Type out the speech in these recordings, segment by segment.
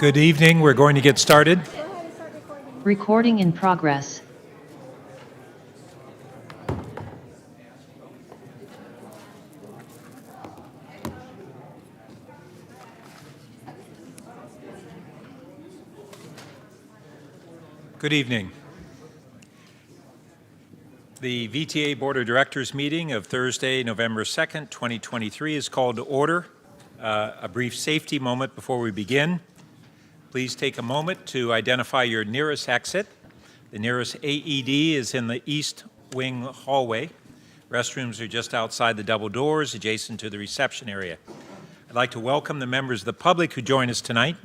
Good evening. We're going to get started. Recording in progress. Good evening. The VTA Board of Directors meeting of Thursday, November 2nd, 2023 is called to order. A brief safety moment before we begin. Please take a moment to identify your nearest exit. The nearest AED is in the East Wing hallway. Restrooms are just outside the double doors adjacent to the reception area. I'd like to welcome the members of the public who join us tonight.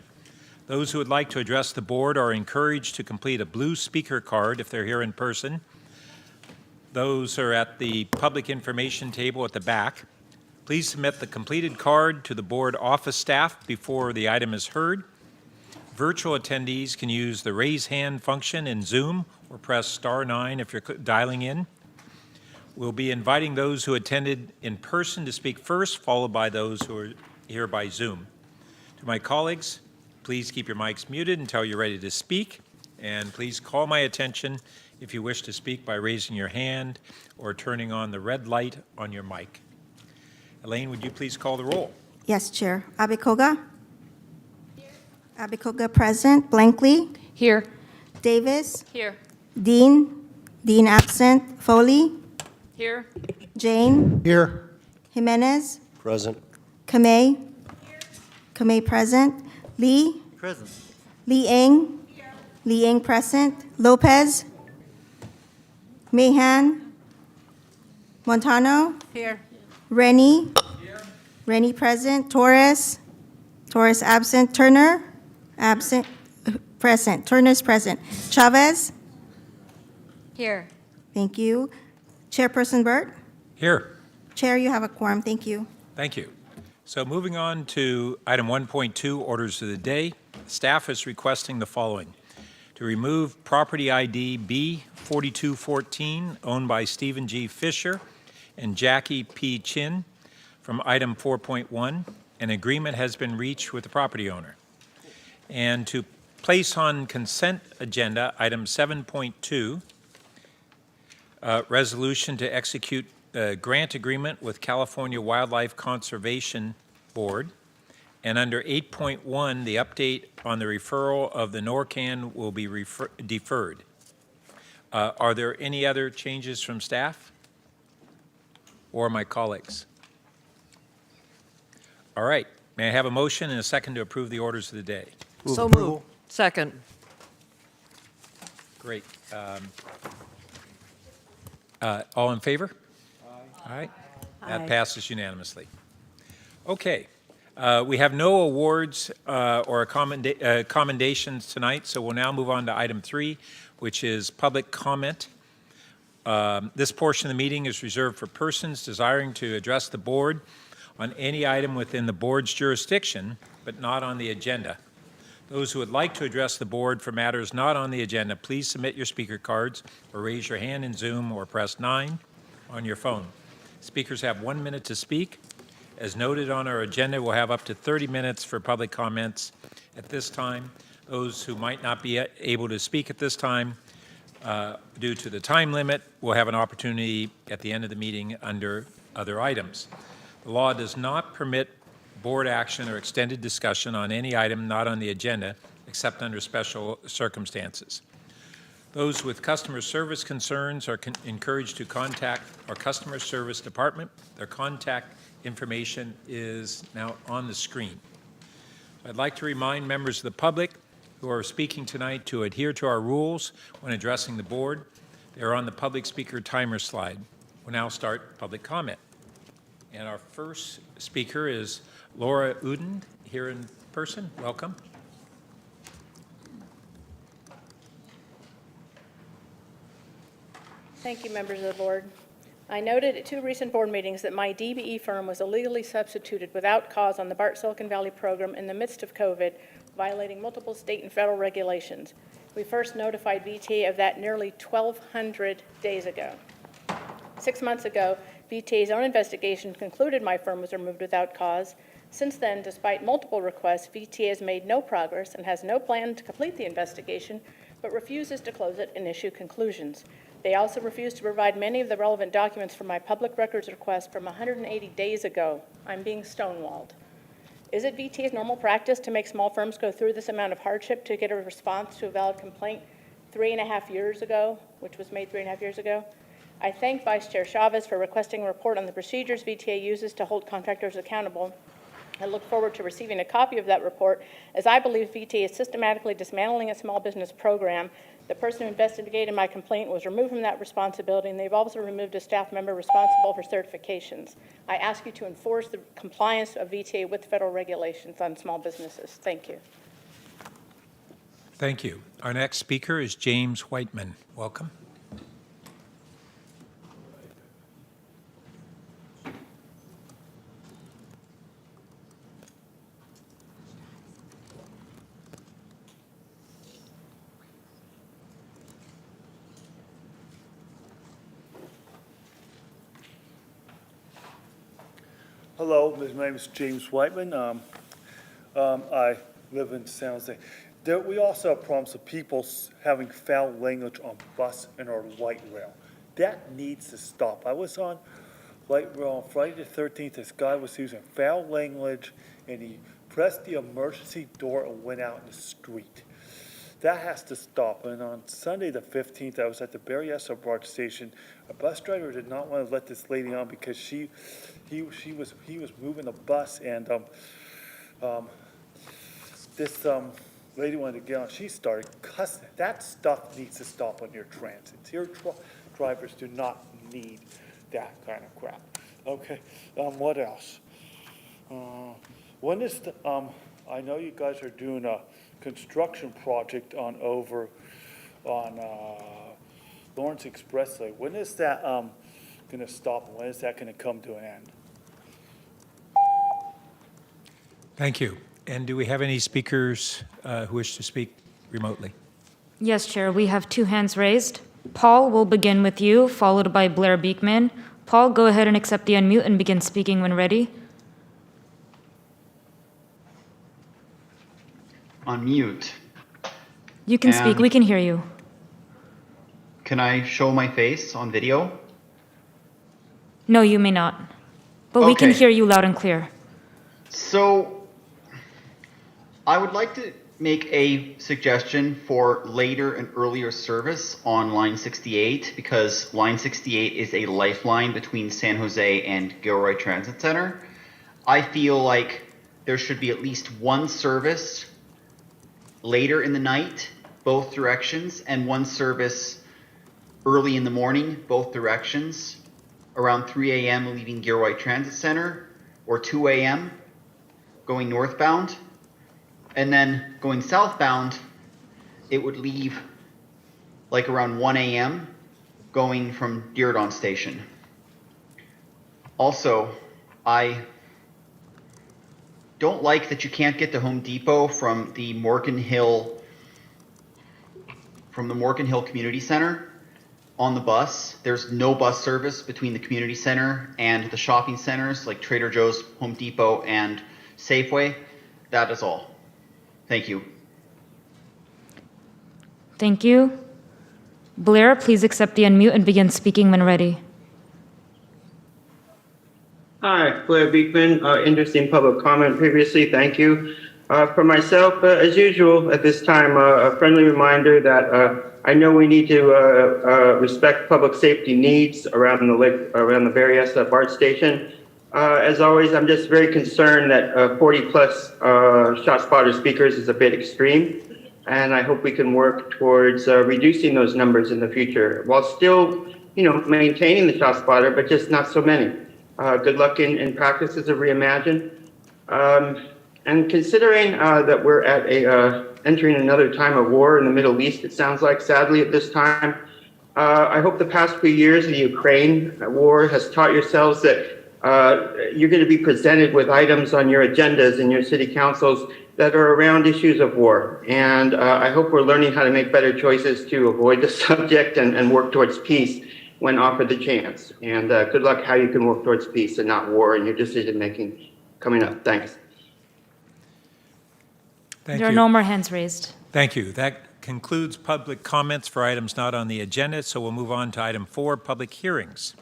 Those who would like to address the board are encouraged to complete a blue speaker card if they're here in person. Those are at the public information table at the back. Please submit the completed card to the board office staff before the item is heard. Virtual attendees can use the raise hand function in Zoom or press *9 if you're dialing in. We'll be inviting those who attended in person to speak first, followed by those who are here by Zoom. To my colleagues, please keep your mics muted until you're ready to speak, and please call my attention if you wish to speak by raising your hand or turning on the red light on your mic. Elaine, would you please call the roll? Yes, Chair. Abikoga? Abikoga present. Blankley? Here. Davis? Here. Dean? Dean absent. Foley? Here. Jane? Here. Jimenez? Present. Kamei? Kamei present. Lee? Present. Lee Eng? Lee Eng present. Lopez? Mahan? Montano? Here. Rennie? Rennie present. Torres? Torres absent. Turner? Absent. Present. Turner's present. Chavez? Here. Thank you. Chairperson Burt? Here. Chair, you have a quorum. Thank you. Thank you. So moving on to item 1.2, orders of the day. Staff is requesting the following. To remove property ID B4214 owned by Stephen G. Fisher and Jackie P. Chin from item 4.1. An agreement has been reached with the property owner. And to place on consent agenda item 7.2, resolution to execute a grant agreement with California Wildlife Conservation Board. And under 8.1, the update on the referral of the NORCAN will be deferred. Are there any other changes from staff or my colleagues? All right. May I have a motion and a second to approve the orders of the day? So moved. Second. Great. All in favor? All right. That passes unanimously. Okay. We have no awards or commendations tonight, so we'll now move on to item 3, which is public comment. This portion of the meeting is reserved for persons desiring to address the board on any item within the board's jurisdiction, but not on the agenda. Those who would like to address the board for matters not on the agenda, please submit your speaker cards or raise your hand in Zoom or press 9 on your phone. Speakers have 1 minute to speak. As noted on our agenda, we'll have up to 30 minutes for public comments at this time. Those who might not be able to speak at this time due to the time limit will have an opportunity at the end of the meeting under other items. The law does not permit board action or extended discussion on any item not on the agenda except under special circumstances. Those with customer service concerns are encouraged to contact our customer service department. Their contact information is now on the screen. I'd like to remind members of the public who are speaking tonight to adhere to our rules when addressing the board. They are on the public speaker timer slide. We'll now start public comment. And our first speaker is Laura Uden, here in person. Welcome. Thank you, members of the board. I noted at 2 recent board meetings that my DBE firm was illegally substituted without cause on the BART Silicon Valley program in the midst of COVID, violating multiple state and federal regulations. We first notified VTA of that nearly 1,200 days ago. 6 months ago, VTA's own investigation concluded my firm was removed without cause. Since then, despite multiple requests, VTA has made no progress and has no plan to complete the investigation, but refuses to close it and issue conclusions. They also refuse to provide many of the relevant documents for my public records request from 180 days ago. I'm being stonewalled. Is it VTA's normal practice to make small firms go through this amount of hardship to get a response to a valid complaint 3.5 years ago, which was made 3.5 years ago? I thank Vice Chair Chavez for requesting a report on the procedures VTA uses to hold contractors accountable. I look forward to receiving a copy of that report, as I believe VTA is systematically dismantling a small business program. The person who investigated my complaint was removed from that responsibility, and they've also removed a staff member responsible for certifications. I ask you to enforce the compliance of VTA with federal regulations on small businesses. Thank you. Thank you. Our next speaker is James Whiteman. Welcome. Hello, my name is James Whiteman. I live in San Jose. We also have problems with people having foul language on bus and our light rail. That needs to stop. I was on light rail on Friday the 13th. This guy was using foul language, and he pressed the emergency door and went out in the street. That has to stop. And on Sunday the 15th, I was at the Berryessa BART station. A bus driver did not want to let this lady on because he was moving the bus, and this lady wanted to get on. She started cussing. That stuff needs to stop on your transits. Your drivers do not need that kind of crap. Okay. What else? When is the I know you guys are doing a construction project on Lawrence Expressway. When is that going to stop, and when is that going to come to an end? Thank you. And do we have any speakers who wish to speak remotely? Yes, Chair, we have 2 hands raised. Paul, will begin with you, followed by Blair Beekman. Paul, go ahead and accept the unmute and begin speaking when ready. On mute. You can speak, And we can hear you. Can I show my face on video? No, you may not. But we can Okay. hear you loud and clear. So, I would like to make a suggestion for later and earlier service on line 68, because line 68 is a lifeline between San Jose and Gilroy Transit Center. I feel like there should be at least one service later in the night, both directions, and one service early in the morning, both directions, around 3 a.m. leaving Gilroy Transit Center, or 2 a.m. going northbound. And then going southbound, it would leave like around 1 a.m. going from Diridon Station. Also, I don't like that you can't get to Home Depot from the Morgan Hill Community Center on the bus. There's no bus service between the community center and the shopping centers like Trader Joe's, Home Depot, and Safeway. That is all. Thank you. Thank you. Blair, please accept the unmute and begin speaking when ready. Hi, Blair Beekman, interesting public comment previously, thank you. For myself, as usual, at this time, a friendly reminder that I know we need to respect public safety needs around the Berryessa BART station. As always, I'm just very concerned that 40-plus shot spotter speakers is a bit extreme, and I hope we can work towards reducing those numbers in the future, while still, maintaining the shot spotter, but just not so many. Good luck in practices of Reimagine. And considering that we're at entering another time of war in the Middle East, it sounds like, sadly, at this time, I hope the past few years of the Ukraine war has taught yourselves that you're going to be presented with items on your agendas in your city councils that are around issues of war. And I hope we're learning how to make better choices to avoid the subject and work towards peace when offered the chance. And good luck how you can work towards peace and not war in your decision making. coming up. Thanks. Thank There are you. no more hands raised. Thank you. That concludes public comments for items not on the agenda, so we'll move on to item 4, public hearings.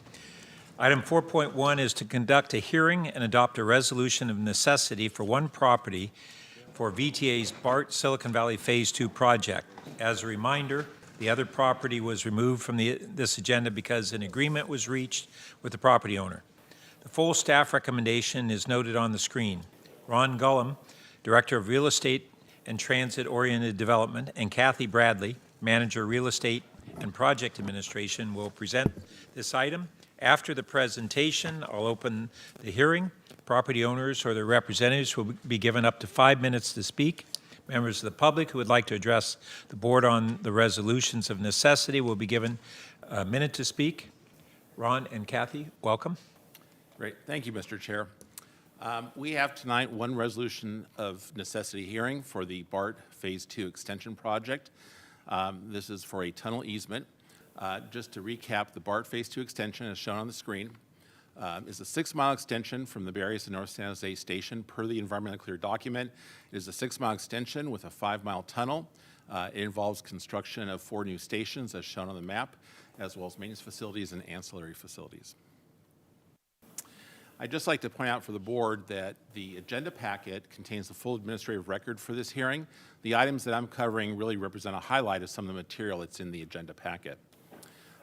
Item 4.1 is to conduct a hearing and adopt a resolution of necessity for one property for VTA's BART Silicon Valley Phase 2 project. As a reminder, the other property was removed from this agenda because an agreement was reached with the property owner. The full staff recommendation is noted on the screen. Ron Gullum, Director of Real Estate and Transit-Oriented Development, and Kathy Bradley, Manager, Real Estate and Project Administration, will present this item. After the presentation, I'll open the hearing. Property owners or their representatives will be given up to 5 minutes to speak. Members of the public who would like to address the board on the resolutions of necessity will be given a minute to speak. Ron and Kathy, welcome. Great. Thank you, Mr. Chair. We have tonight one resolution of necessity hearing for the BART Phase 2 extension project. This is for a tunnel easement. Just to recap, the BART Phase 2 extension, as shown on the screen, is a 6-mile extension from the Bay Area to North San Jose Station per the environmentally clear document. It is a 6-mile extension with a 5-mile tunnel. It involves construction of 4 new stations, as shown on the map, as well as maintenance facilities and ancillary facilities. I'd just like to point out for the board that the agenda packet contains the full administrative record for this hearing. The items that I'm covering really represent a highlight of some of the material that's in the agenda packet.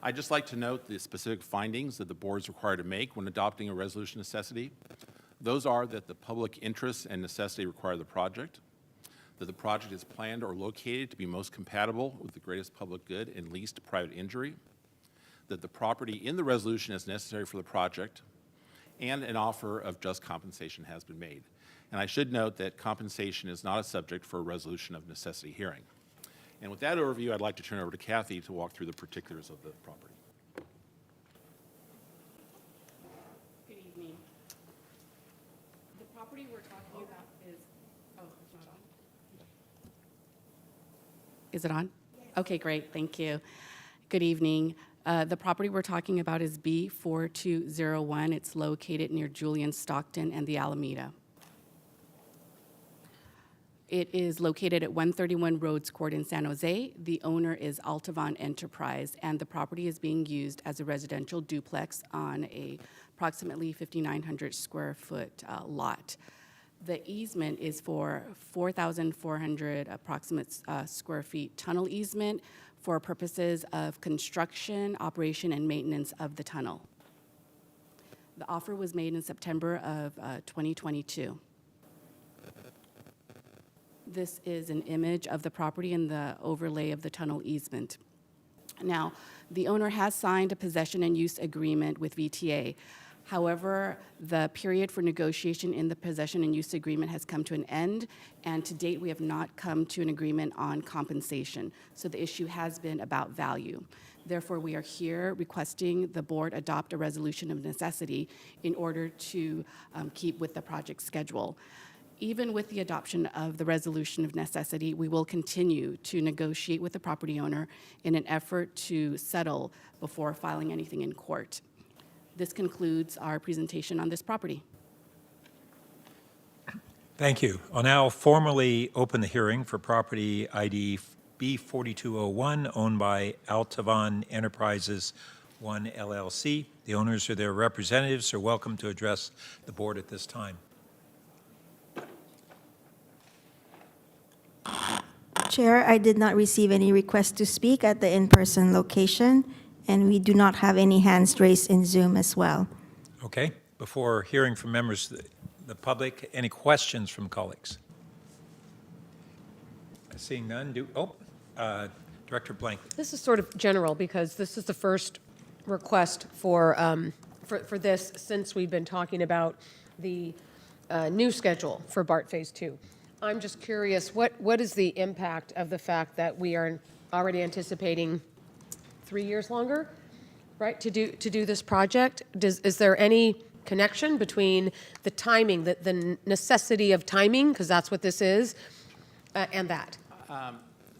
I'd just like to note the specific findings that the board is required to make when adopting a resolution necessity. Those are that the public interest and necessity require the project, that the project is planned or located to be most compatible with the greatest public good and least private injury, that the property in the resolution is necessary for the project, and an offer of just compensation has been made. And I should note that compensation is not a subject for a resolution of necessity hearing. And with that overview, I'd like to turn it over to Kathy to walk through the particulars of the property. Good evening. The property we're talking about is, oh, it's not on? Is it on? Okay, great, thank you. Good evening. The property we're talking about is B4201. It's located near Julian Stockton and the Alameda. It is located at 131 Rhodes Court in San Jose. The owner is Altavon Enterprise, and the property is being used as a residential duplex on a approximately 5,900 square foot lot. The easement is for 4,400 approximate square feet tunnel easement for purposes of construction, operation, and maintenance of the tunnel. The offer was made in September of 2022. This is an image of the property and the overlay of the tunnel easement. Now, the owner has signed a possession and use agreement with VTA. However, the period for negotiation in the possession and use agreement has come to an end, and to date, we have not come to an agreement on compensation. So the issue has been about value. Therefore, we are here requesting the board adopt a resolution of necessity in order to keep with the project schedule. Even with the adoption of the resolution of necessity, we will continue to negotiate with the property owner in an effort to settle before filing anything in court. This concludes our presentation on this property. Thank you. I'll now formally open the hearing for property ID B4201, owned by Altavon Enterprises 1 LLC. The owners or their representatives are welcome to address the board at this time. Chair, I did not receive any request to speak at the in-person location, and we do not have any hands raised in Zoom as well. Okay. Before hearing from members of the public, any questions from colleagues? Seeing none, Director Blank. This is sort of general because this is the first request for this since we've been talking about the new schedule for BART Phase 2. I'm just curious, what is the impact of the fact that we are already anticipating 3 years longer, right, to do this project? Is there any connection between the timing, the necessity of timing, because that's what this is, and that?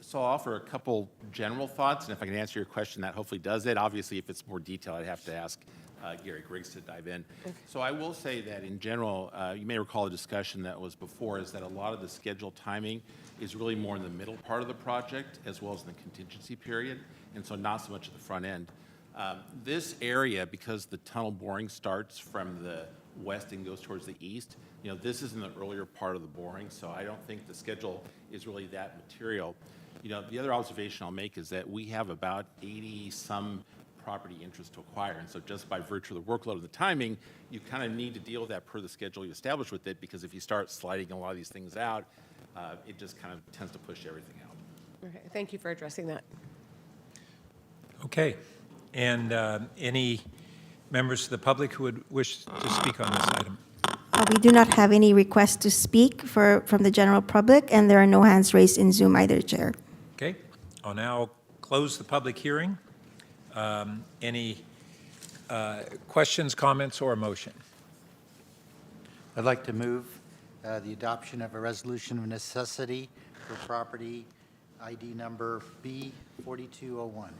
So I'll offer a couple general thoughts, and if I can answer your question, that hopefully does it. Obviously, if it's more detailed, I'd have to ask Gary Griggs to dive in. So I will say that in general, you may recall a discussion that was before, is that a lot of the schedule timing is really more in the middle part of the project as well as in the contingency period, and so not so much at the front end. This area, because the tunnel boring starts from the west and goes towards the east, this is in the earlier part of the boring, so I don't think the schedule is really that material. The other observation I'll make is that we have about 80-some property interest to acquire, and so just by virtue of the workload and the timing, you kind of need to deal with that per the schedule you establish with it, because if you start sliding a lot of these things out, it just kind of tends to push everything out. Okay, thank you for addressing that. Okay. And any members of the public who would wish to speak on this item? We do not have any requests to speak from the general public, and there are no hands raised in Zoom either, Chair. Okay. I'll now close the public hearing. Any questions, comments, or a motion? I'd like to move the adoption of a resolution of necessity for property ID number B4201.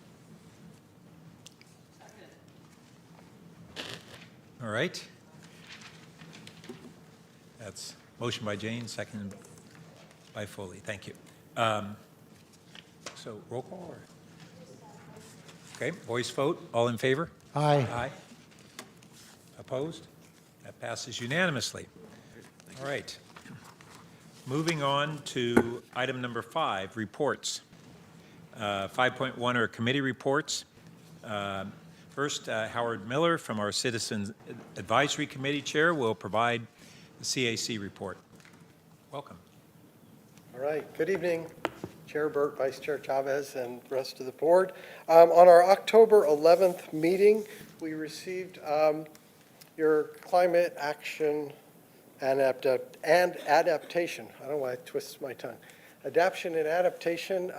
All right. That's motion by Jane, second by Foley. Thank you. So roll call? Or? Okay, voice vote. All in favor? Aye. Aye. Opposed? That passes unanimously. All right. Moving on to item number 5, reports. 5.1 are committee reports. First, Howard Miller from our Citizens Advisory Committee Chair will provide the CAC report. Welcome. All right. Good evening, Chair Burt, Vice Chair Chavez, and the rest of the board. On our October 11th meeting, we received your climate action and adaptation. I don't know why I twist my tongue. Adaption and adaptation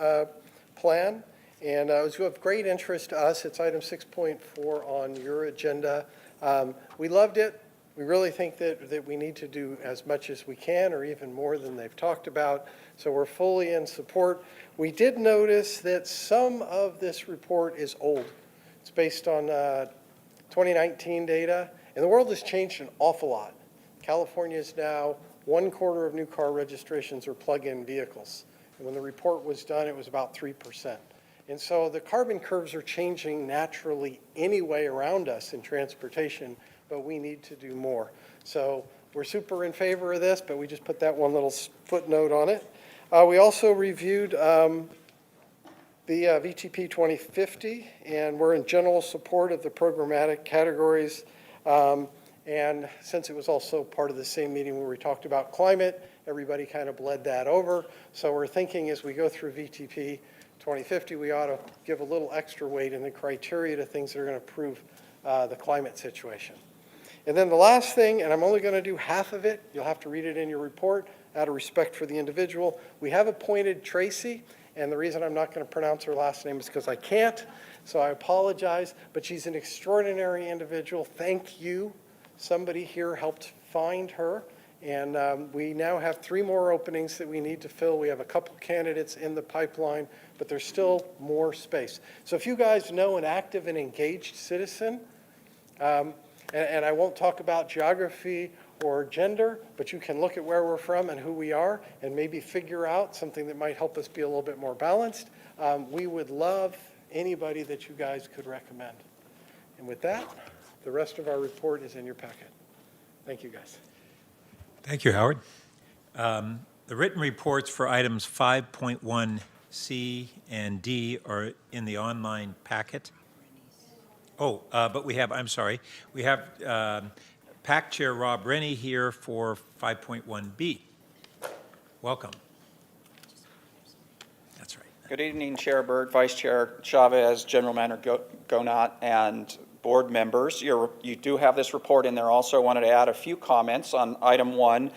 plan. And it was of great interest to us. It's item 6.4 on your agenda. We loved it. We really think that we need to do as much as we can, or even more than they've talked about. So we're fully in support. We did notice that some of this report is old. It's based on 2019 data, and the world has changed an awful lot. California is now 1/4 of new car registrations are plug-in vehicles. And when the report was done, it was about 3%. And so the carbon curves are changing naturally anyway around us in transportation, but we need to do more. So we're super in favor of this, but we just put that one little footnote on it. We also reviewed the VTP 2050, and we're in general support of the programmatic categories. And since it was also part of the same meeting where we talked about climate, everybody kind of bled that over. So we're thinking as we go through VTP 2050, we ought to give a little extra weight in the criteria to things that are going to improve the climate situation. And then the last thing, and I'm only going to do half of it, you'll have to read it in your report out of respect for the individual. We have appointed Tracy, and the reason I'm not going to pronounce her last name is because I can't, so I apologize, but she's an extraordinary individual. Thank you. Somebody here helped find her. And we now have 3 more openings that we need to fill. We have a couple candidates in the pipeline, but there's still more space. So if you guys know an active and engaged citizen, and I won't talk about geography or gender, but you can look at where we're from and who we are and maybe figure out something that might help us be a little bit more balanced. We would love anybody that you guys could recommend. And with that, the rest of our report is in your packet. Thank you, guys. Thank you, Howard. The written reports for items 5.1C and D are in the online packet. Oh, but we have, I'm sorry, we have PAC Chair Rob Rennie here for 5.1B. Welcome. That's right. Good evening, Chair Byrd, Vice Chair Chavez, General Manager Gonat, and board members. You do have this report in there. Also wanted to add a few comments on item 1.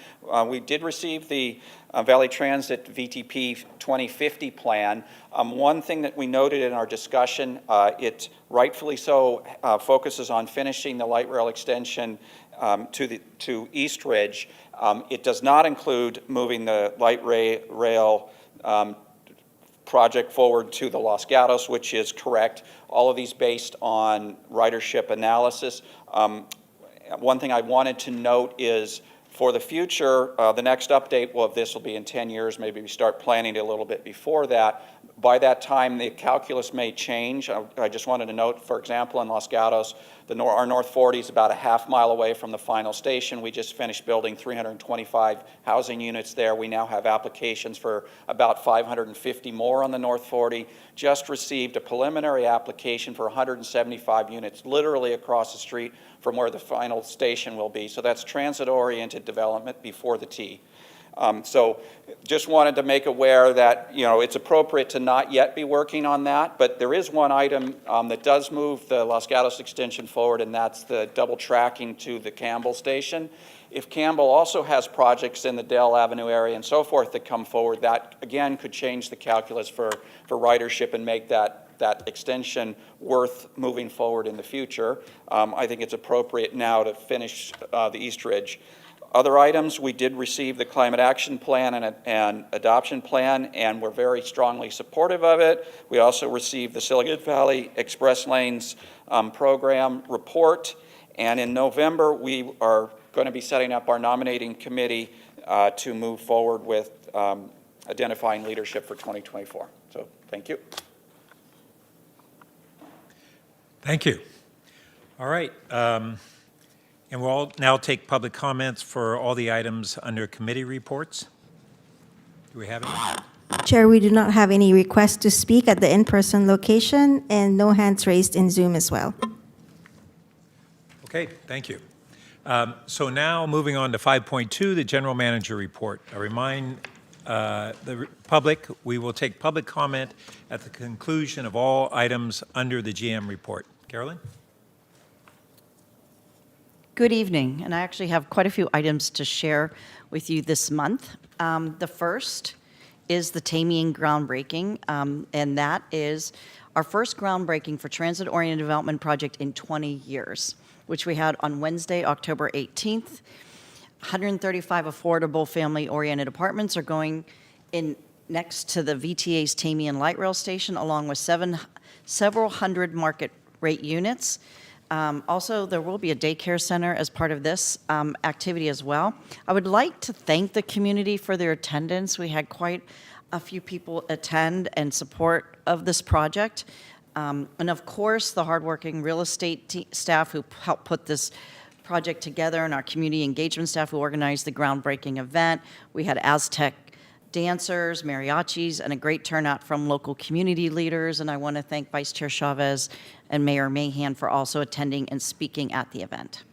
We did receive the Valley Transit VTP 2050 plan. One thing that we noted in our discussion, it rightfully so focuses on finishing the light rail extension to East Ridge. It does not include moving the light rail project forward to the Los Gatos, which is correct. All of these based on ridership analysis. One thing I wanted to note is for the future, the next update of this will be in 10 years. Maybe we start planning it a little bit before that. By that time, the calculus may change. I just wanted to note, for example, in Los Gatos, our North 40 is about a half mile away from the final station. We just finished building 325 housing units there. We now have applications for about 550 more on the North 40. Just received a preliminary application for 175 units, literally across the street from where the final station will be. So that's transit-oriented development before the T. So just wanted to make aware that, it's appropriate to not yet be working on that, but there is one item that does move the Los Gatos extension forward, and that's the double tracking to the Campbell station. If Campbell also has projects in the Dell Avenue area and so forth that come forward, that again could change the calculus for ridership and make that extension worth moving forward in the future. I think it's appropriate now to finish the East Ridge. Other items, we did receive the Climate Action Plan and Adoption Plan, and we're very strongly supportive of it. We also received the Silicon Valley Express Lanes Program report, and in November, we are going to be setting up our nominating committee to move forward with identifying leadership for 2024. So, thank you. Thank you. All right. And we'll now take public comments for all the items under committee reports. Do we have any? Chair, we do not have any requests to speak at the in-person location and no hands raised in Zoom as well. Okay, thank you. So now moving on to 5.2, the general manager report. I remind the public, we will take public comment at the conclusion of all items under the GM report. Carolyn? Good evening, and I actually have quite a few items to share with you this month. The first is the Tamian groundbreaking, and that is our first groundbreaking for transit-oriented development project in 20 years, which we had on Wednesday, October 18th. 135 affordable family-oriented apartments are going in next to the VTA's Tamian Light Rail Station, along with several hundred market rate units. Also, there will be a daycare center as part of this activity as well. I would like to thank the community for their attendance. We had quite a few people attend and support of this project. And of course, the hardworking real estate staff who helped put this project together and our community engagement staff who organized the groundbreaking event. We had Aztec dancers, mariachis, and a great turnout from local community leaders. And I want to thank Vice Chair Chavez and Mayor Mahan for also attending and speaking at the event.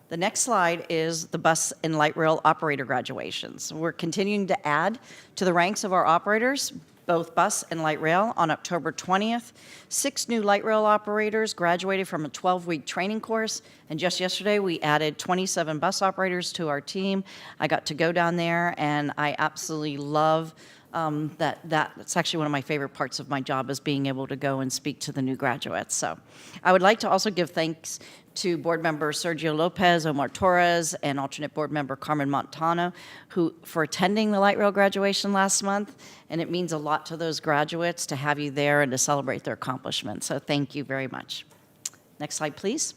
The next slide is the bus and light rail operator graduations. We're continuing to add to the ranks of our operators, both bus and light rail. On October 20th, 6 new light rail operators graduated from a 12-week training course, and just yesterday we added 27 bus operators to our team. I got to go down there, and I absolutely love that's actually one of my favorite parts of my job, is being able to go and speak to the new graduates. So I would like to also give thanks to board member Sergio Lopez, Omar Torres, and alternate board member Carmen Montano, for attending the light rail graduation last month. And it means a lot to those graduates to have you there and to celebrate their accomplishments. So thank you very much. Next slide, please.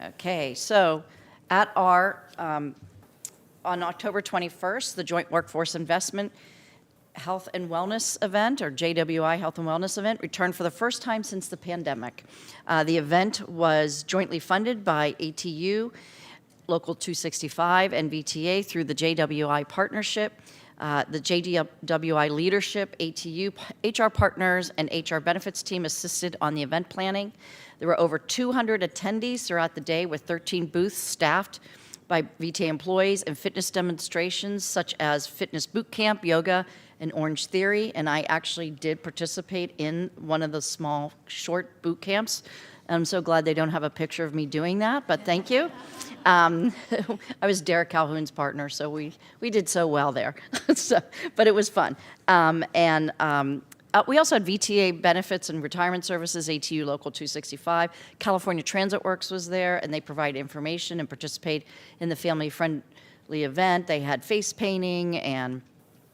Okay, so at our on October 21st, the Joint Workforce Investment Health and Wellness event, or JWI Health and Wellness event, returned for the first time since the pandemic. The event was jointly funded by ATU, Local 265, and VTA through the JWI partnership. The JWI leadership, ATU, HR partners, and HR benefits team assisted on the event planning. There were over 200 attendees throughout the day, with 13 booths staffed by VTA employees, and fitness demonstrations such as fitness boot camp, yoga, and Orange Theory. And I actually did participate in one of the small, short boot camps. I'm so glad they don't have a picture of me doing that, but thank you. I was Derek Calhoun's partner, so we did so well there. But it was fun. We also had VTA Benefits and Retirement Services, ATU Local 265. California Transit Works was there, and they provide information and participate in the family-friendly event. They had face painting and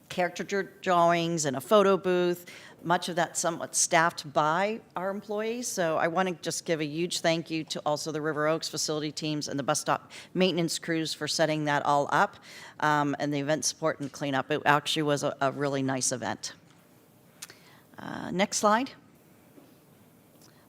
character drawings and a photo booth, much of that somewhat staffed by our employees. So I want to just give a huge thank you to also the River Oaks facility teams and the bus stop maintenance crews for setting that all up, and the event support and cleanup. It actually was a really nice event. Next slide.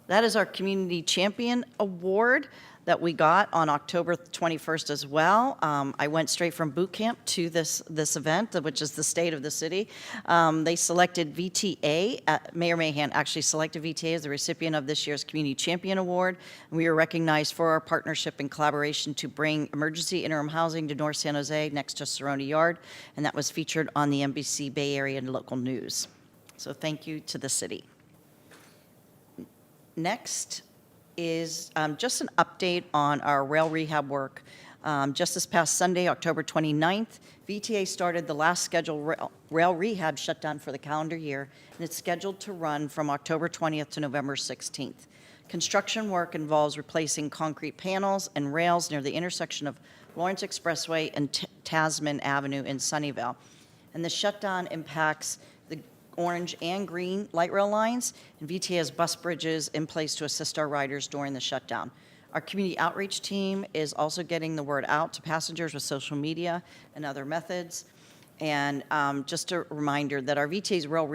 That is our Community Champion Award that we got on October 21st as well. I went straight from boot camp to this event, which is the state of the city. They selected VTA, Mayor Mahan actually selected VTA as the recipient of this year's Community Champion Award. We were recognized for our partnership and collaboration to bring emergency interim housing to North San Jose next to Serona Yard, and that was featured on the NBC Bay Area and local news. So thank you to the city. Next is just an update on our rail rehab work. Just this past Sunday, October 29th, VTA started the last scheduled rail rehab shutdown for the calendar year, and it's scheduled to run from October 20th to November 16th. Construction work involves replacing concrete panels and rails near the intersection of Lawrence Expressway and Tasman Avenue in Sunnyvale. And the shutdown impacts the orange and green light rail lines, and VTA has bus bridges in place to assist our riders during the shutdown. Our community outreach team is also getting the word out to passengers with social media and other methods. And just a reminder that our VTA's rail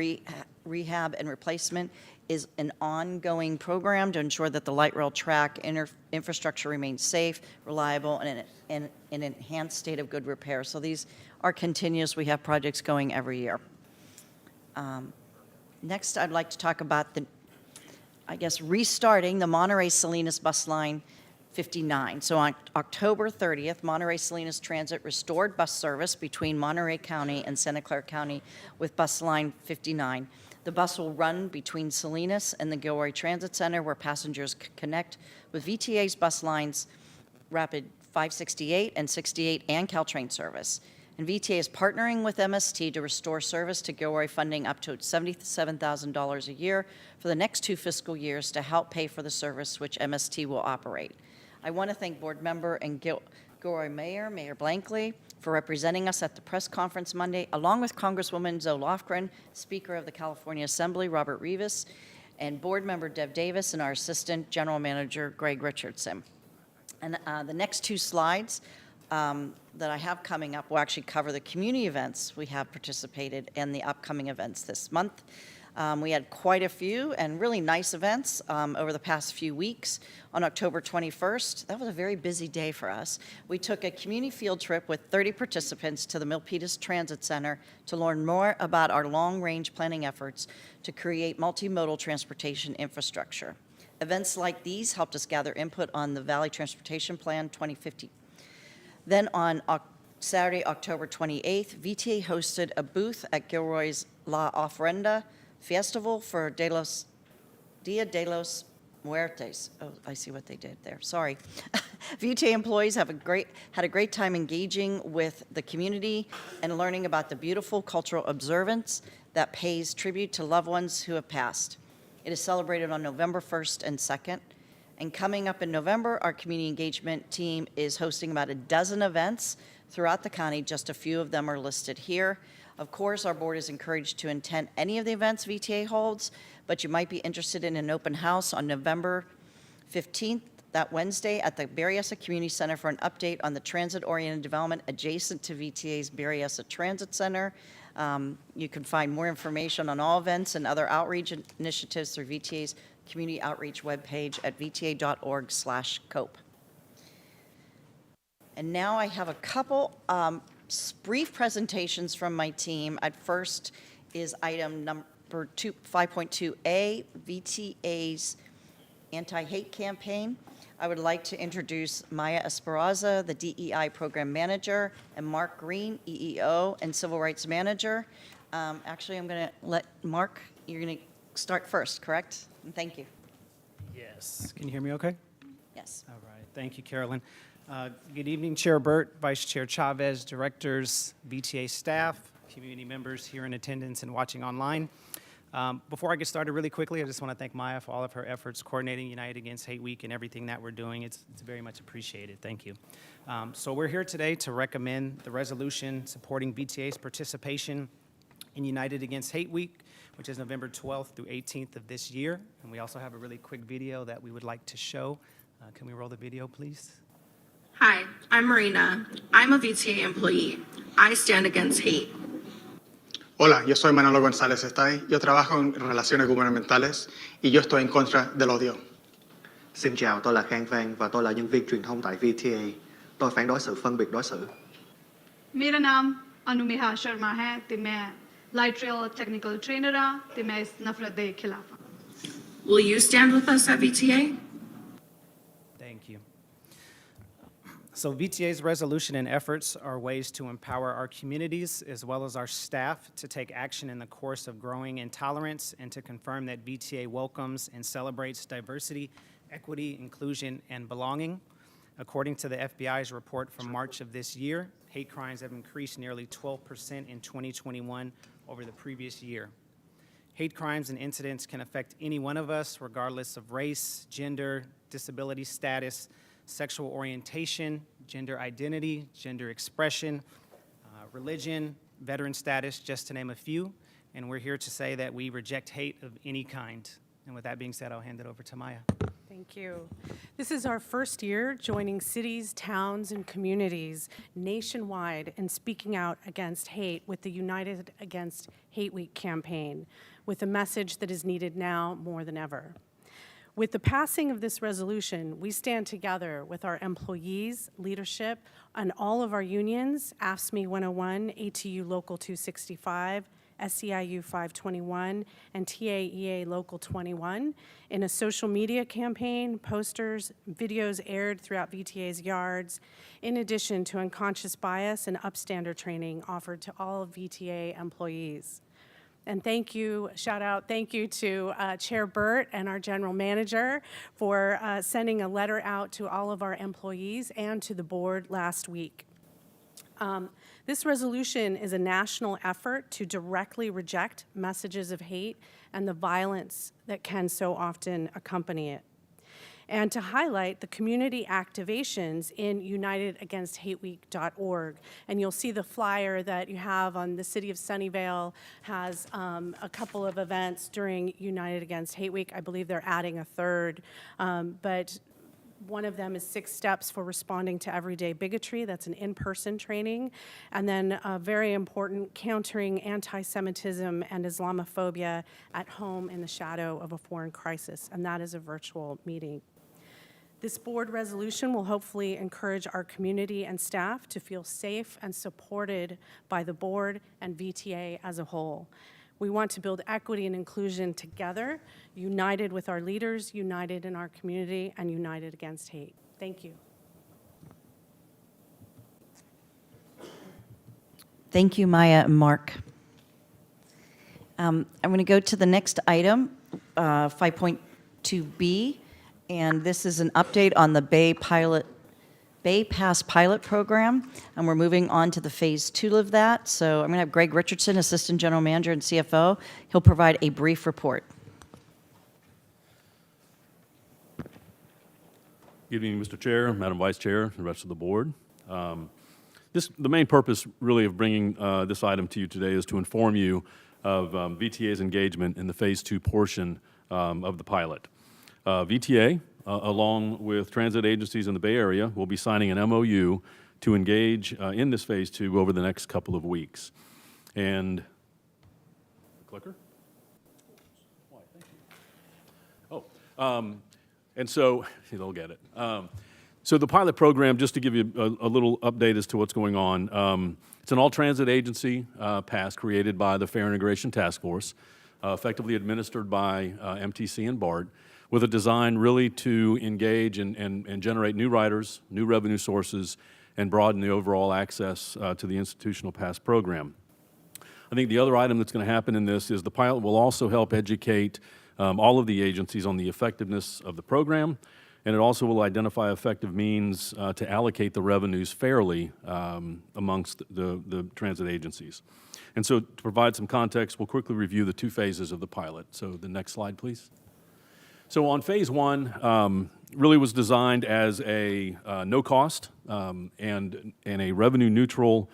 rehab and replacement is an ongoing program to ensure that the light rail track infrastructure remains safe, reliable, and in an enhanced state of good repair. So these are continuous. We have projects going every year. Next, I'd like to talk about restarting the Monterey-Salinas bus line 59. So on October 30th, Monterey-Salinas Transit restored bus service between Monterey County and Santa Clara County with bus line 59. The bus will run between Salinas and the Gilroy Transit Center, where passengers connect with VTA's bus lines Rapid 568 and 68 and Caltrain service. And VTA is partnering with MST to restore service to Gilroy, funding up to $77,000 a year for the next 2 fiscal years to help pay for the service which MST will operate. I want to thank board member and Gilroy Mayor Blankley, for representing us at the press conference Monday, along with Congresswoman Zoe Lofgren, Speaker of the California Assembly Robert Rivas, and board member Deb Davis, and our Assistant General Manager Greg Richardson. And the next 2 slides that I have coming up will actually cover the community events we have participated in the upcoming events this month. We had quite a few and really nice events over the past few weeks. On October 21st, that was a very busy day for us. We took a community field trip with 30 participants to the Milpitas Transit Center to learn more about our long-range planning efforts to create multimodal transportation infrastructure. Events like these helped us gather input on the Valley Transportation Plan 2050. Then on Saturday, October 28th, VTA hosted a booth at Gilroy's La Ofrenda Festival for Dia de los Muertes. Oh, I see what they did there. Sorry. VTA employees had a great time engaging with the community and learning about the beautiful cultural observance that pays tribute to loved ones who have passed. It is celebrated on November 1st and 2nd. And coming up in November, our community engagement team is hosting about a dozen events throughout the county. Just a few of them are listed here. Of course, our board is encouraged to attend any of the events VTA holds, but you might be interested in an open house on November 15th, that Wednesday, at the Berryessa Community Center for an update on the transit-oriented development adjacent to VTA's Berryessa Transit Center. You can find more information on all events and other outreach initiatives through VTA's community outreach webpage at vta.org/cope. And now I have a couple brief presentations from my team. At first is item number 5.2A, VTA's anti-hate campaign. I would like to introduce Maya Esperanza, the DEI Program Manager, and Mark Green, EEO and Civil Rights Manager. Actually, I'm going to let Mark, you're going to start first, correct? And thank you. Yes. Can you hear me okay? Yes. All right. Thank you, Carolyn. Good evening, Chair Burt, Vice Chair Chavez, directors, VTA staff, community members here in attendance and watching online. Before I get started really quickly, I just want to thank Maya for all of her efforts coordinating United Against Hate Week and everything that we're doing. It's very much appreciated. Thank you. So we're here today to recommend the resolution supporting VTA's participation in United Against Hate Week, which is November 12th through 18th of this year. And we also have a really quick video that we would like to show. Can we roll the video, please? Hi, I'm Marina. I'm a VTA employee. I stand against hate. Hola, yo soy Manolo González Estay. Yo trabajo en relaciones gubernamentales y yo estoy en contra del odio. Xin chào, tôi là Khang Vang và tôi là nhân viên truyền thông tại VTA. Tôi phản đối sự phân biệt đối xử. मेरा नाम अनुमेहा शर्मा है ते मैं light rail technical trainer हाँ ते मैं इस नफरत दे खिलाफ हाँ. Will you stand with us at VTA? Thank you. So VTA's resolution and efforts are ways to empower our communities as well as our staff to take action in the course of growing intolerance and to confirm that VTA welcomes and celebrates diversity, equity, inclusion, and belonging. According to the FBI's report from March of this year, hate crimes have increased nearly 12% in 2021 over the previous year. Hate crimes and incidents can affect any one of us, regardless of race, gender, disability status, sexual orientation, gender identity, gender expression, religion, veteran status, just to name a few. And we're here to say that we reject hate of any kind. And with that being said, I'll hand it over to Maya. Thank you. This is our first year joining cities, towns, and communities nationwide in speaking out against hate with the United Against Hate Week campaign, with a message that is needed now more than ever. With the passing of this resolution, we stand together with our employees, leadership, and all of our unions, AFSCME 101, ATU Local 265, SEIU 521, and TAEA Local 21, in a social media campaign, posters, videos aired throughout VTA's yards, in addition to unconscious bias and upstander training offered to all VTA employees. And thank you, shout out, thank you to Chair Burt and our general manager for sending a letter out to all of our employees and to the board last week. This resolution is a national effort to directly reject messages of hate and the violence that can so often accompany it, and to highlight the community activations in unitedagainsthateweek.org. And you'll see the flyer that you have on the City of Sunnyvale has a couple of events during United Against Hate Week. I believe they're adding a third, but one of them is 6 steps for responding to everyday bigotry. That's an in-person training. And then very important, countering anti-Semitism and Islamophobia at home in the shadow of a foreign crisis. And that is a virtual meeting. This board resolution will hopefully encourage our community and staff to feel safe and supported by the board and VTA as a whole. We want to build equity and inclusion together, united with our leaders, united in our community, and united against hate. Thank you. Thank you, Maya and Mark. I'm going to go to the next item, 5.2B, and this is an update on the Bay Pass pilot program, and we're moving on to the phase 2 of that. So I'm going to have Greg Richardson, Assistant General Manager and CFO. He'll provide a brief report. Good evening, Mr. Chair, Madam Vice Chair, and the rest of the board. The main purpose, really, of bringing this item to you today is to inform you of VTA's engagement in the phase 2 portion of the pilot. VTA, along with transit agencies in the Bay Area, will be signing an MOU to engage in this phase 2 over the next couple of weeks. And, clicker? Why, thank you. Oh, and so, they'll get it. So the pilot program, just to give you a little update as to what's going on, it's an all-transit agency pass created by the Fare Integration Task Force, effectively administered by MTC and BART, with a design really to engage and generate new riders, new revenue sources, and broaden the overall access to the institutional pass program. I think the other item that's going to happen in this is the pilot will also help educate all of the agencies on the effectiveness of the program and it also will identify effective means to allocate the revenues fairly amongst the transit agencies. And so to provide some context, we'll quickly review the two phases of the pilot. So the next slide, please. So on phase one, really was designed as a no-cost and a revenue-neutral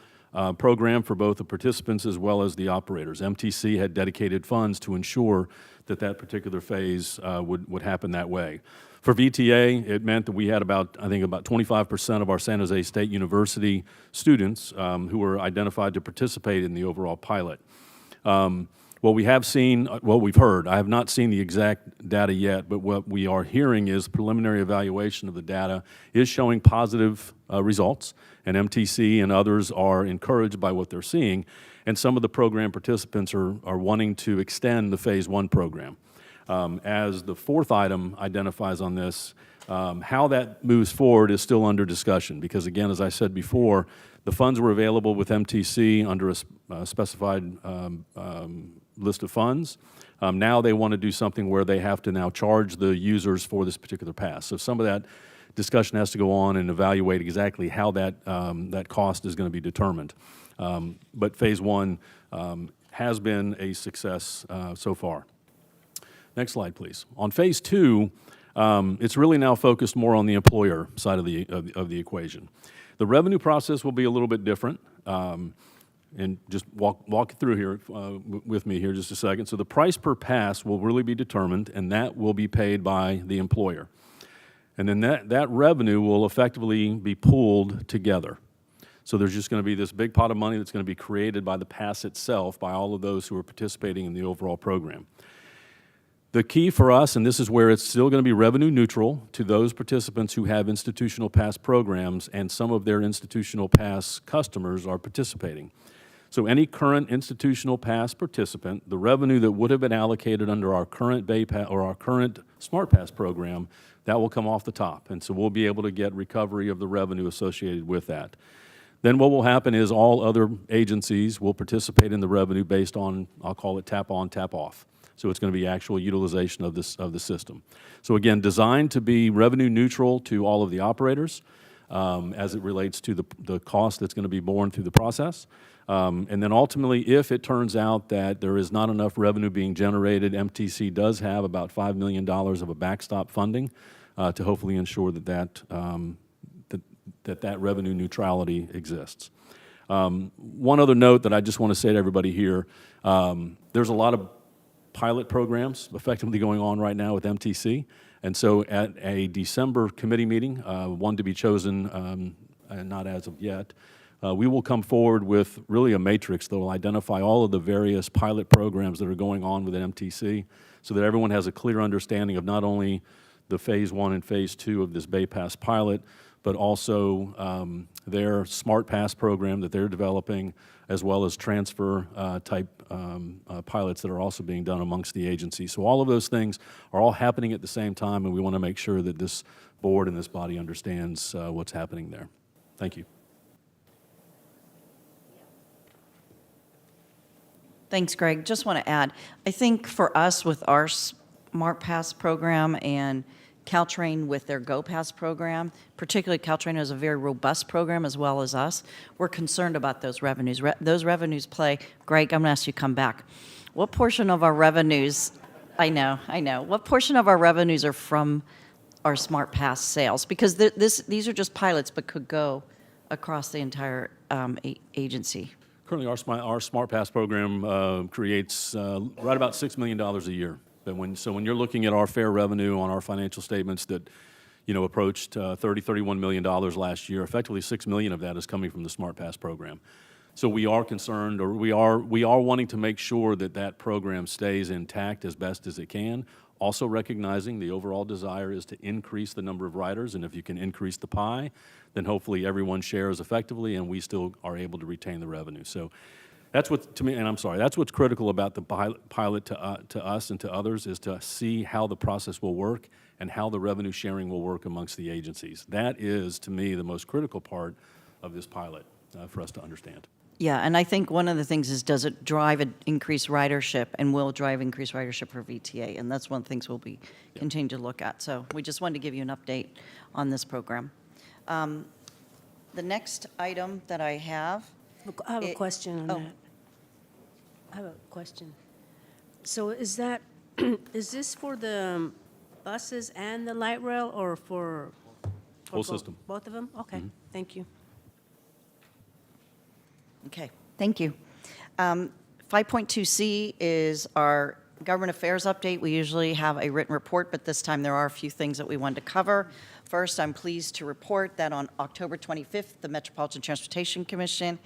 program for both the participants as well as the operators. MTC had dedicated funds to ensure that that particular phase would happen that way. For VTA, it meant that we had about 25% of our San Jose State University students who were identified to participate in the overall pilot. What we have seen, what we've heard, I have not seen the exact data yet, but what we are hearing is preliminary evaluation of the data is showing positive results, and MTC and others are encouraged by what they're seeing, and some of the program participants are wanting to extend the phase one program. As the fourth item identifies on this, how that moves forward is still under discussion, because again, as I said before, the funds were available with MTC under a specified list of funds. Now they want to do something where they have to now charge the users for this particular pass. So some of that discussion has to go on and evaluate exactly how that cost is going to be determined. But phase one has been a success so far. Next slide, please. On phase two, it's really now focused more on the employer side of the equation. The revenue process will be a little bit different. And just walk through here with me here just a second. So the price per pass will really be determined, and that will be paid by the employer. And then that revenue will effectively be pooled together. So there's just going to be this big pot of money that's going to be created by the pass itself, by all of those who are participating in the overall program. The key for us, and this is where it's still going to be revenue neutral to those participants who have institutional pass programs, and some of their institutional pass customers are participating. So any current institutional pass participant, the revenue that would have been allocated under our current Bay Pass or our current Smart Pass program, that will come off the top. And so we'll be able to get recovery of the revenue associated with that. Then what will happen is all other agencies will participate in the revenue based on, I'll call it tap on, tap off. So it's going to be actual utilization of the system. So again, designed to be revenue neutral to all of the operators as it relates to the cost that's going to be borne through the process. And then ultimately, if it turns out that there is not enough revenue being generated, MTC does have about $5 million of a backstop funding to hopefully ensure that revenue neutrality exists. One other note that I just want to say to everybody here, there's a lot of pilot programs effectively going on right now with MTC. And so at a December committee meeting, one to be chosen, not as of yet, we will come forward with really a matrix that will identify all of the various pilot programs that are going on within MTC so that everyone has a clear understanding of not only the phase one and phase two of this Bay Pass pilot, but also their Smart Pass program that they're developing, as well as transfer type pilots that are also being done amongst the agencies. So all of those things are all happening at the same time, and we want to make sure that this board and this body understands what's happening there. Thank you. Thanks, Greg. Just want to add, I think for us with our Smart Pass program and Caltrain with their Go Pass program, particularly Caltrain has a very robust program as well as us, we're concerned about those revenues. Those revenues play, Greg, I'm going to ask you to come back. What portion of our revenues, I know, what portion of our revenues are from our Smart Pass sales? Because these are just pilots, but could go across the entire agency. Currently, our Smart Pass program creates right about $6 million a year. But when you're looking at our fair revenue on our financial statements that approached $31 million last year, effectively $6 million of that is coming from the Smart Pass program. So we are concerned, or we are wanting to make sure that program stays intact as best as it can. Also recognizing the overall desire is to increase the number of riders, and if you can increase the pie, then hopefully everyone shares effectively, and we still are able to retain the revenue. So that's what, to me, and I'm sorry, that's what's critical about the pilot to us and to others, is to see how the process will work and how the revenue sharing will work amongst the agencies. That is, to me, the most critical part of this pilot for us to understand. Yeah, and I think one of the things is, does it drive an increased ridership, and will drive increased ridership for VTA? And that's one of the things we'll be continue to look at. So we just wanted to give you an update on this program. The next item that I have. I have a question on that. I have a question. So is that, is this for the buses and the light rail, or for? Whole system. Both of them? Okay, thank you. Okay, thank you. 5.2C is our government affairs update. We usually have a written report, but this time there are a few things that we wanted to cover. First, I'm pleased to report that on October 25th, the Metropolitan Transportation Commission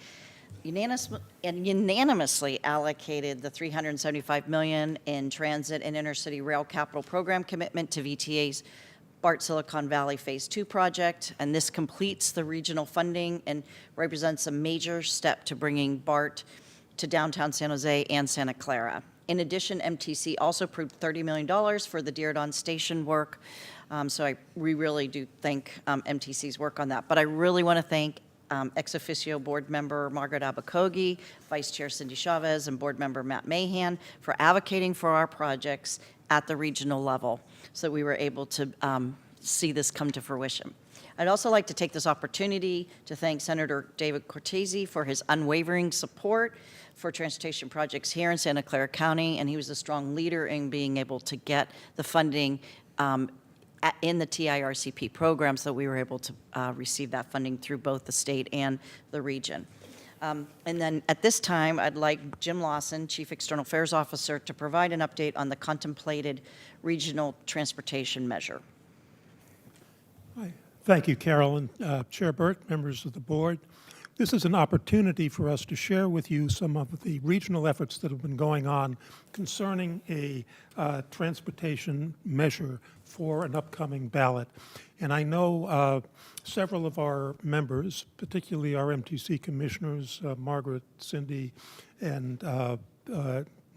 unanimously allocated the $375 million in transit and intercity rail capital program commitment to VTA's BART Silicon Valley Phase 2 project, and this completes the regional funding and represents a major step to bringing BART to downtown San Jose and Santa Clara. In addition, MTC also approved $30 million for the Diridon Station work, so we really do thank MTC's work on that. But I really want to thank ex officio board member Margaret Abakogi, Vice Chair Cindy Chavez, and board member Matt Mahan for advocating for our projects at the regional level, so we were able to see this come to fruition. I'd also like to take this opportunity to thank Senator David Cortese for his unwavering support for transportation projects here in Santa Clara County, and he was a strong leader in being able to get the funding in the TIRCP program, so we were able to receive that funding through both the state and the region. And then at this time, I'd like Jim Lawson, Chief External Affairs Officer, to provide an update on the contemplated regional transportation measure. Hi. Thank you, Carol and Chair Burt, members of the board. This is an opportunity for us to share with you some of the regional efforts that have been going on concerning a transportation measure for an upcoming ballot. And I know several of our members, particularly our MTC commissioners, Margaret, Cindy, and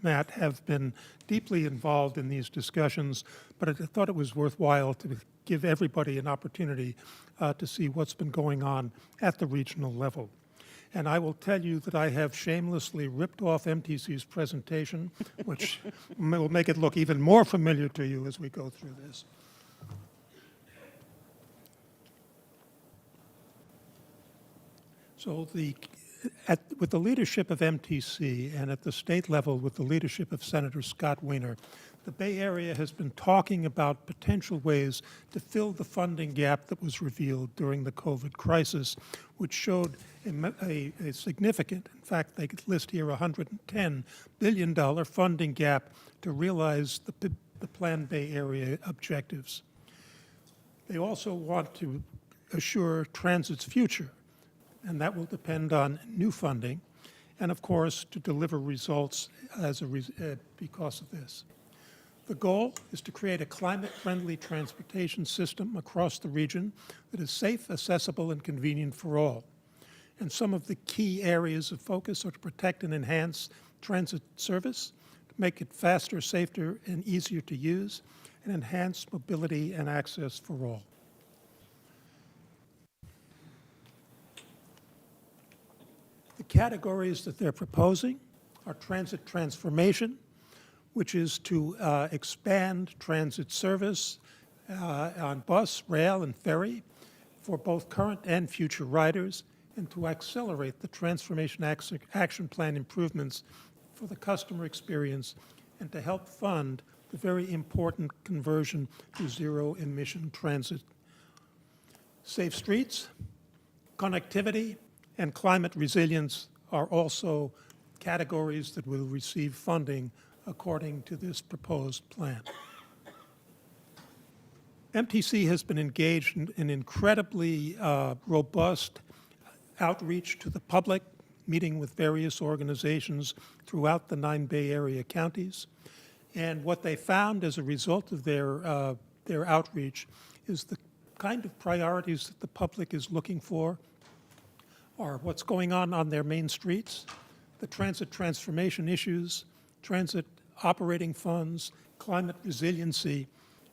Matt, have been deeply involved in these discussions, but I thought it was worthwhile to give everybody an opportunity to see what's been going on at the regional level. And I will tell you that I have shamelessly ripped off MTC's presentation, which will make it look even more familiar to you as we go through this. So with the leadership of MTC and at the state level with the leadership of Senator Scott Wiener, the Bay Area has been talking about potential ways to fill the funding gap that was revealed during the COVID crisis, which showed a significant, in fact, they list here $110 billion funding gap to realize the planned Bay Area objectives. They also want to assure transit's future, and that will depend on new funding, and of course, to deliver results because of this. The goal is to create a climate-friendly transportation system across the region that is safe, accessible, and convenient for all. And some of the key areas of focus are to protect and enhance transit service, to make it faster, safer, and easier to use, and enhance mobility and access for all. The categories that they're proposing are transit transformation, which is to expand transit service on bus, rail, and ferry for both current and future riders, and to accelerate the Transformation Action Plan improvements for the customer experience, and to help fund the very important conversion to zero-emission transit. Safe streets, connectivity, and climate resilience are also categories that will receive funding according to this proposed plan. MTC has been engaged in incredibly robust outreach to the public, meeting with various organizations throughout the 9 Bay Area counties. And what they found as a result of their outreach is the kind of priorities that the public is looking for are what's going on their main streets, the transit transformation issues, transit operating funds, climate resiliency,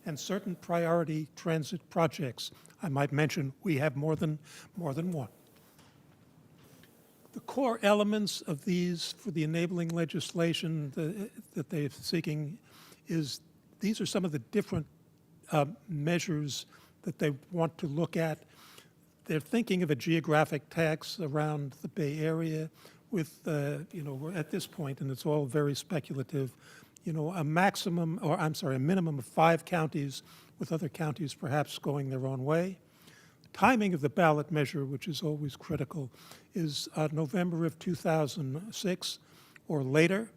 and certain priority transit projects. I might mention we have more than one. The core elements of these for the enabling legislation that they're seeking is, these are some of the different measures that they want to look at. They're thinking of a geographic tax around the Bay Area with, we're at this point, and it's all very speculative, a minimum of 5 counties, with other counties perhaps going their own way. Timing of the ballot measure, which is always critical, is November of 2006 or later,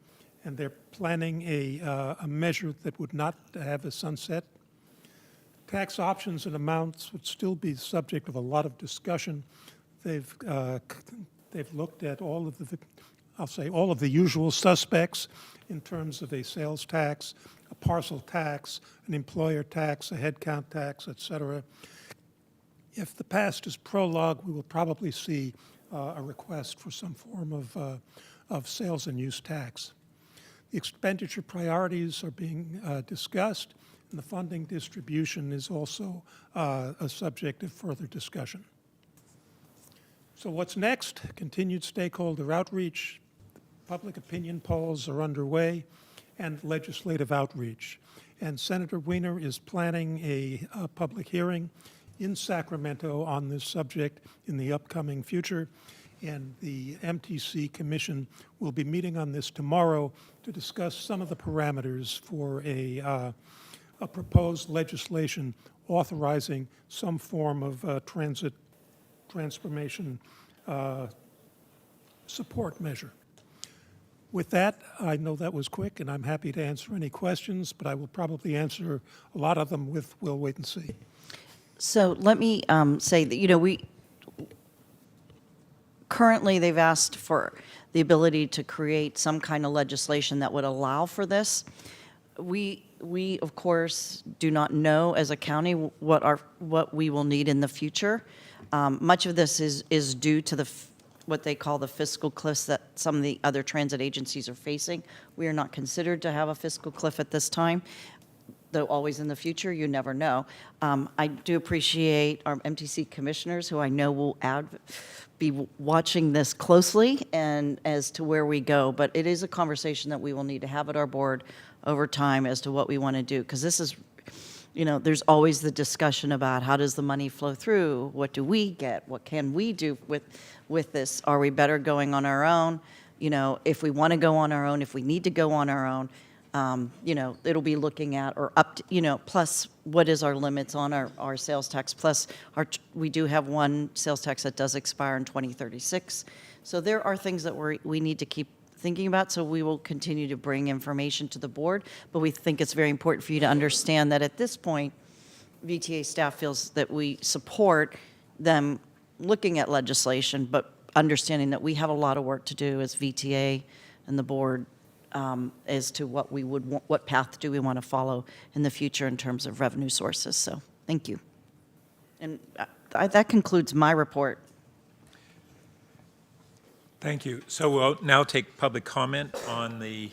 and they're planning a measure that would not have a sunset. Tax options and amounts would still be the subject of a lot of discussion. They've looked at all of the usual suspects in terms of a sales tax, a parcel tax, an employer tax, a headcount tax, et cetera. If the past is prologue, we will probably see a request for some form of sales and use tax. The expenditure priorities are being discussed, and the funding distribution is also a subject of further discussion. So what's next? Continued stakeholder outreach, public opinion polls are underway, and legislative outreach. And Senator Wiener is planning a public hearing in Sacramento on this subject in the upcoming future, and the MTC Commission will be meeting on this tomorrow to discuss some of the parameters for a proposed legislation authorizing some form of transit transformation support measure. With that, I know that was quick, and I'm happy to answer any questions, but I will probably answer a lot of them with "we'll wait and see." So let me say that, currently they've asked for the ability to create some kind of legislation that would allow for this. We of course do not know as a county what we will need in the future. Much of this is due to what they call the fiscal cliffs that some of the other transit agencies are facing. We are not considered to have a fiscal cliff at this time, though always in the future, you never know. I do appreciate our MTC commissioners, who I know will be watching this closely and as to where we go, but it is a conversation that we will need to have at our board over time as to what we want to do, because this is, there's always the discussion about how does the money flow through, what do we get, what can we do with this, are we better going on our own, if we want to go on our own, if we need to go on our own. It'll be looking at, or up to, plus what is our limits on our sales tax, plus we do have one sales tax that does expire in 2036. So there are things that we need to keep thinking about, so we will continue to bring information to the board, but we think it's very important for you to understand that at this point, VTA staff feels that we support them looking at legislation, but understanding that we have a lot of work to do as VTA and the board as to what path do we want to follow in the future in terms of revenue sources. So thank you. And that concludes my report. Thank you. So we'll now take public comment on the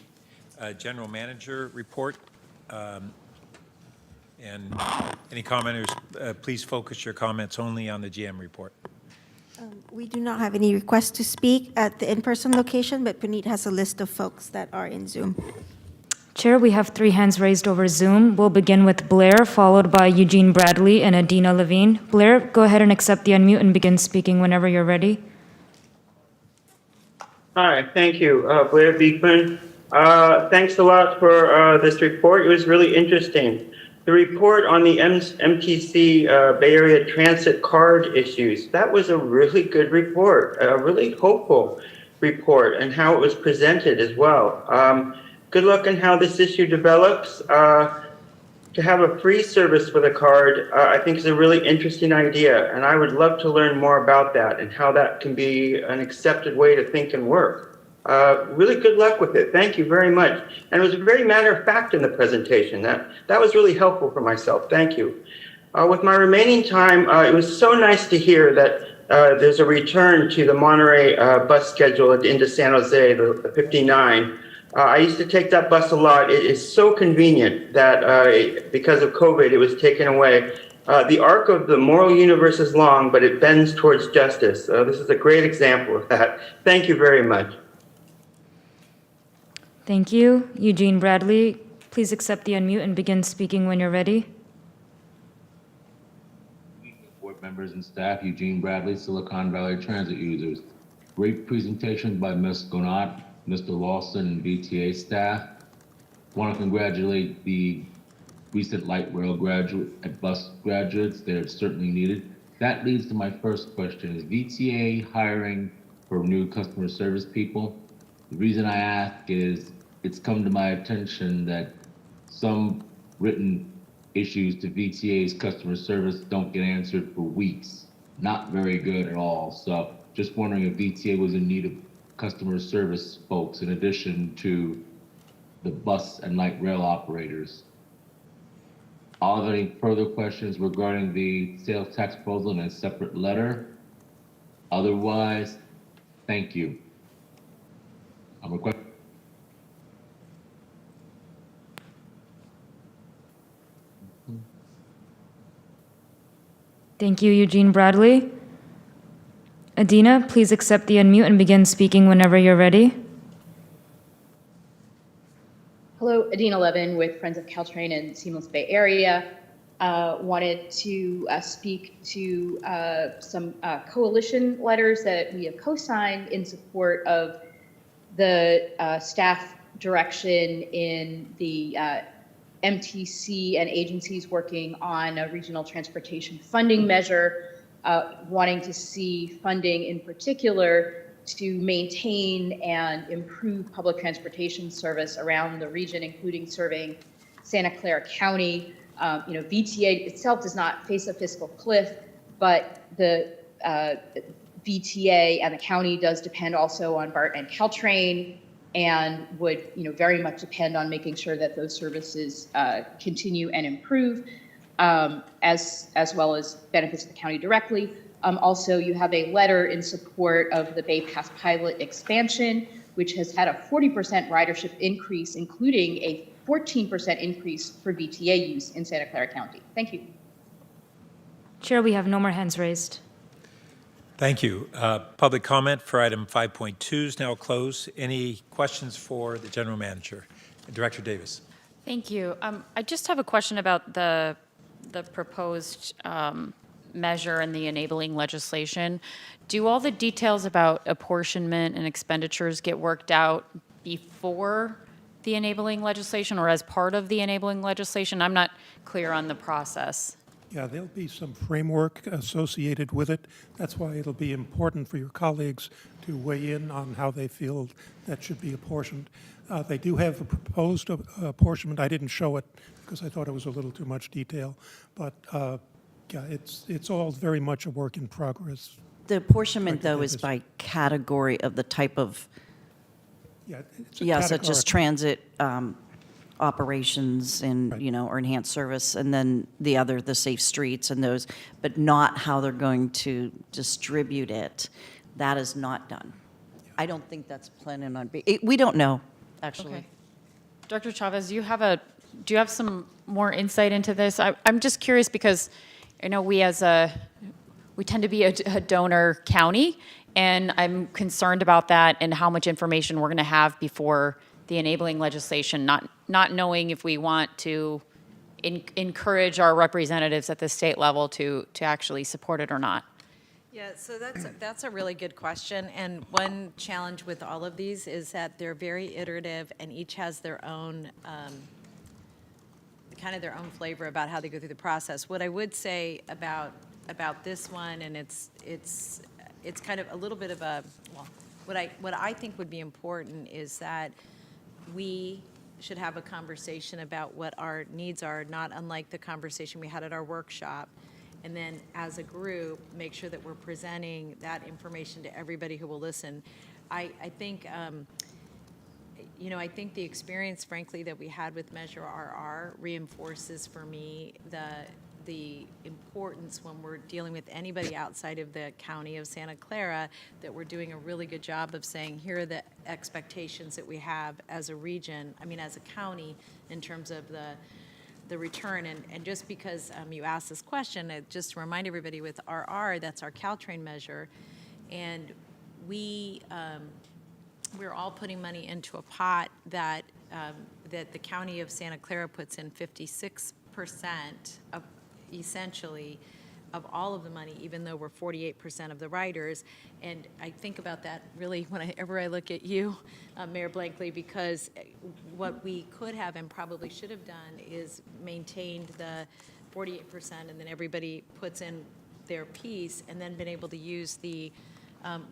general manager report. And any commenters, please focus your comments only on the GM report. We do not have any requests to speak at the in-person location, but Puneet has a list of folks that are in Zoom. Chair, we have 3 hands raised over Zoom. We'll begin with Blair, followed by Eugene Bradley and Adina Levine. Blair, go ahead and accept the unmute and begin speaking whenever you're ready. Hi, thank you, Blair Beekman. Thanks a lot for this report. It was really interesting. The report on the MTC Bay Area transit card issues, that was a really good report, a really hopeful report, and how it was presented as well. Good luck on how this issue develops. To have a free service for the card, I think is a really interesting idea, and I would love to learn more about that and how that can be an accepted way to think and work. Really good luck with it. Thank you very much. And it was very matter of fact in the presentation. That was really helpful for myself. Thank you. With my remaining time, it was so nice to hear that there's a return to the Monterey bus schedule into San Jose, the 59. I used to take that bus a lot. It is so convenient that because of COVID, it was taken away. The arc of the moral universe is long, but it bends towards justice. This is a great example of that. Thank you very much. Thank you. Eugene Bradley, please accept the unmute and begin speaking when you're ready. Board members and staff, Eugene Bradley, Silicon Valley Transit users. Great presentation by Ms. Gonat, Mr. Lawson, and VTA staff. Want to congratulate the recent light rail graduate and bus graduates. They're certainly needed. That leads to my first question. Is VTA hiring for new customer service people? The reason I ask is it's come to my attention that some written issues to VTA's customer service don't get answered for weeks. Not very good at all. So just wondering if VTA was in need of customer service folks in addition to the bus and light rail operators. Are there any further questions regarding the sales tax proposal in a separate letter? Otherwise, thank you. I'm requesting. Thank you, Eugene Bradley. Adina, please accept the unmute and begin speaking whenever you're ready. Hello, Adina Levin with Friends of Caltrain and Seamless Bay Area. Wanted to speak to some coalition letters that we have co-signed in support of the staff direction in the MTC and agencies working on a regional transportation funding measure, wanting to see funding in particular to maintain and improve public transportation service around the region, including serving Santa Clara County. VTA itself does not face a fiscal cliff, but the VTA and the county does depend also on BART and Caltrain, and would very much depend on making sure that those services continue and improve, as well as benefits the county directly. Also, you have a letter in support of the Bay Pass pilot expansion, which has had a 40% ridership increase, including a 14% increase for VTA use in Santa Clara County. Thank you. Chair, we have no more hands raised. Thank you. Public comment for item 5.2 is now closed. Any questions for the General Manager? Director Davis. Thank you. I just have a question about the proposed measure and the enabling legislation. Do all the details about apportionment and expenditures get worked out before the enabling legislation or as part of the enabling legislation? I'm not clear on the process. Yeah, there'll be some framework associated with it. That's why it'll be important for your colleagues to weigh in on how they feel that should be apportioned. They do have a proposed apportionment. I didn't show it because I thought it was a little too much detail, but yeah, it's all very much a work in progress. The apportionment, though, is by category of the type of, such as transit operations and, or enhanced service, and then the safe streets and those, but not how they're going to distribute it. That is not done. I don't think that's planning on being, we don't know, actually. Okay. Dr. Chavez, do you have some more insight into this? I'm just curious because I know we tend to be a donor county, and I'm concerned about that and how much information we're going to have before the enabling legislation, not knowing if we want to encourage our representatives at the state level to actually support it or not. Yeah, so that's a really good question. And one challenge with all of these is that they're very iterative and each has their own kind of their own flavor about how they go through the process. What I would say about this one, and it's kind of a little bit of a, well, what I think would be important is that we should have a conversation about what our needs are, not unlike the conversation we had at our workshop. And then as a group, make sure that we're presenting that information to everybody who will listen. I think, I think the experience, frankly, that we had with Measure RR reinforces for me the importance when we're dealing with anybody outside of the county of Santa Clara, that we're doing a really good job of saying, here are the expectations that we have as a region, as a county, in terms of the the return. And just because you asked this question, just to remind everybody with RR, that's our Caltrain measure. And we're all putting money into a pot that the county of Santa Clara puts in 56% of, essentially, of all of the money, even though we're 48% of the riders. And I think about that really whenever I look at you, Mayor Blankley, because what we could have and probably should have done is maintained the 48%, and then everybody puts in their piece, and then been able to use the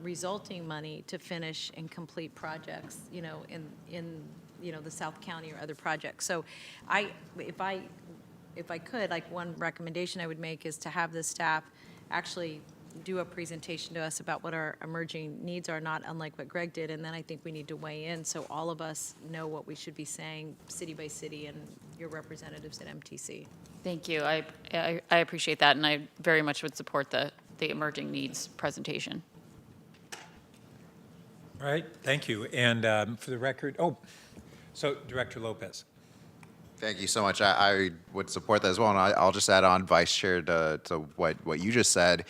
resulting money to finish and complete projects, in the South County or other projects. So if I could, like, one recommendation I would make is to have the staff actually do a presentation to us about what our emerging needs are, not unlike what Greg did, and then I think we need to weigh in so all of us know what we should be saying city by city and your representatives at MTC. Thank you. I appreciate that, and I very much would support the emerging needs presentation. All right, thank you. And for the record, so Director Lopez. Thank you so much. I would support that as well. And I'll just add on, Vice Chair, to what you just said.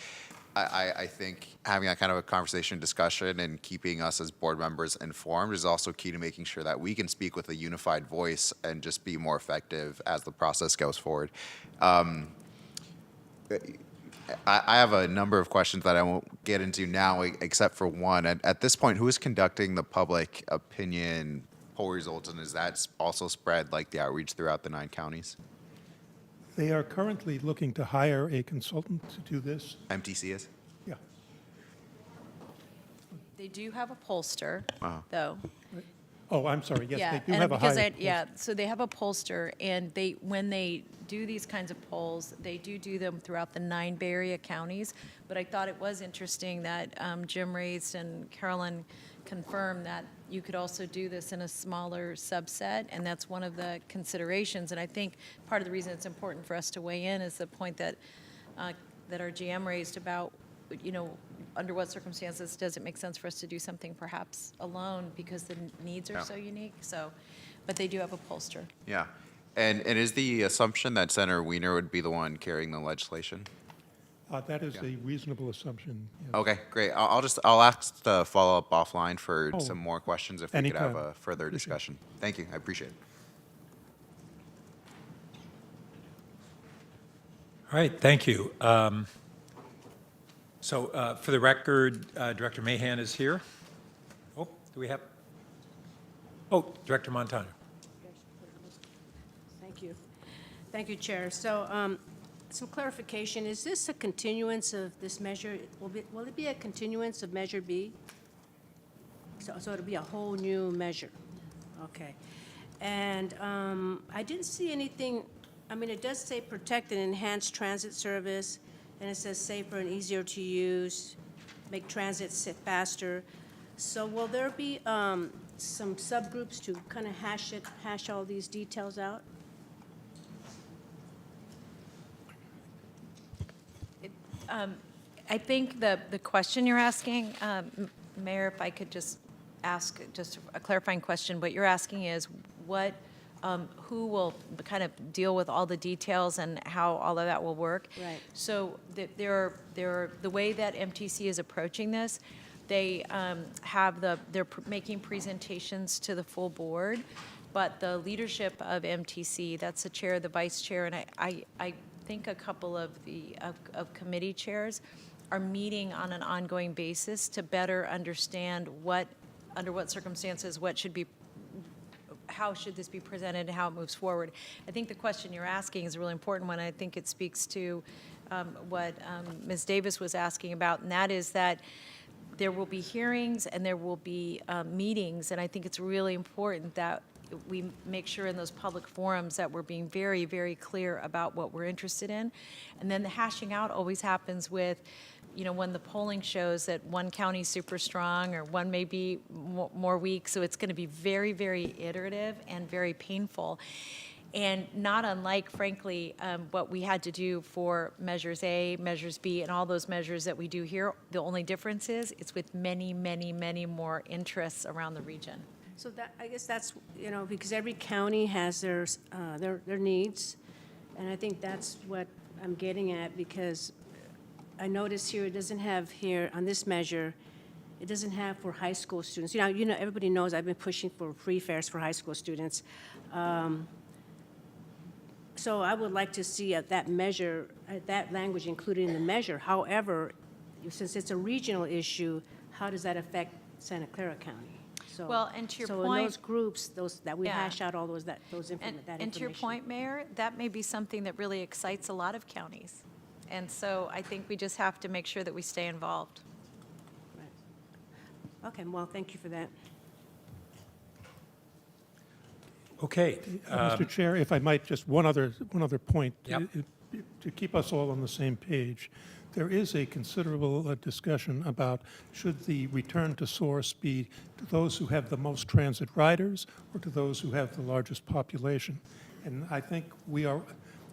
I think having that kind of a conversation, discussion, and keeping us as board members informed is also key to making sure that we can speak with a unified voice and just be more effective as the process goes forward. I have a number of questions that I won't get into now, except for one. At this point, who is conducting the public opinion poll results, and is that also spread like the outreach throughout the 9 counties? They are currently looking to hire a consultant to do this. MTC is? Yeah. They do have a pollster, though. Oh, I'm sorry. Yes, Yeah, they do have a hired yeah, so they have a pollster, and when they do these kinds of polls, they do them throughout the 9 Bay Area counties. But I thought it was interesting that Jim raised and Carolyn confirmed that you could also do this in a smaller subset, and that's one of the considerations. And I think part of the reason it's important for us to weigh in is the point that that our GM raised about, under what circumstances does it make sense for us to do something perhaps alone because the needs are so unique. So, but they do have a pollster. Yeah. And is the assumption that Senator Wiener would be the one carrying the legislation? That is a reasonable assumption. Yes. Okay, great. I'll ask the follow-up offline for some more questions if we could anytime. have a further discussion. Thank you. I appreciate it. All right, thank you. So for the record, Director Mahan is here. Oh, do we have? Oh, Director Montano. Thank you. Thank you, Chair. So some clarification, is this a continuance of this measure? Will it be a continuance of Measure B? So it'll be a whole new measure? Okay. And I didn't see anything, it does say protect and enhance transit service, and it says safer and easier to use, make transit sit faster. So will there be some subgroups to kind of hash all these details out? I think the question you're asking, Mayor, if I could just ask just a clarifying question, what you're asking is who will kind of deal with all the details and how all of that will work? Right. So the way that MTC is approaching this, they they're making presentations to the full board, but the leadership of MTC, that's the chair, the vice chair, and I think a couple of the committee chairs are meeting on an ongoing basis to better understand under what circumstances, how should this be presented and how it moves forward. I think the question you're asking is a really important one. I think it speaks to what Ms. Davis was asking about, and that is that there will be hearings and there will be meetings, and I think it's really important that we make sure in those public forums that we're being very, very clear about what we're interested in. And then the hashing out always happens with, when the polling shows that one county's super strong or one may be more weak. So it's going to be very, very iterative and very painful. And not unlike, frankly, what we had to do for Measures A, Measures B, and all those measures that we do here. The only difference is it's with many, many, many more interests around the region. So I guess that's, because every county has their needs. And I think that's what I'm getting at, because I notice here, it doesn't have here, on this measure, it doesn't have for high school students. Everybody knows I've been pushing for free fares for high school students. So I would like to see that measure, that language included in the measure. However, since it's a regional issue, how does that affect Santa Clara County? So, Well, and to your so in point- those groups, that we Yeah. hash out all those, that And information. to your point, Mayor, that may be something that really excites a lot of counties. And so I think we just have to make sure that we stay involved. Okay, well, thank you for that. Okay. Mr. Chair, if I might, just one other point. Yep. To keep us all on the same page. There is a considerable discussion about should the return to source be to those who have the most transit riders or to those who have the largest population. And I think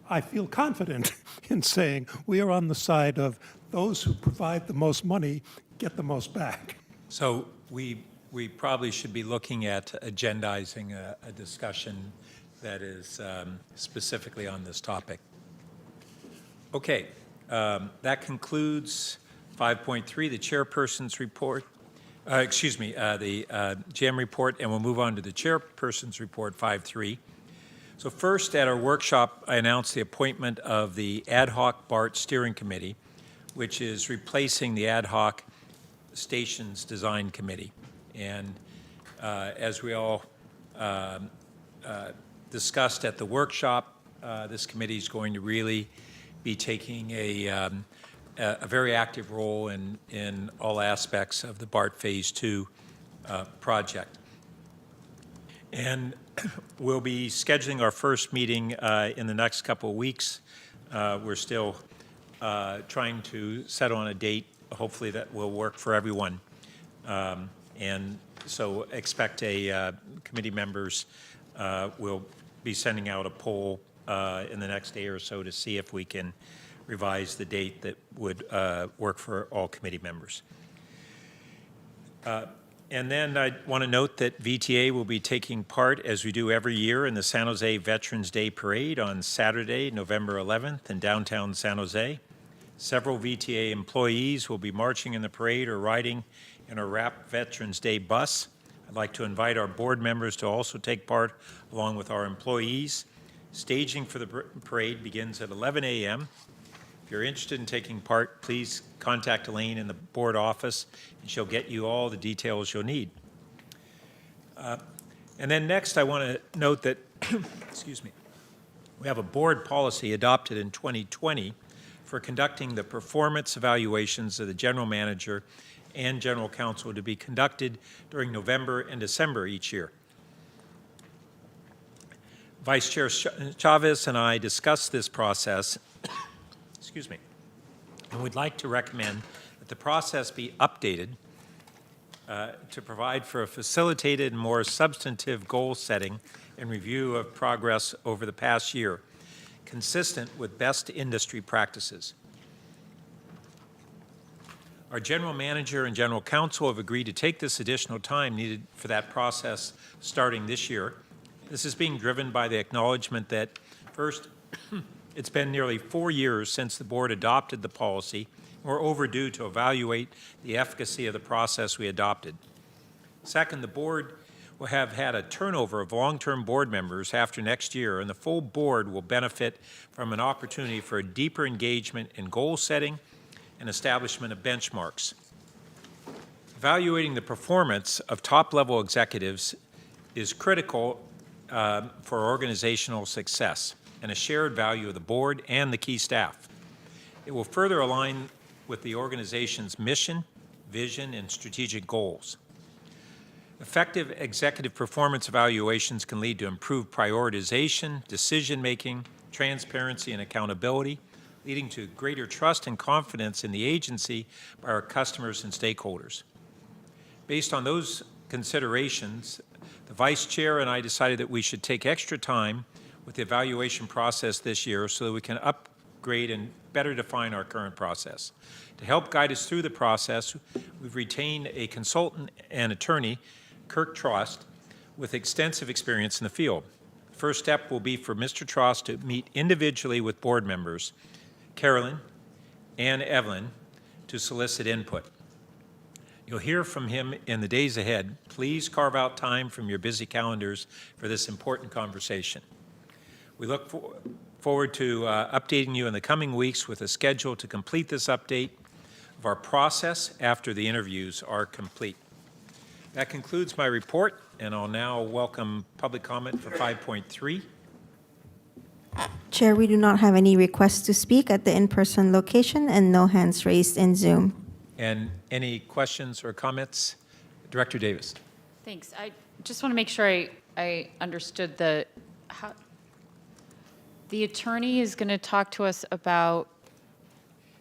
I feel confident in saying we are on the side of those who provide the most money get the most back. So we probably should be looking at agendizing a discussion that is specifically on this topic. Okay, that concludes 5.3, the chairperson's report. The GM report, and we'll move on to the chairperson's report, 5.3. So first, at our workshop, I announced the appointment of the Ad hoc BART Steering Committee, which is replacing the Ad hoc Stations Design Committee. And as we all discussed at the workshop, this committee is going to really be taking a very active role in all aspects of the BART Phase 2 project. And we'll be scheduling our first meeting in the next couple of weeks. We're still trying to settle on a date, hopefully that will work for everyone. And so expect committee members will be sending out a poll in the next day or so to see if we can revise the date that would work for all committee members. And then I want to note that VTA will be taking part, as we do every year, in the San Jose Veterans Day Parade on Saturday, November 11th in downtown San Jose. Several VTA employees will be marching in the parade or riding in a wrapped Veterans Day bus. I'd like to invite our board members to also take part along with our employees. Staging for the parade begins at 11 a.m. If you're interested in taking part, please contact Elaine in the board office, and she'll get you all the details you'll need. And then next, I want to note that, excuse me, we have a board policy adopted in 2020 for conducting the performance evaluations of the general manager and general counsel to be conducted during November and December each year. Vice Chair Chavez and I discussed this process, excuse me, and we'd like to recommend that the process be updated to provide for a facilitated and more substantive goal setting and review of progress over the past year, consistent with best industry practices. Our general manager and general counsel have agreed to take this additional time needed for that process starting this year. This is being driven by the acknowledgement that, first, it's been nearly 4 years since the board adopted the policy. We're overdue to evaluate the efficacy of the process we adopted. Second, the board will have had a turnover of long-term board members after next year, and the full board will benefit from an opportunity for a deeper engagement in goal setting and establishment of benchmarks. Evaluating the performance of top-level executives is critical for organizational success and a shared value of the board and the key staff. It will further align with the organization's mission, vision, and strategic goals. Effective executive performance evaluations can lead to improved prioritization, decision-making, transparency, and accountability, leading to greater trust and confidence in the agency by our customers and stakeholders. Based on those considerations, the Vice Chair and I decided that we should take extra time with the evaluation process this year so that we can upgrade and better define our current process. To help guide us through the process, we've retained a consultant and attorney, Kirk Trost, with extensive experience in the field. first step will be for Mr. Trost to meet individually with board members, Carolyn and Evelyn, to solicit input. You'll hear from him in the days ahead. Please carve out time from your busy calendars for this important conversation. We look forward to updating you in the coming weeks with a schedule to complete this update of our process after the interviews are complete. That concludes my report, and I'll now welcome public comment for 5.3. Chair, we do not have any requests to speak at the in-person location and no hands raised in Zoom. And any questions or comments? Director Davis. Thanks. I just want to make sure I understood how the attorney is going to talk to us about.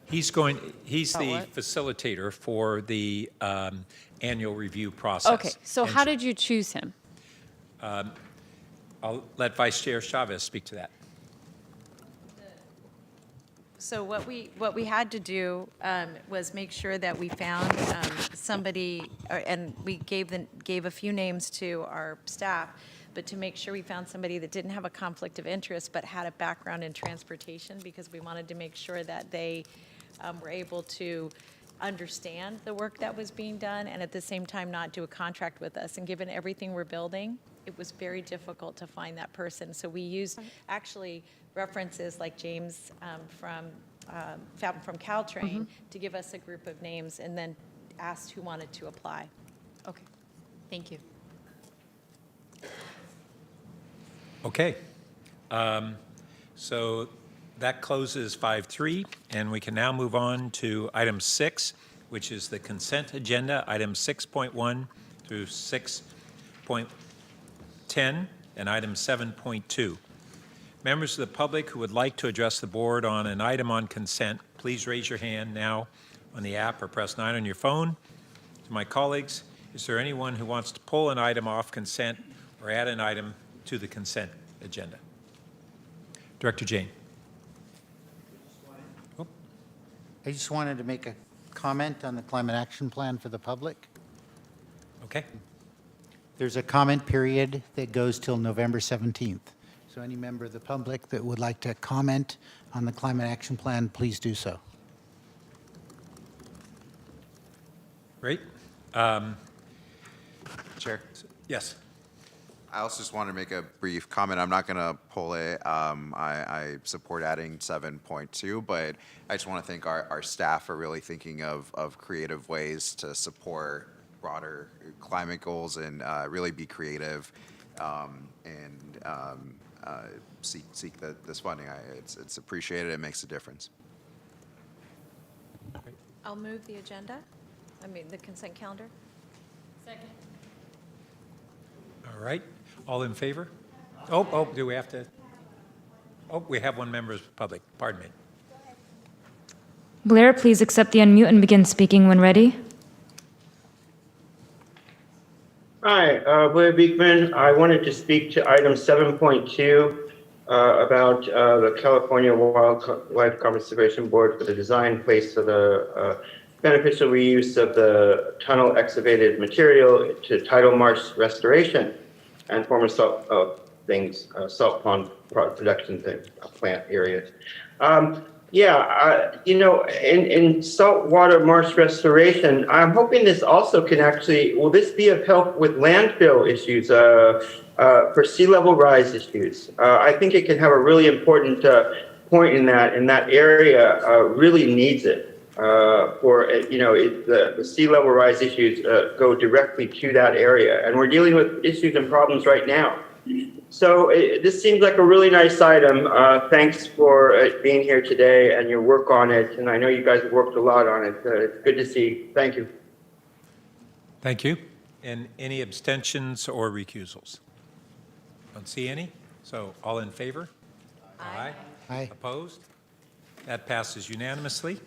He's the what? facilitator for the annual review process. Okay, so how did you choose him? I'll let Vice Chair Chavez speak to that. So what we had to do was make sure that we found somebody, and we gave a few names to our staff, but to make sure we found somebody that didn't have a conflict of interest but had a background in transportation, because we wanted to make sure that they were able to understand the work that was being done and at the same time not do a contract with us. And given everything we're building, it was very difficult to find that person. So we used actually references like James from Caltrain to give us a group of names, and then asked who wanted to apply. Okay, thank you. Okay. So that closes 5.3, and we can now move on to item 6, which is the consent agenda, items 6.1 through 6.10, and item 7.2. Members of the public who would like to address the board on an item on consent, please raise your hand now on the app or press 9 on your phone. To my colleagues, is there anyone who wants to pull an item off consent or add an item to the consent agenda? Director Jane. I just wanted to make a comment on the climate action plan for the public. Okay. There's a comment period that goes till November 17th. So any member of the public that would like to comment on the climate action plan, please do so. Great. Chair? Yes. I also just want to make a brief comment. I'm not going to pull it. I support adding 7.2, but I just want to thank our staff for really thinking of creative ways to support broader climate goals and really be creative and seek this funding. It's appreciated. It makes a difference. I'll move the agenda, the consent calendar. Second. All right. All in favor? Oh, do we have to? Oh, we have one member of the public. Pardon me. Blair, please accept the unmute and begin speaking when ready. Hi, Blair Beekman. I wanted to speak to item 7.2 about the California Wildlife Conservation Board for the design place for the beneficial reuse of the tunnel excavated material to tidal marsh restoration and former salt pond production plant areas. In saltwater marsh restoration, I'm hoping this also can will this be of help with landfill issues for sea level rise issues? I think it can have a really important point in that area really needs it. The sea level rise issues go directly to that area, and we're dealing with issues and problems right now. So this seems like a really nice item. Thanks for being here today and your work on it, and I know you guys have worked a lot on it. It's good to see. Thank you. Thank you. And any abstentions or recusals? Don't see any. So all in favor? Aye. Aye. Opposed? That passes unanimously.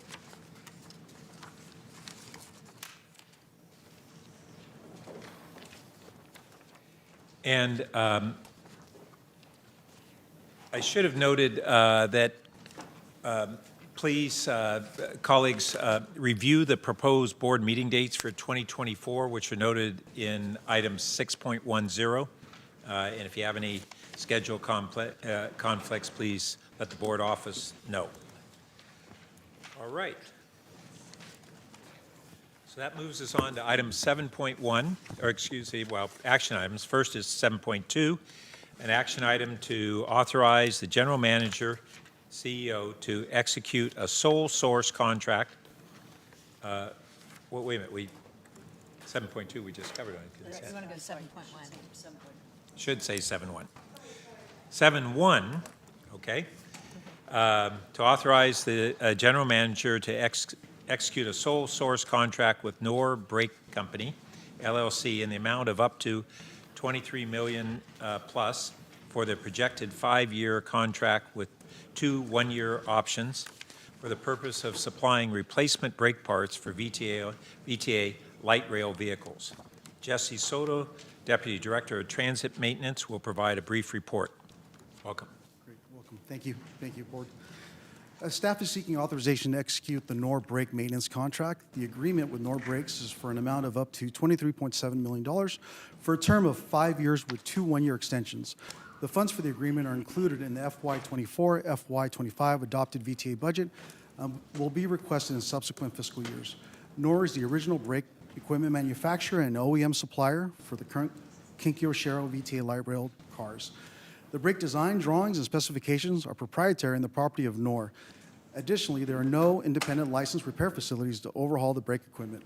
And I should have noted that please, colleagues, review the proposed board meeting dates for 2024, which are noted in item 6.10. And if you have any schedule conflicts, please let the board office know. All right. So that moves us on to item 7.1, or excuse me, well, action items. First is 7.2, an action item to authorize the general manager, CEO, to execute a sole source contract. Well, wait a minute, 7.2 we just covered on consent. You want to go to 7.1? Should say 7.1. 7.1, okay, to authorize the general manager to execute a sole source contract with Knorr Brake Company, LLC, in the amount of up to $23 million plus for the projected 5-year contract with 2 one-year options for the purpose of supplying replacement brake parts for VTA light rail vehicles. Jesse Soto, Deputy Director of Transit Maintenance, will provide a brief report. Welcome. Great, welcome. Thank you. Thank you, Board. Staff is seeking authorization to execute the Knorr Brake Maintenance Contract. The agreement with Knorr Brakes is for an amount of up to $23.7 million for a term of 5 years with 2 one-year extensions. The funds for the agreement are included in the FY24, FY25 adopted VTA budget, will be requested in subsequent fiscal years. Knorr is the original brake equipment manufacturer and OEM supplier for the current Kinky Oshero VTA light rail cars. The brake design, drawings, and specifications are proprietary and the property of Knorr. Additionally, there are no independent licensed repair facilities to overhaul the brake equipment.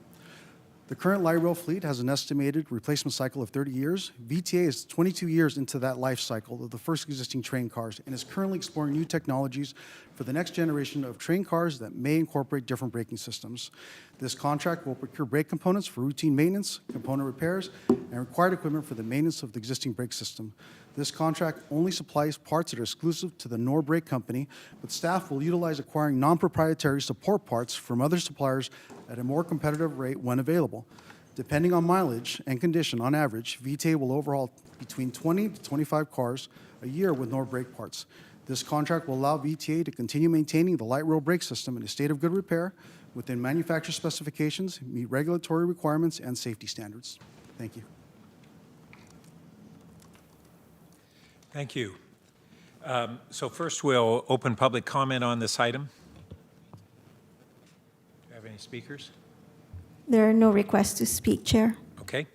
The current light rail fleet has an estimated replacement cycle of 30 years. VTA is 22 years into that life cycle of the first existing train cars and is currently exploring new technologies for the next generation of train cars that may incorporate different braking systems. This contract will procure brake components for routine maintenance, component repairs, and required equipment for the maintenance of the existing brake system. This contract only supplies parts that are exclusive to the Knorr Brake Company, but staff will utilize acquiring non-proprietary support parts from other suppliers at a more competitive rate when available. Depending on mileage and condition, on average, VTA will overhaul between 20 to 25 cars a year with Knorr brake parts. This contract will allow VTA to continue maintaining the light rail brake system in a state of good repair within manufacturer specifications, meet regulatory requirements and safety standards. Thank you. Thank you. So first, we'll open public comment on this item. Do you have any speakers? There are no requests to speak, Chair. Okay.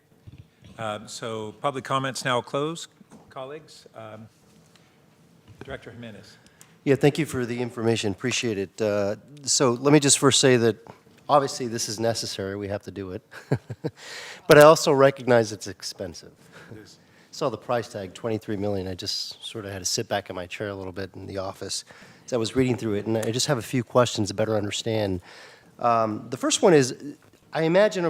So public comments now closed, colleagues. Director Jimenez. Yeah, thank you for the information. Appreciate it. So let me just first say that obviously this is necessary. We have to do it. But I also recognize it's expensive. Saw the price tag, $23 million. I just sort of had to sit back in my chair a little bit in the office as I was reading through it, and I just have a few questions to better understand. The first one is, I imagine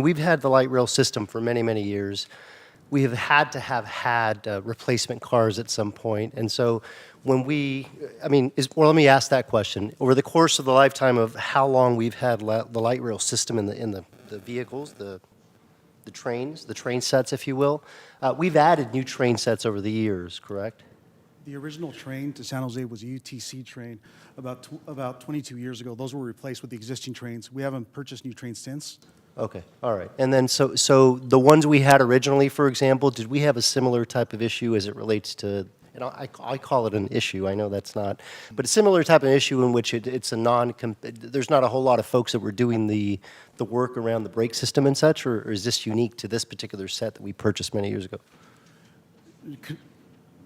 we've had the light rail system for many, many years. We have had replacement cars at some point, and so when let me ask that question. Over the course of the lifetime of how long we've had the light rail system in the vehicles, the trains, the train sets, if you will, we've added new train sets over the years, correct? The original train to San Jose was a UTC train about 22 years ago. Those were replaced with the existing trains. We haven't purchased new trains since. Okay, all right. And then, so the ones we had originally, for example, did we have a similar type of issue as it relates to, and I call it an issue, I know that's not, but a similar type of issue in which it's there's not a whole lot of folks that were doing the work around the brake system and such, or is this unique to this particular set that we purchased many years ago?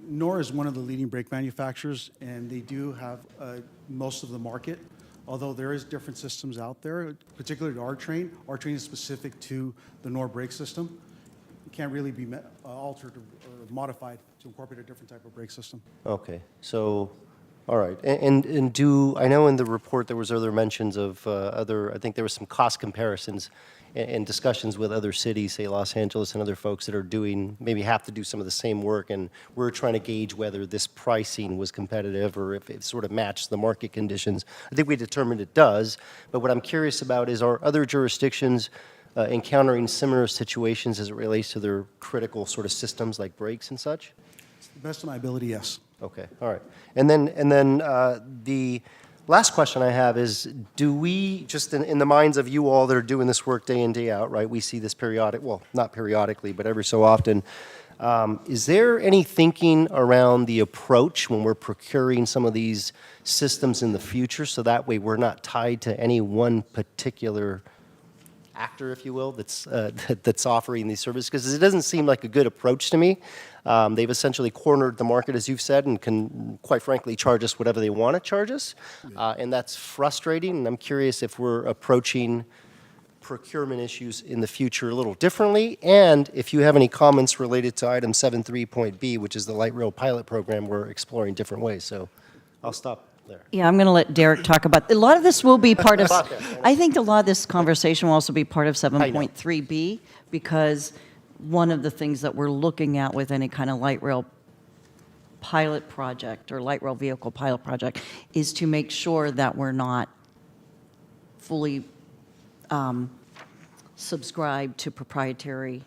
Knorr is one of the leading brake manufacturers, and they do have most of the market. Although there is different systems out there, particularly our train is specific to the Knorr brake system. It can't really be altered or modified to incorporate a different type of brake system. Okay, so, all right. And I know in the report there was other mentions of I think there was some cost comparisons and discussions with other cities, say Los Angeles and other folks that are maybe have to do some of the same work, and we're trying to gauge whether this pricing was competitive or if it sort of matched the market conditions. I think we determined it does, but what I'm curious about is, are other jurisdictions encountering similar situations as it relates to their critical sort of systems like brakes and such? To the best of my ability, yes. Okay, all right. And then the last question I have is, do we, just in the minds of you all that are doing this work day in, day out, right, we see this well, not periodically, but every so often, Is there any thinking around the approach when we're procuring some of these systems in the future, so that way we're not tied to any one particular actor, if you will, that's offering these services? Because it doesn't seem like a good approach to me. They've essentially cornered the market, as you've said, and can, quite frankly, charge us whatever they want to charge us. And that's frustrating, and I'm curious if we're approaching procurement issues in the future a little differently, and if you have any comments related to item 7.3.b, which is the light rail pilot program, we're exploring different ways. So I'll stop there. Yeah, I'm going to let Derek talk about, a lot of this will be part of, I think a lot of this conversation will also be part of 7.3B, because one of the things that we're looking at with any kind of light rail pilot project or light rail vehicle pilot project is to make sure that we're not fully subscribed to proprietary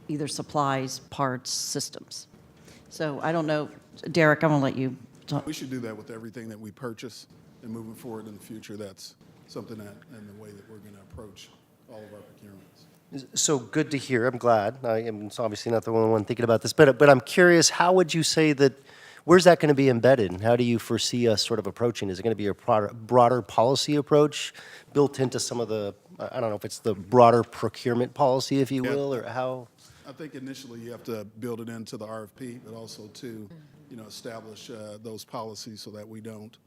either supplies, parts, systems. So I don't know, Derek, I'm going to let you talk. We should do that with everything that we purchase, and moving forward in the future, that's something that, and the way that we're going to approach all of our procurements. So good to hear. I'm glad. I am obviously not the only one thinking about this, but I'm curious, how would you say that, where's that going to be embedded? And how do you foresee us sort of approaching? Is it going to be a broader policy approach built into some of the, I don't know if it's the broader procurement policy, if you will, or how? I think initially you have to build it into the RFP, but also to, establish those policies so that we don't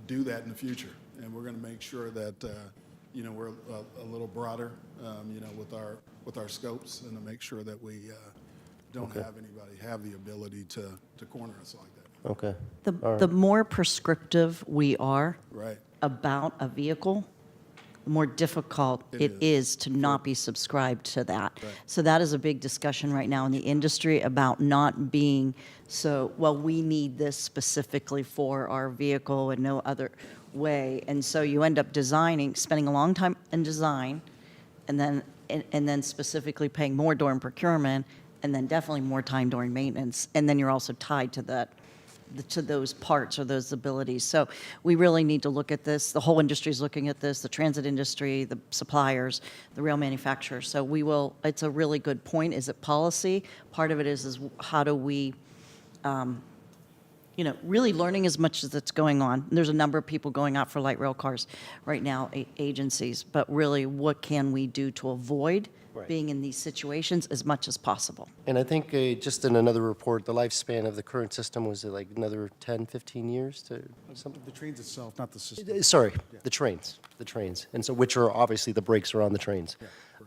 do that in the future. And we're going to make sure that, we're a little broader, with our scopes, and to make sure that we don't have anybody have the ability to corner us like that. Okay. The more prescriptive we are Right. about a vehicle, the more difficult it is to not be subscribed to that. Right. So that is a big discussion right now in the industry about not being so, well, we need this specifically for our vehicle and no other way. And so you end up spending a long time in design, and then specifically paying more during procurement, and then definitely more time during maintenance. And then you're also tied to that, to those parts or those abilities. So we really need to look at this. The whole industry is looking at this, the transit industry, the suppliers, the rail manufacturers. So we will, it's a really good point. Is it policy? Part of it is how do we, really learning as much as it's going on. There's a number of people going out for light rail cars right now, agencies, but really what can we do to avoid being in these situations as much as possible? And I think just in another report, the lifespan of the current system was like another 10, 15 years to something? The trains itself, not the system. Sorry, the trains. And so, which are obviously the brakes are on the trains.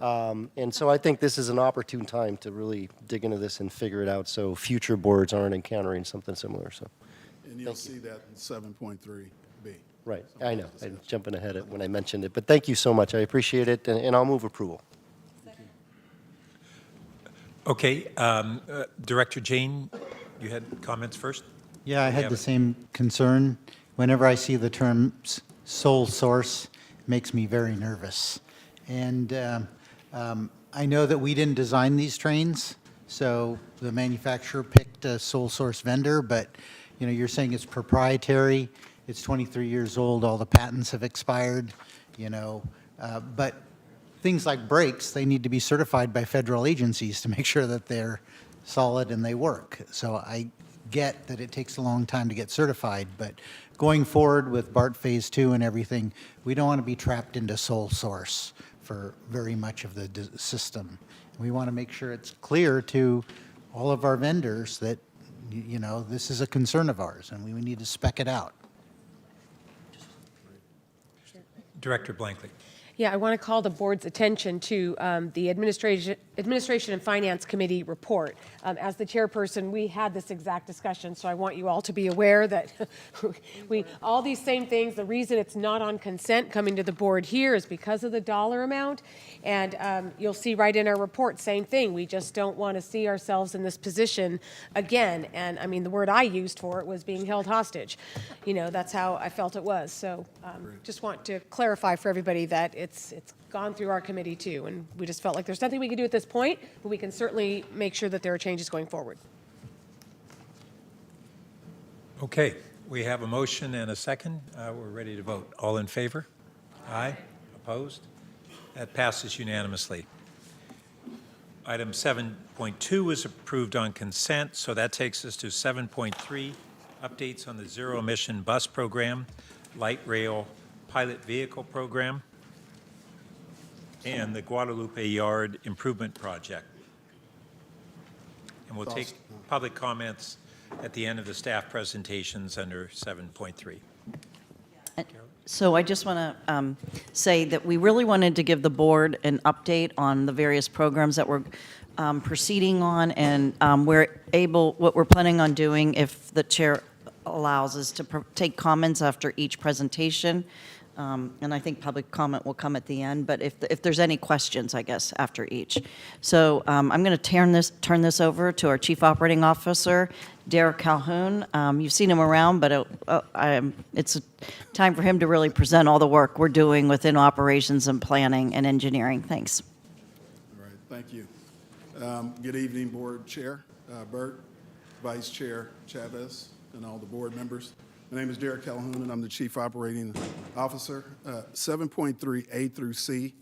And so I think this is an opportune time to really dig into this and figure it out so future boards aren't encountering something similar, so. And you'll see that in 7.3B. Right, I know, I'm jumping ahead when I mentioned it, but thank you so much, I appreciate it, and I'll move approval. Okay, Director Jane, you had comments first? Yeah, I had Yeah, the but- same concern. Whenever I see the term sole source, it makes me very nervous. And I know that we didn't design these trains, so the manufacturer picked a sole source vendor, but you're saying it's proprietary, it's 23 years old, all the patents have expired, but things like brakes, they need to be certified by federal agencies to make sure that they're solid and they work. So I get that it takes a long time to get certified, but going forward with BART Phase 2 and everything, we don't want to be trapped into sole source for very much of the system. We want to make sure it's clear to all of our vendors that, this is a concern of ours and we need to spec it out. Director Blankley. Yeah, I want to call the board's attention to the Administration and Finance Committee report. As the chairperson, we had this exact discussion, so I want you all to be aware that all these same things, the reason it's not on consent coming to the board here is because of the dollar amount. And you'll see right in our report, same thing. We just don't want to see ourselves in this position again. And I mean, the word I used for it was being held hostage. That's how I felt it was. So just want to clarify for everybody that it's gone through our committee too, and we just felt like there's nothing we can do at this point, but we can certainly make sure that there are changes going forward. Okay, we have a motion and a second. We're ready to vote. All in favor? Aye. Opposed? That passes unanimously. Item 7.2 was approved on consent, so that takes us to 7.3, updates on the zero-emission bus program, light rail pilot vehicle program, and the Guadalupe Yard Improvement Project. And we'll take public comments at the end of the staff presentations under 7.3. So I just want to say that we really wanted to give the board an update on the various programs that we're proceeding on, and what we're planning on doing, if the chair allows, is to take comments after each presentation. And I think public comment will come at the end, but if there's any questions, I guess, after each. So I'm going to turn this over to our Chief Operating Officer, Derek Calhoun. You've seen him around, but it's time for him to really present all the work we're doing within operations and planning and engineering. Thanks. All right, thank you. Good evening, Board Chair Burt, Vice Chair Chavez, and all the board members. My name is Derek Calhoun, and I'm the Chief Operating Officer. 7.3 A through C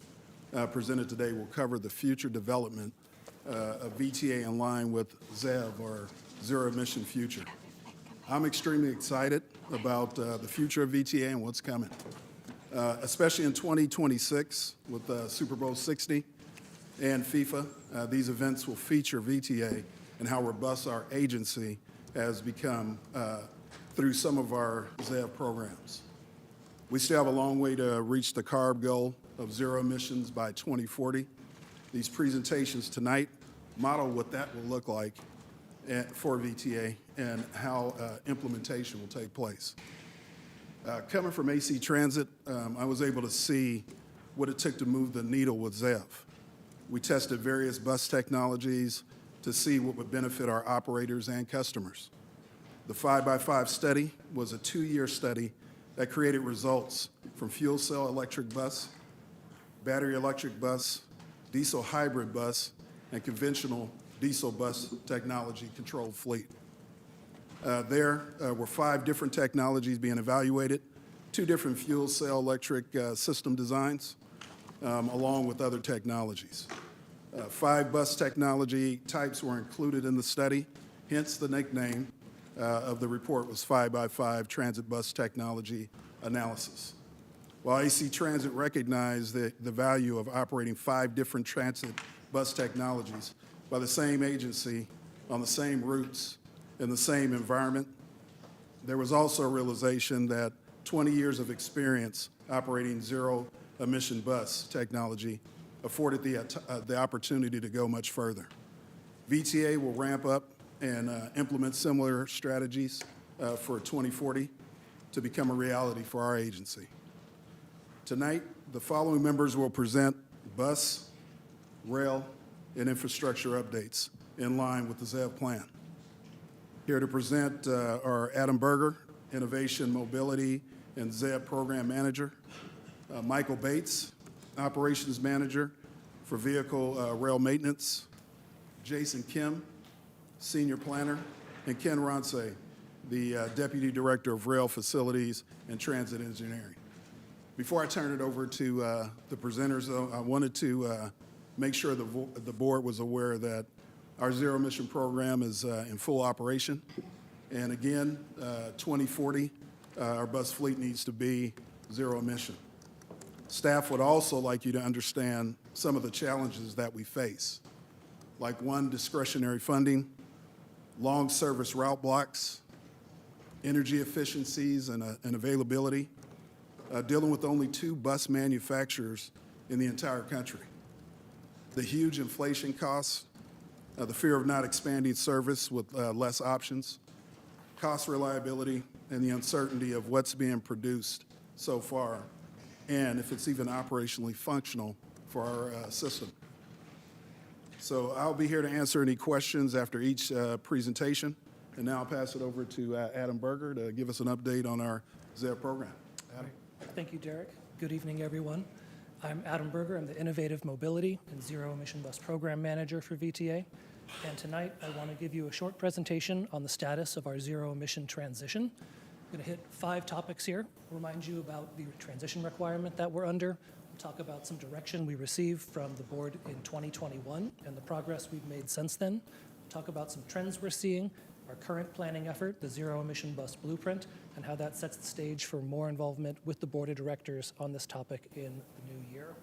presented today will cover the future development of VTA in line with ZEV, or Zero Emission Future. I'm extremely excited about the future of VTA and what's coming, especially in 2026 with Super Bowl 60 and FIFA. These events will feature VTA and how robust our agency has become through some of our ZEV programs. We still have a long way to reach the CARB goal of zero emissions by 2040. These presentations tonight model what that will look like for VTA and how implementation will take place. Coming from AC Transit, I was able to see what it took to move the needle with ZEV. We tested various bus technologies to see what would benefit our operators and customers. The 5x5 study was a 2-year study that created results from fuel cell electric bus, battery electric bus, diesel hybrid bus, and conventional diesel bus technology controlled fleet. There were 5 different technologies being evaluated, 2 different fuel cell electric system designs, along with other technologies. 5 bus technology types were included in the study, hence the nickname of the report was 5x5 Transit Bus Technology Analysis. While AC Transit recognized the value of operating 5 different transit bus technologies by the same agency on the same routes in the same environment, there was also a realization that 20 years of experience operating zero-emission bus technology afforded the opportunity to go much further. VTA will ramp up and implement similar strategies for 2040 to become a reality for our agency. Tonight, the following members will present bus, rail, and infrastructure updates in line with the ZEV plan. Here to present are Adam Berger, Innovation, Mobility, and ZEV Program Manager, Michael Bates, Operations Manager for Vehicle Rail Maintenance, Jason Kim, Senior Planner, and Ken Ronce, the Deputy Director of Rail Facilities and Transit Engineering. Before I turn it over to the presenters, though, I wanted to make sure the board was aware that our zero emission program is in full operation. And again, 2040, our bus fleet needs to be zero emission. Staff would also like you to understand some of the challenges that we face, like 1, discretionary funding, long service route blocks, energy efficiencies and availability, dealing with only 2 bus manufacturers in the entire country, the huge inflation costs, the fear of not expanding service with less options, cost reliability, and the uncertainty of what's being produced so far, and if it's even operationally functional for our system. So I'll be here to answer any questions after each presentation. And now I'll pass it over to Adam Berger to give us an update on our ZEV program. Adam. Thank you, Derek. Good evening, everyone. I'm Adam Berger. I'm the Innovative Mobility and Zero Emission Bus Program Manager for VTA. And tonight I want to give you a short presentation on the status of our zero emission transition. I'm going to hit 5 topics here. Remind you about the transition requirement that we're under. talk about some direction we received from the board in 2021 and the progress we've made since then, talk about some trends we're seeing, our current planning effort, the Zero Emission Bus Blueprint, and how that sets the stage for more involvement with the board of directors on this topic in the new year.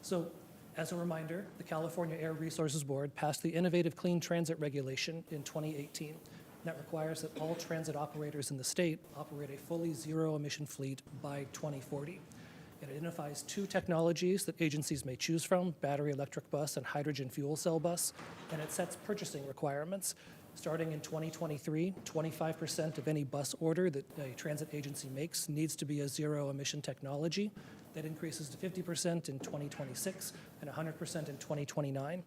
So, as a reminder, the California Air Resources Board passed the Innovative Clean Transit Regulation in 2018. That requires that all transit operators in the state operate a fully zero-emission fleet by 2040. It identifies two technologies that agencies may choose from, battery electric bus and hydrogen fuel cell bus, and it sets purchasing requirements. Starting in 2023, 25% of any bus order that a transit agency makes needs to be a zero-emission technology. That increases to 50% in 2026 and 100% in 2029.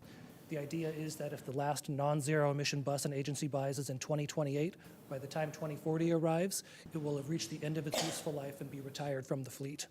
The idea is that if the last non-zero emission bus an agency buys is in 2028, by the time 2040 arrives, it will have reached the end of its useful life and be retired from the fleet.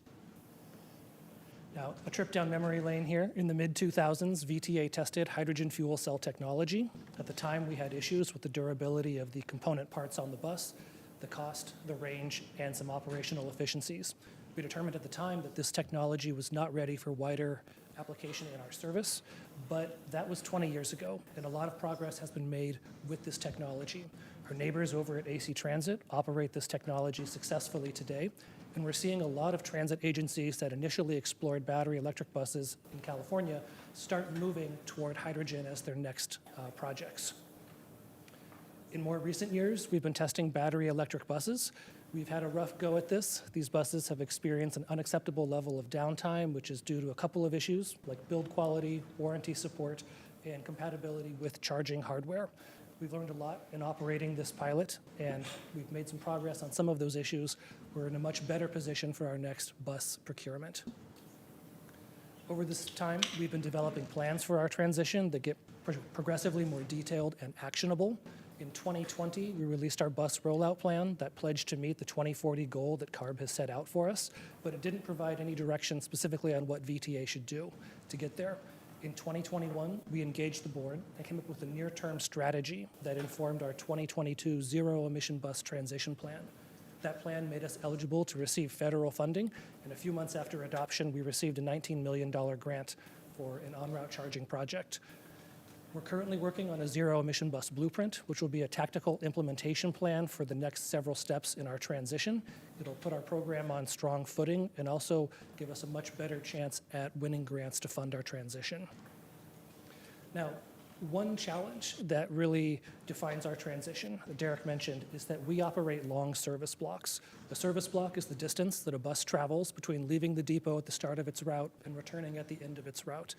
Now, a trip down memory lane here. In the mid-2000s, VTA tested hydrogen fuel cell technology. At the time, we had issues with the durability of the component parts on the bus, the cost, the range, and some operational efficiencies. We determined at the time that this technology was not ready for wider application in our service, but that was 20 years ago, and a lot of progress has been made with this technology. Our neighbors over at AC Transit operate this technology successfully today, and we're seeing a lot of transit agencies that initially explored battery electric buses in California start moving toward hydrogen as their next projects. In more recent years, we've been testing battery electric buses. We've had a rough go at this. These buses have experienced an unacceptable level of downtime, which is due to a couple of issues like build quality, warranty support, and compatibility with charging hardware. We've learned a lot in operating this pilot, and we've made some progress on some of those issues. We're in a much better position for our next bus procurement. Over this time, we've been developing plans for our transition that get progressively more detailed and actionable. In 2020, we released our bus rollout plan that pledged to meet the 2040 goal that CARB has set out for us, but it didn't provide any direction specifically on what VTA should do to get there. In 2021, we engaged the board and came up with a near-term strategy that informed our 2022 zero-emission bus transition plan. That plan made us eligible to receive federal funding, and a few months after adoption, we received a $19 million grant for an on-route charging project. We're currently working on a zero-emission bus blueprint, which will be a tactical implementation plan for the next several steps in our transition. It'll put our program on strong footing and also give us a much better chance at winning grants to fund our transition. Now, one challenge that really defines our transition, that Derek mentioned, is that we operate long service blocks. The service block is the distance that a bus travels between leaving the depot at the start of its route and returning at the end of its route.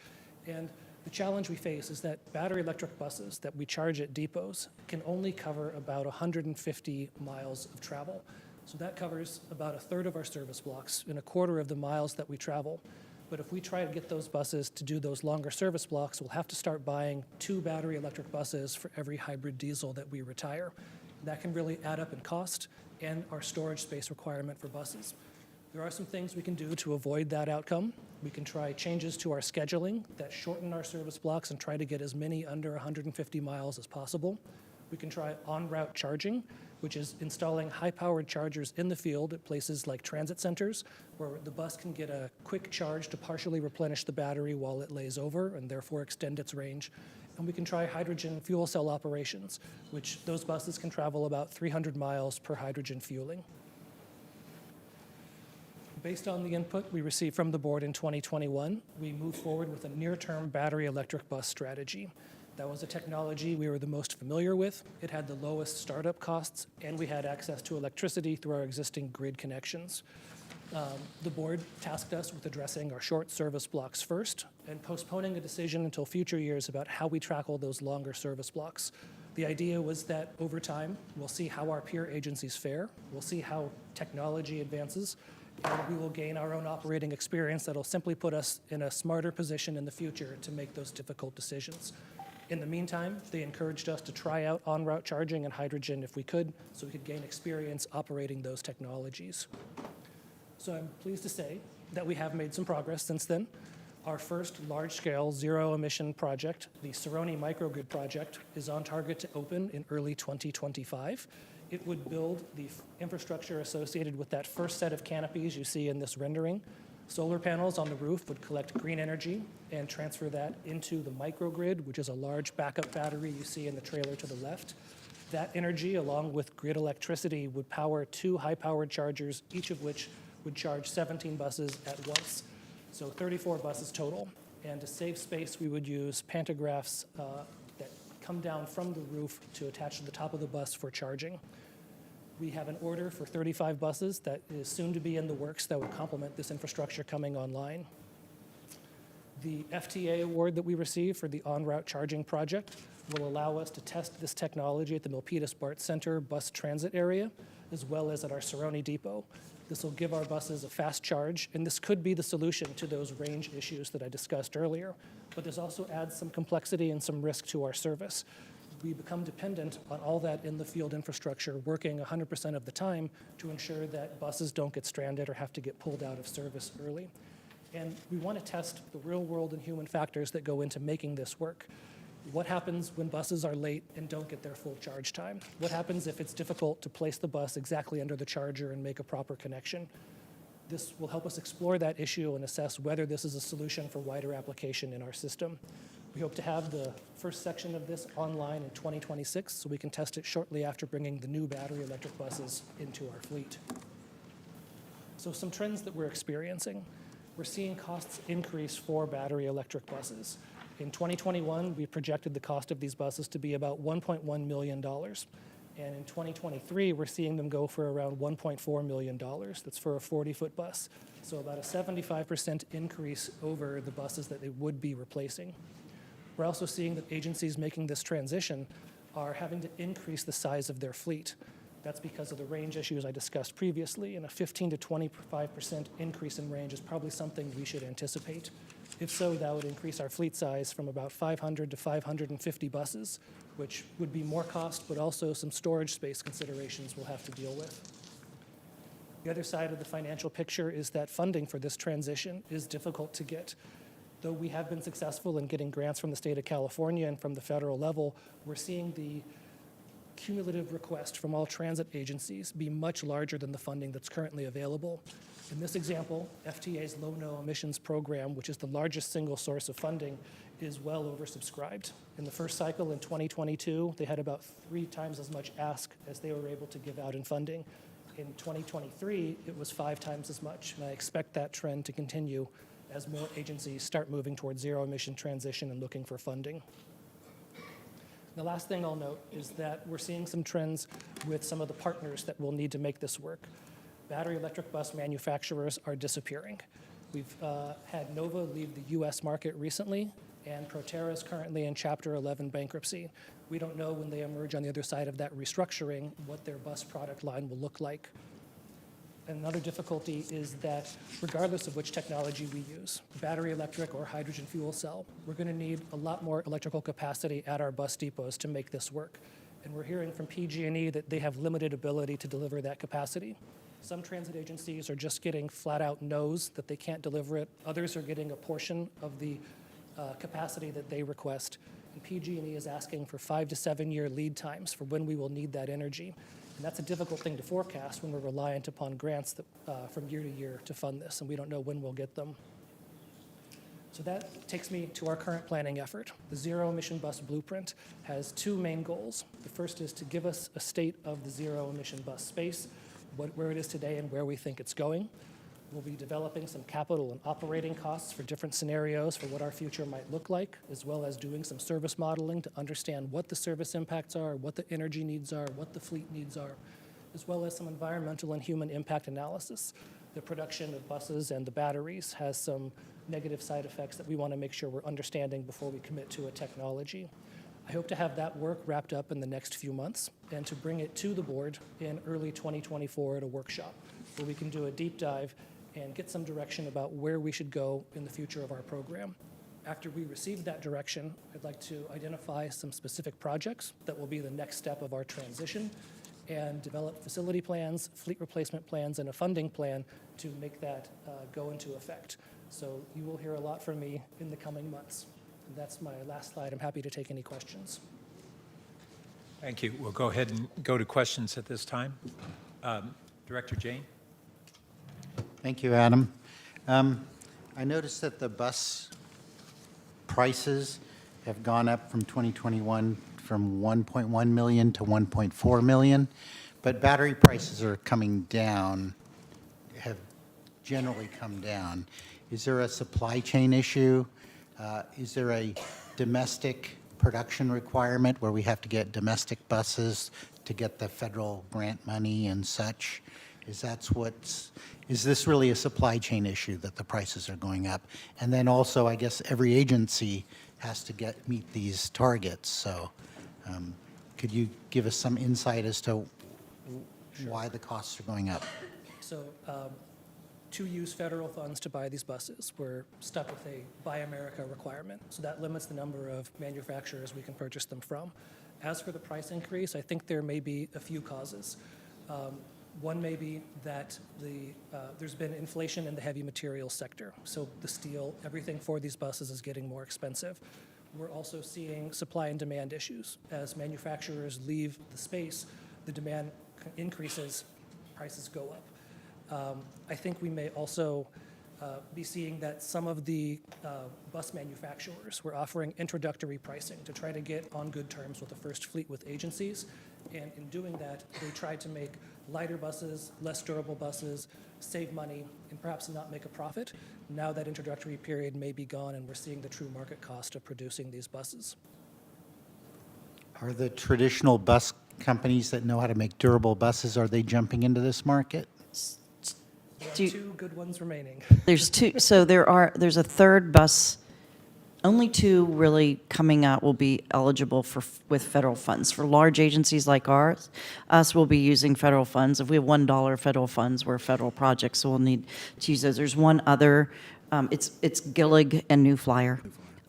And the challenge we face is that battery electric buses that we charge at depots can only cover about 150 miles of travel. So that covers about a third of our service blocks and a quarter of the miles that we travel. But if we try to get those buses to do those longer service blocks, we'll have to start buying 2 battery electric buses for every hybrid diesel that we retire. That can really add up in cost and our storage space requirement for buses. There are some things we can do to avoid that outcome. We can try changes to our scheduling that shorten our service blocks and try to get as many under 150 miles as possible. We can try en-route charging, which is installing high-powered chargers in the field at places like transit centers, where the bus can get a quick charge to partially replenish the battery while it lays over and therefore extend its range. And we can try hydrogen fuel cell operations, which those buses can travel about 300 miles per hydrogen fueling. Based on the input we received from the board in 2021, we moved forward with a near-term battery electric bus strategy. That was a technology we were the most familiar with. It had the lowest startup costs, and we had access to electricity through our existing grid connections. The board tasked us with addressing our short service blocks first and postponing a decision until future years about how we tackle those longer service blocks. The idea was that over time, we'll see how our peer agencies fare, we'll see how technology advances, and we will gain our own operating experience that'll simply put us in a smarter position in the future to make those difficult decisions. In the meantime, they encouraged us to try out en-route charging and hydrogen if we could, so we could gain experience operating those technologies. So I'm pleased to say that we have made some progress since then. Our first large-scale zero-emission project, the Cerrone Microgrid project, is on target to open in early 2025. It would build the infrastructure associated with that first set of canopies you see in this rendering. Solar panels on the roof would collect green energy and transfer that into the microgrid, which is a large backup battery you see in the trailer to the left. That energy, along with grid electricity, would power 2 high-powered chargers, each of which would charge 17 buses at once, so 34 buses total. And to save space, we would use pantographs that come down from the roof to attach to the top of the bus for charging. We have an order for 35 buses that is soon to be in the works that would complement this infrastructure coming online. The FTA award that we received for the on-route charging project will allow us to test this technology at the Milpitas BART Center bus transit area, as well as at our Cerrone Depot. This will give our buses a fast charge, and this could be the solution to those range issues that I discussed earlier. But this also adds some complexity and some risk to our service. We become dependent on all that in the field infrastructure, working 100% of the time to ensure that buses don't get stranded or have to get pulled out of service early. And we want to test the real world and human factors that go into making this work. What happens when buses are late and don't get their full charge time? What happens if it's difficult to place the bus exactly under the charger and make a proper connection? This will help us explore that issue and assess whether this is a solution for wider application in our system. We hope to have the first section of this online in 2026, so we can test it shortly after bringing the new battery electric buses into our fleet. So some trends that we're experiencing. We're seeing costs increase for battery electric buses. In 2021, we projected the cost of these buses to be about $1.1 million. And in 2023, we're seeing them go for around $1.4 million. That's for a 40-foot bus. So about a 75% increase over the buses that they would be replacing. We're also seeing that agencies making this transition are having to increase the size of their fleet. That's because of the range issues I discussed previously, and a 15 to 25% increase in range is probably something we should anticipate. If so, that would increase our fleet size from about 500 to 550 buses, which would be more cost, but also some storage space considerations we'll have to deal with. The other side of the financial picture is that funding for this transition is difficult to get. Though we have been successful in getting grants from the state of California and from the federal level, we're seeing the cumulative request from all transit agencies be much larger than the funding that's currently available. In this example, FTA's low-no emissions program, which is the largest single source of funding, is well oversubscribed. In the first cycle in 2022, they had about 3 times as much ask as they were able to give out in funding. In 2023, it was 5 times as much, and I expect that trend to continue as more agencies start moving towards zero-emission transition and looking for funding. The last thing I'll note is that we're seeing some trends with some of the partners that will need to make this work. Battery electric bus manufacturers are disappearing. We've had Nova leave the US market recently, and Proterra is currently in Chapter 11 bankruptcy. We don't know when they emerge on the other side of that restructuring what their bus product line will look like. Another difficulty is that regardless of which technology we use, battery electric or hydrogen fuel cell, we're going to need a lot more electrical capacity at our bus depots to make this work. And we're hearing from PG&E that they have limited ability to deliver that capacity. Some transit agencies are just getting flat-out no's that they can't deliver it. Others are getting a portion of the capacity that they request. And PG&E is asking for 5 to 7 year lead times for when we will need that energy. And that's a difficult thing to forecast when we're reliant upon grants that, from year to year to fund this, and we don't know when we'll get them. So that takes me to our current planning effort. The zero-emission bus blueprint has 2 main goals. The first is to give us a state of the zero-emission bus space, where it is today and where we think it's going. We'll be developing some capital and operating costs for different scenarios for what our future might look like, as well as doing some service modeling to understand what the service impacts are, what the energy needs are, what the fleet needs are, as well as some environmental and human impact analysis. The production of buses and the batteries has some negative side effects that we want to make sure we're understanding before we commit to a technology. I hope to have that work wrapped up in the next few months and to bring it to the board in early 2024 at a workshop where we can do a deep dive and get some direction about where we should go in the future of our program. After we receive that direction, I'd like to identify some specific projects that will be the next step of our transition and develop facility plans, fleet replacement plans, and a funding plan to make that go into effect. So you will hear a lot from me in the coming months. And that's my last slide. I'm happy to take any questions. Thank you. We'll go ahead and go to questions at this time. Director Jane? Thank you, Adam. I noticed that the bus prices have gone up from 2021 from 1.1 million to 1.4 million, but battery prices are coming down, have generally come down. Is there a supply chain issue? Is there a domestic production requirement where we have to get domestic buses to get the federal grant money and such? Is this really a supply chain issue that the prices are going up? And then also, I guess every agency has to meet these targets. So could you give us some insight as to why the costs are going up? So to use federal funds to buy these buses, we're stuck with a Buy America requirement. So that limits the number of manufacturers we can purchase them from. As for the price increase, I think there may be a few causes. One may be that there's been inflation in the heavy materials sector. So the steel, everything for these buses is getting more expensive. We're also seeing supply and demand issues. As manufacturers leave the space, the demand increases, prices go up. I think we may also be seeing that some of the bus manufacturers were offering introductory pricing to try to get on good terms with the first fleet with agencies. And in doing that, they tried to make lighter buses, less durable buses, save money, and perhaps not make a profit. Now that introductory period may be gone, and we're seeing the true market cost of producing these buses. Are the traditional bus companies that know how to make durable buses, are they jumping into this market? There are two good ones remaining. There's two, so there's a third bus, only two really coming out will be eligible with federal funds. For large agencies like us will be using federal funds. If we have $1 federal funds, we're a federal project, so we'll need to use those. There's one other, it's Gillig and New Flyer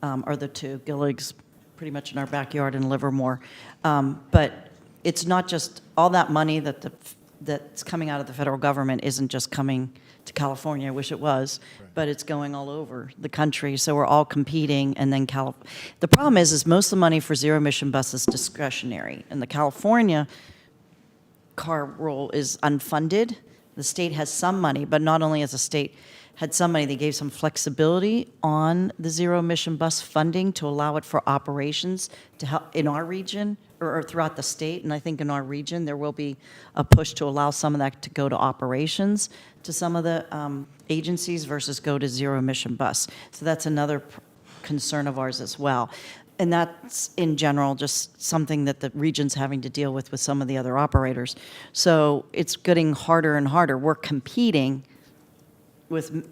are the two. Gillig's pretty much in our backyard in Livermore. But it's not just all that money that's coming out of the federal government isn't just coming to California. I wish it was, but it's going all over the country. So we're all competing, and then the problem is most of the money for zero emission buses is discretionary, and the California car rule is unfunded. The state has some money, but not only has the state had some money, they gave some flexibility on the zero emission bus funding to allow it for operations to help in our region or throughout the state. And I think in our region, there will be a push to allow some of that to go to operations to some of the agencies versus go to zero emission bus. So that's another concern of ours as well. And that's, in general, just something that the region's having to deal with some of the other operators. So it's getting harder and harder. We're competing with,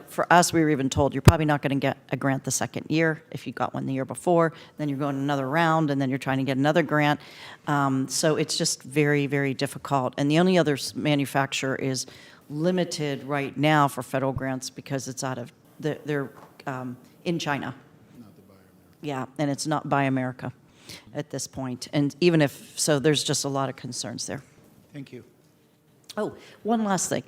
for us, we were even told you're probably not going to get a grant the second year if you got one the year before. Then you're going another round, and then you're trying to get another grant. So it's just very, very difficult. And the only other manufacturer is limited right now for federal grants because it's out of, they're in China. Yeah, and it's not Buy America at this point. And even if, so there's just a lot of concerns there. Thank you. Oh, one last thing.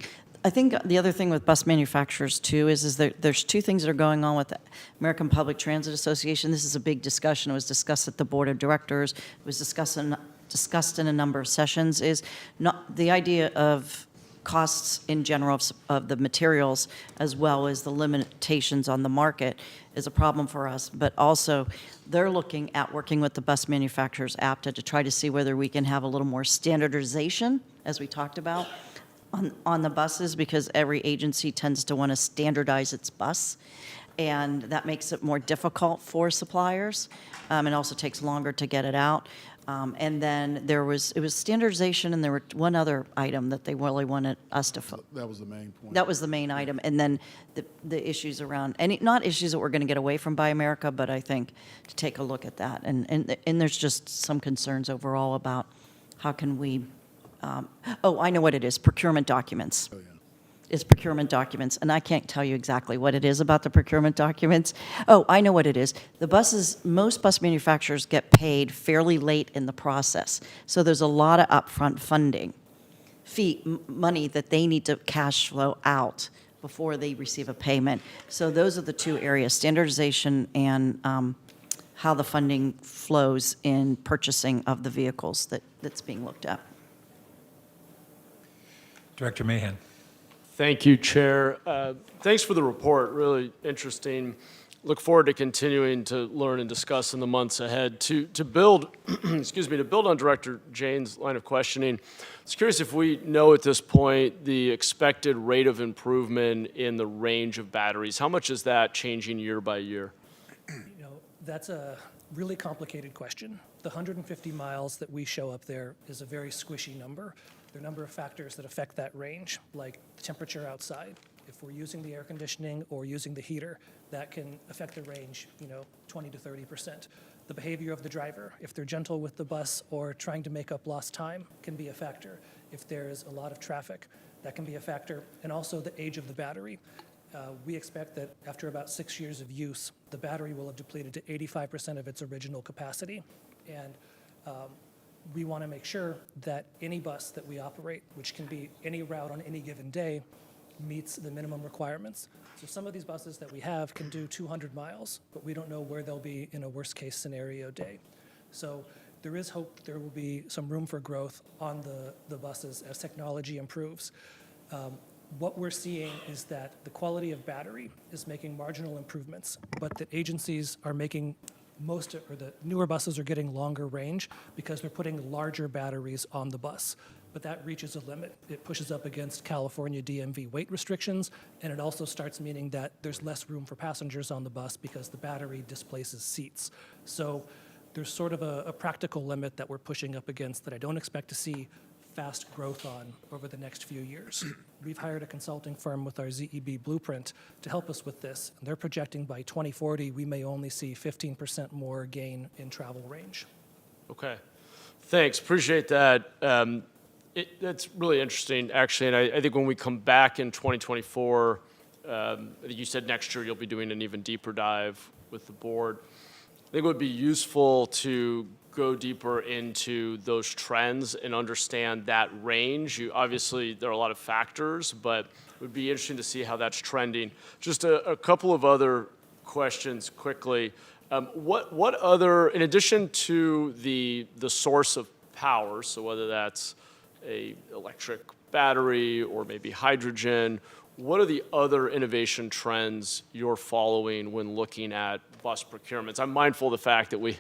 I think the other thing with bus manufacturers too is there's two things that are going on with the American Public Transit Association. This is a big discussion. It was discussed at the board of directors. It was discussed in a number of sessions. Is not the idea of costs in general of the materials as well as the limitations on the market is a problem for us, but also they're looking at working with the bus manufacturers, APTA, to try to see whether we can have a little more standardization, as we talked about, on the buses, because every agency tends to want to standardize its bus, and that makes it more difficult for suppliers, and also takes longer to get it out. And then it was standardization, and there were one other item that they really wanted us to. That was the main point. That was the main item, and then the issues around, and not issues that we're going to get away from Buy America, but I think to take a look at that, and there's just some concerns overall about how can we. I know what it is, procurement documents. Oh, yeah. It's procurement documents, and I can't tell you exactly what it is about the procurement documents. Oh, I know what it is. Most bus manufacturers get paid fairly late in the process, so there's a lot of upfront funding, money that they need to cash flow out before they receive a payment. So those are the two areas, standardization and how the funding flows in purchasing of the vehicles that's being looked at. Director Mahan. Thank you, Chair. Thanks for the report, really interesting. Look forward to continuing to learn and discuss in the months ahead. To build, excuse me, to build on Director Jane's line of questioning, I was curious if we know at this point the expected rate of improvement in the range of batteries. How much is that changing year by year? You know, that's a really complicated question. The 150 miles that we show up there is a very squishy number. There are a number of factors that affect that range, like the temperature outside. If we're using the air conditioning or using the heater, that can affect the range, 20 to 30%. The behavior of the driver, if they're gentle with the bus or trying to make up lost time, can be a factor. If there's a lot of traffic, that can be a factor. And also the age of the battery. We expect that after about 6 years of use, the battery will have depleted to 85% of its original capacity. And we want to make sure that any bus that we operate, which can be any route on any given day, meets the minimum requirements. So some of these buses that we have can do 200 miles, but we don't know where they'll be in a worst-case scenario day. So there is hope there will be some room for growth on the buses as technology improves. What we're seeing is that the quality of battery is making marginal improvements, but that agencies are making the newer buses are getting longer range because they're putting larger batteries on the bus. But that reaches a limit. It pushes up against California DMV weight restrictions, and it also starts meaning that there's less room for passengers on the bus because the battery displaces seats. So there's sort of a practical limit that we're pushing up against that I don't expect to see fast growth on over the next few years. We've hired a consulting firm with our ZEB blueprint to help us with this. And they're projecting by 2040, we may only see 15% more gain in travel range. Okay, thanks, appreciate that. That's really interesting, actually, and I think when we come back in 2024, I think you said next year you'll be doing an even deeper dive with the board. I think it would be useful to go deeper into those trends and understand that range. Obviously, there are a lot of factors, but it would be interesting to see how that's trending. Just a couple of other questions quickly. What other, in addition to the source of power, so whether that's a electric battery or maybe hydrogen, what are the other innovation trends you're following when looking at bus procurements? I'm mindful of the fact that we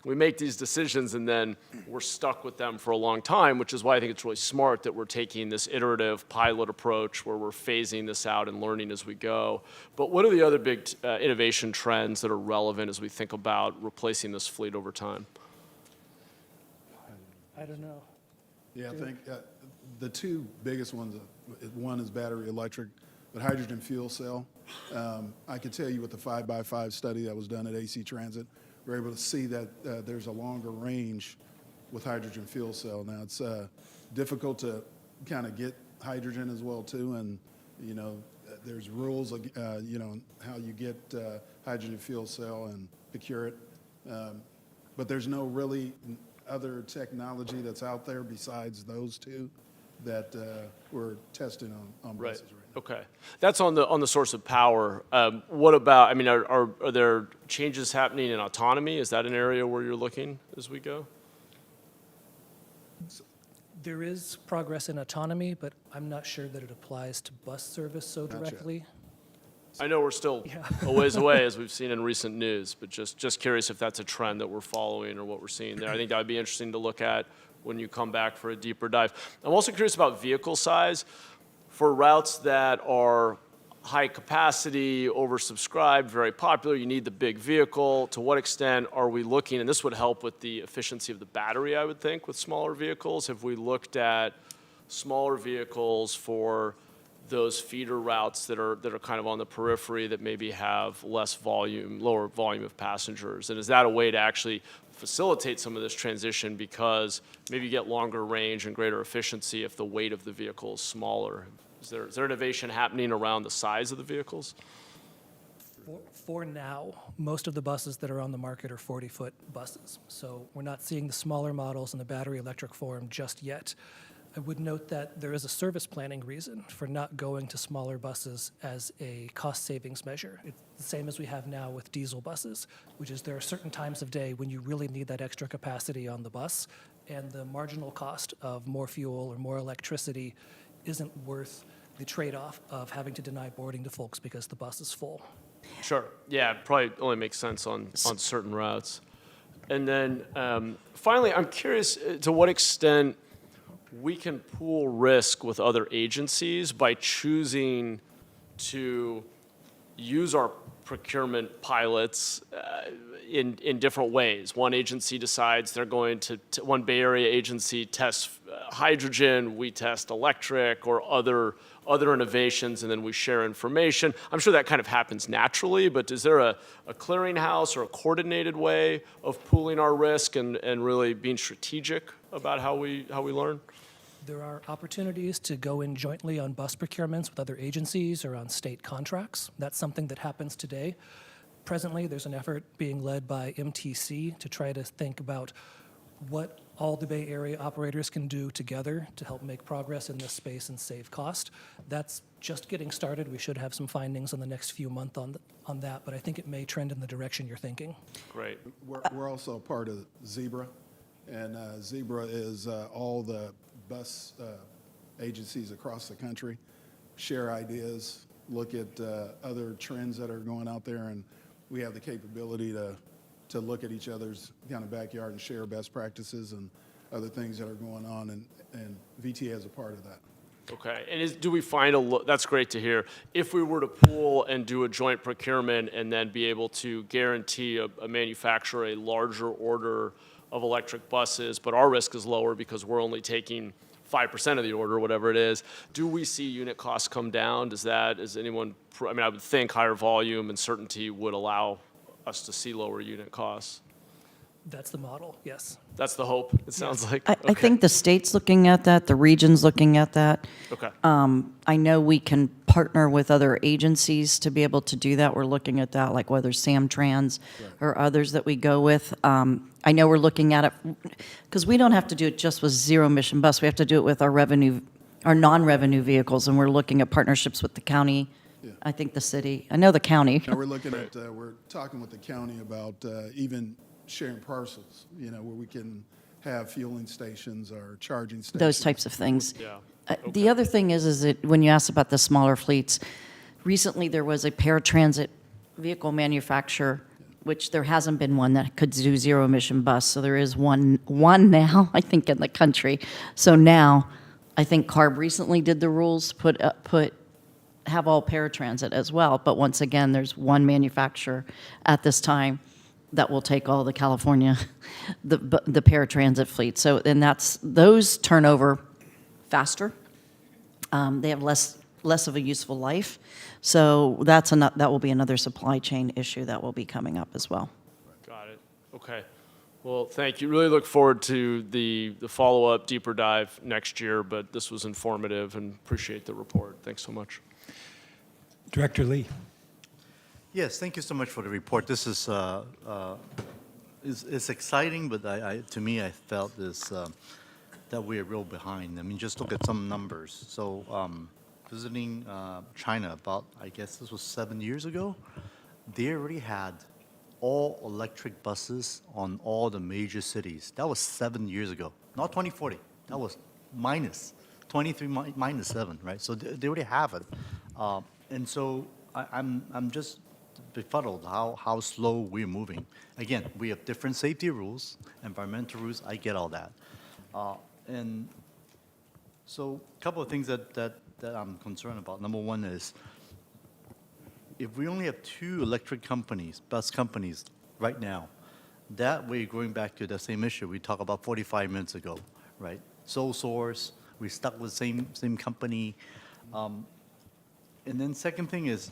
make these decisions and then we're stuck with them for a long time, which is why I think it's really smart that we're taking this iterative pilot approach where we're phasing this out and learning as we go. But what are the other big innovation trends that are relevant as we think about replacing this fleet over time? I don't know. Yeah, I think the two biggest ones, one is battery electric, but hydrogen fuel cell. I can tell you with the 5x5 study that was done at AC Transit, we're able to see that there's a longer range with hydrogen fuel cell. Now, it's difficult to kind of get hydrogen as well, too, and, there's rules, how you get hydrogen fuel cell and procure it. But there's no really other technology that's out there besides those two that we're testing on buses right now. Okay, that's on the source of power. What about, I mean, are there changes happening in autonomy? Is that an area where you're looking as we go? There is progress in autonomy, but I'm not sure that it applies to bus service so directly. I know we're still a ways away, as we've seen in recent news, but just curious if that's a trend that we're following or what we're seeing there. I think that would be interesting to look at when you come back for a deeper dive. I'm also curious about vehicle size. For routes that are high capacity, oversubscribed, very popular, you need the big vehicle. To what extent are we looking, and this would help with the efficiency of the battery, I would think, with smaller vehicles. Have we looked at smaller vehicles for those feeder routes that are kind of on the periphery that maybe have less volume, lower volume of passengers? And is that a way to actually facilitate some of this transition because maybe you get longer range and greater efficiency if the weight of the vehicle is smaller? Is there innovation happening around the size of the vehicles? For now, most of the buses that are on the market are 40-foot buses. So we're not seeing the smaller models in the battery electric form just yet. I would note that there is a service planning reason for not going to smaller buses as a cost savings measure. It's the same as we have now with diesel buses, which is there are certain times of day when you really need that extra capacity on the bus, and the marginal cost of more fuel or more electricity isn't worth the trade-off of having to deny boarding to folks because the bus is full. Sure. Yeah, it probably only makes sense on certain routes. And then finally, I'm curious to what extent we can pool risk with other agencies by choosing to use our procurement pilots in different ways. One agency decides they're going to one Bay Area agency tests hydrogen, we test electric or other innovations, and then we share information. I'm sure that kind of happens naturally, but is there a clearinghouse or a coordinated way of pooling our risk and really being strategic about how we learn? There are opportunities to go in jointly on bus procurements with other agencies or on state contracts. That's something that happens today. Presently, there's an effort being led by MTC to try to think about what all the Bay Area operators can do together to help make progress in this space and save cost. That's just getting started. We should have some findings in the next few months on that, but I think it may trend in the direction you're thinking. Great. We're also a part of Zebra, and Zebra is all the bus agencies across the country share ideas, look at other trends that are going out there, and we have the capability to look at each other's kind of backyard and share best practices and other things that are going on, and VTA is a part of that. Okay, and do we find that's great to hear. If we were to pool and do a joint procurement and then be able to guarantee a manufacturer a larger order of electric buses, but our risk is lower because we're only taking 5% of the order, whatever it is, do we see unit costs come down? Is anyone, I mean, I would think higher volume and certainty would allow us to see lower unit costs. That's the model, yes. That's the hope, it sounds like. I think the state's looking at that, the region's looking at that. Okay. I know we can partner with other agencies to be able to do that. We're looking at that, like whether Samtrans or others that we go with. I know we're looking at it, because we don't have to do it just with zero-emission bus. We have to do it with our non-revenue vehicles, and we're looking at partnerships with the county, I think the city. I know the county. Now we're looking at, we're talking with the county about even sharing parcels, where we can have fueling stations or charging stations. Those types of things. Yeah. The other thing is that when you asked about the smaller fleets, recently there was a paratransit vehicle manufacturer, which there hasn't been one that could do zero-emission bus. So there is one now, I think, in the country. So now, I think CARB recently did the rules, have all paratransit as well. But once again, there's one manufacturer at this time that will take all the California, the paratransit fleet. So, and those turn over faster. They have less of a useful life. So that will be another supply chain issue that will be coming up as well. Got it. Okay. Well, thank you. Really look forward to the follow-up, deeper dive next year, but this was informative and appreciate the report. Thanks so much. Director Lee. Yes, thank you so much for the report. This is it's exciting, but to me, I felt that we're real behind. I mean, just look at some numbers. So visiting China about, I guess this was 7 years ago, they already had all electric buses on all the major cities. That was 7 years ago, not 2040. That was minus 23 minus 7, right? So they already have it, and so I'm just befuddled how slow we're moving. Again, we have different safety rules, environmental rules. I get all that, and so a couple of things that I'm concerned about. Number one is, if we only have 2 electric companies, bus companies, right now, that we're going back to the same issue we talked about 45 minutes ago, right? Sole source, we're stuck with the same company. And then second thing is,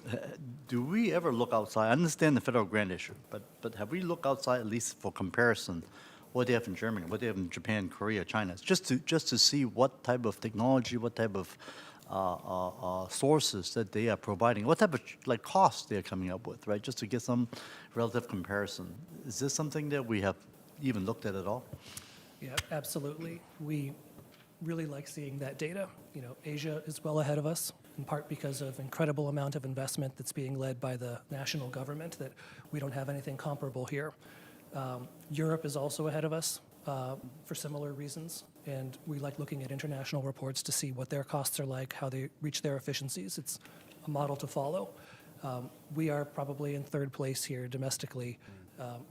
do we ever look outside? I understand the federal grant issue, but have we looked outside at least for comparison? What they have in Germany, what they have in Japan, Korea, China, just to see what type of technology, what type of sources that they are providing, what type of costs they are coming up with, right? Just to get some relative comparison. Is this something that we have even looked at all? Yeah, absolutely. We really like seeing that data. Asia is well ahead of us, in part because of incredible amount of investment that's being led by the national government that we don't have anything comparable here. Europe is also ahead of us for similar reasons. and we like looking at international reports to see what their costs are like, how they reach their efficiencies. It's a model to follow. We are probably in third place here domestically,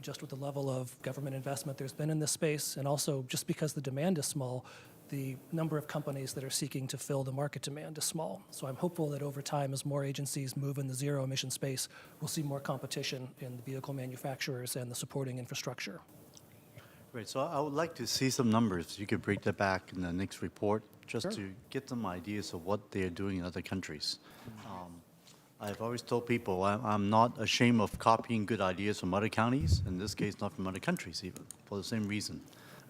just with the level of government investment there's been in this space, and also just because the demand is small, the number of companies that are seeking to fill the market demand is small. So I'm hopeful that over time, as more agencies move in the zero emission space, we'll see more competition in the vehicle manufacturers and the supporting infrastructure. Right, so I would like to see some numbers. You could break that back in the next report, just to get some ideas of what they are doing in other countries. I've always told people I'm not ashamed of copying good ideas from other counties, in this case, not from other countries even, for the same reason.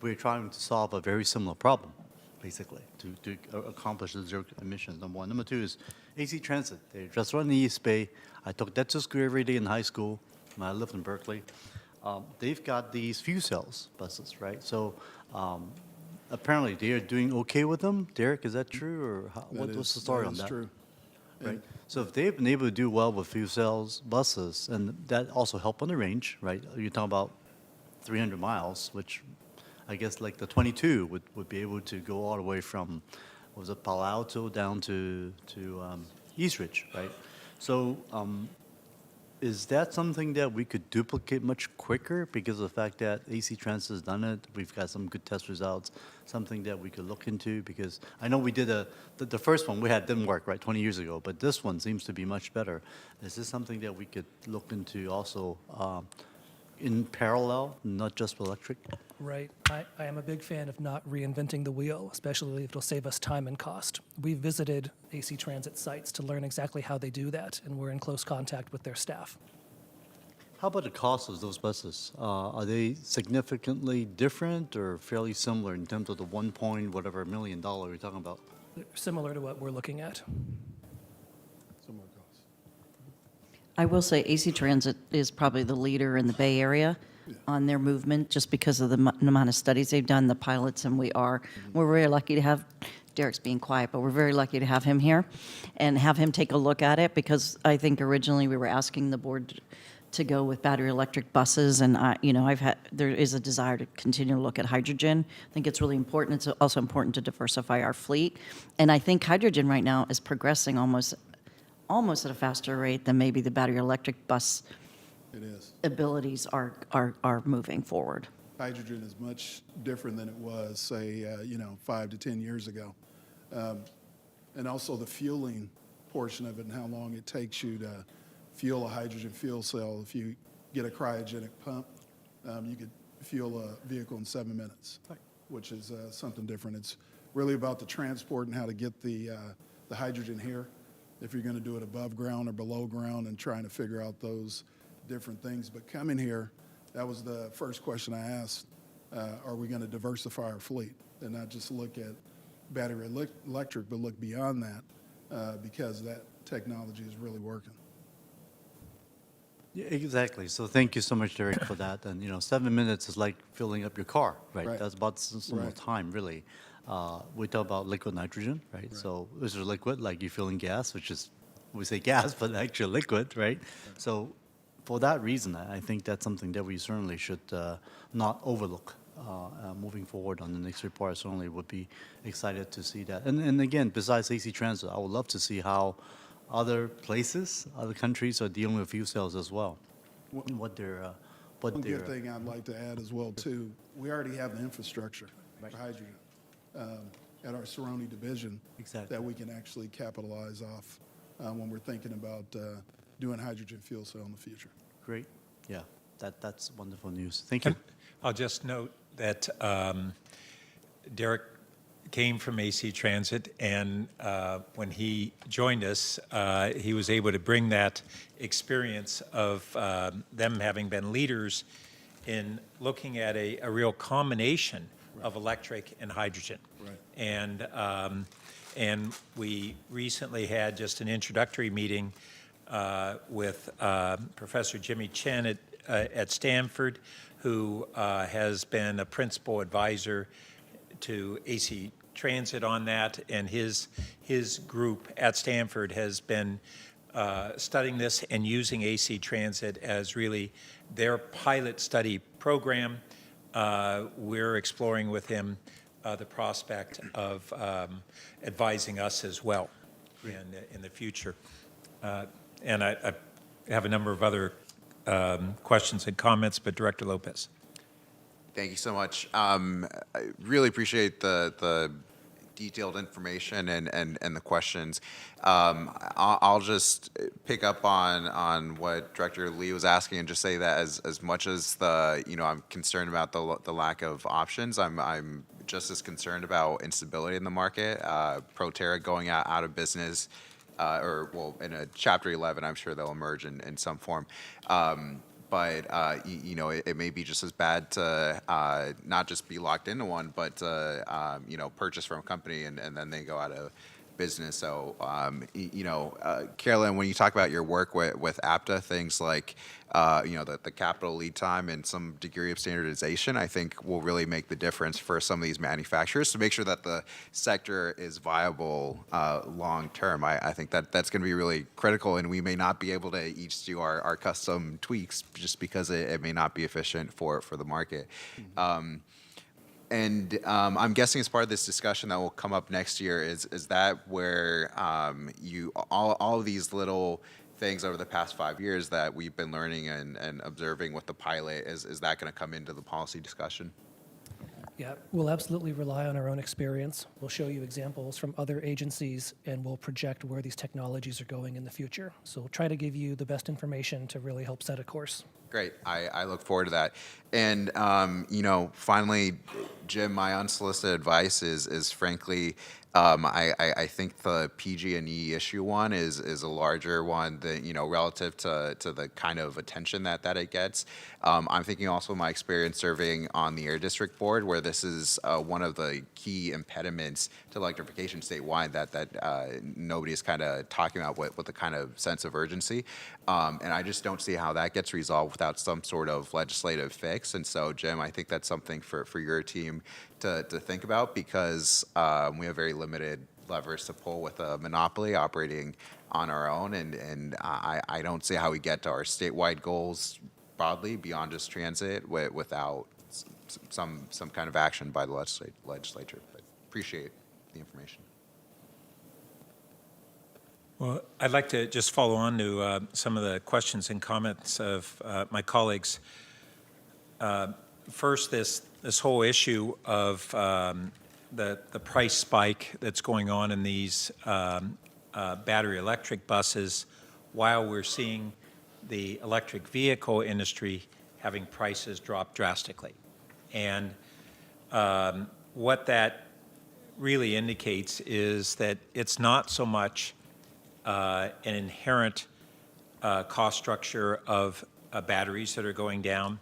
We're trying to solve a very similar problem, basically, to accomplish the zero emissions, number one. Number two is AC Transit. They just run in the East Bay. I took that to school every day in high school when I lived in Berkeley. They've got these fuel cells buses, right? So apparently they are doing okay with them. Derek, is that true, or what's the story on that? That is true. Right. So if they've been able to do well with fuel cells buses, and that also help on the range, right? You're talking about 300 miles, which I guess like the 22 would be able to go all the way from, what was it, Palo Alto down to East Ridge, right? So is that something that we could duplicate much quicker because of the fact that AC Transit has done it? We've got some good test results, something that we could look into, because I know we did the first one we had didn't work, right, 20 years ago, but this one seems to be much better. Is this something that we could look into also in parallel, not just electric? Right. I am a big fan of not reinventing the wheel, especially if it'll save us time and cost. We've visited AC Transit sites to learn exactly how they do that, and we're in close contact with their staff. How about the cost of those buses? Are they significantly different or fairly similar in terms of the $1 million you're talking about? Similar to what we're looking at. Similar costs. I will say AC Transit is probably the leader in the Bay Area on their movement, just because of the amount of studies they've done, the pilots, and we're very lucky to have, Derek's being quiet, but we're very lucky to have him here and have him take a look at it, because I think originally we were asking the board to go with battery electric buses, and there is a desire to continue to look at hydrogen. I think it's really important. It's also important to diversify our fleet, and I think hydrogen right now is progressing almost at a faster rate than maybe the battery electric bus abilities are moving forward. Hydrogen is much different than it was, say, 5 to 10 years ago. And also the fueling portion of it and how long it takes you to fuel a hydrogen fuel cell. If you get a cryogenic pump, you could fuel a vehicle in 7 minutes, which is something different. It's really about the transport and how to get the hydrogen here, if you're going to do it above ground or below ground, and trying to figure out those different things. But coming here, that was the first question I asked. Are we going to diversify our fleet and not just look at battery electric, but look beyond that, because that technology is really working. Yeah, exactly. So thank you so much, Derek, for that. And 7 minutes is like filling up your car, right? That's about similar time, really. We talk about liquid nitrogen, right? So this is liquid, like you're filling gas, which is, we say gas, but actually liquid, right? So for that reason, I think that's something that we certainly should not overlook moving forward on the next report. I certainly would be excited to see that. And again, besides AC Transit, I would love to see how other places, other countries are dealing with fuel cells as well. What they're One good thing I'd like to add as well, too, we already have the infrastructure for hydrogen at our Cerrone division that we can actually capitalize off when we're thinking about doing hydrogen fuel cell in the future. Great. Yeah, that's wonderful news. Thank you. I'll just note that Derek came from AC Transit, and when he joined us, he was able to bring that experience of them having been leaders in looking at a real combination of electric and hydrogen. And we recently had just an introductory meeting with Professor Jimmy Chen at Stanford, who has been a principal advisor to AC Transit on that, and his group at Stanford has been studying this and using AC Transit as really their pilot study program. We're exploring with him the prospect of advising us as well in the future. And I have a number of other questions and comments, but Director Lopez. Thank you so much. I really appreciate the detailed information and the questions. I'll just pick up on what Director Lee was asking and just say that as much as I'm concerned about the lack of options, I'm just as concerned about instability in the market. Proterra going out of business, in a Chapter 11, I'm sure they'll emerge in some form. But it may be just as bad to not just be locked into one, but to purchase from a company and then they go out of business. So Carolyn, when you talk about your work with APTA, things like the capital lead time and some degree of standardization, I think will really make the difference for some of these manufacturers to make sure that the sector is viable long term. I think that's going to be really critical, and we may not be able to each do our custom tweaks just because it may not be efficient for the market. And I'm guessing as part of this discussion that will come up next year is that where all of these little things over the past 5 years that we've been learning and observing with the pilot, is that going to come into the policy discussion? Yeah, we'll absolutely rely on our own experience. We'll show you examples from other agencies, and we'll project where these technologies are going in the future. So we'll try to give you the best information to really help set a course. Great. I look forward to that. And, finally, Jim, my unsolicited advice is frankly, I think the PG&E issue one is a larger one that, relative to the kind of attention that it gets. I'm thinking also my experience serving on the Air District Board, where this is one of the key impediments to electrification statewide that nobody is kind of talking about with the kind of sense of urgency. And I just don't see how that gets resolved without some sort of legislative fix. And so, Jim, I think that's something for your team to think about, because we have very limited levers to pull with a monopoly operating on our own. And I don't see how we get to our statewide goals broadly beyond just transit without some kind of action by the legislature. But appreciate the information. Well, I'd like to just follow on to some of the questions and comments of my colleagues. First, this whole issue of the price spike that's going on in these battery electric buses, while we're seeing the electric vehicle industry having prices drop drastically. And what that really indicates is that it's not so much an inherent cost structure of batteries that are going down.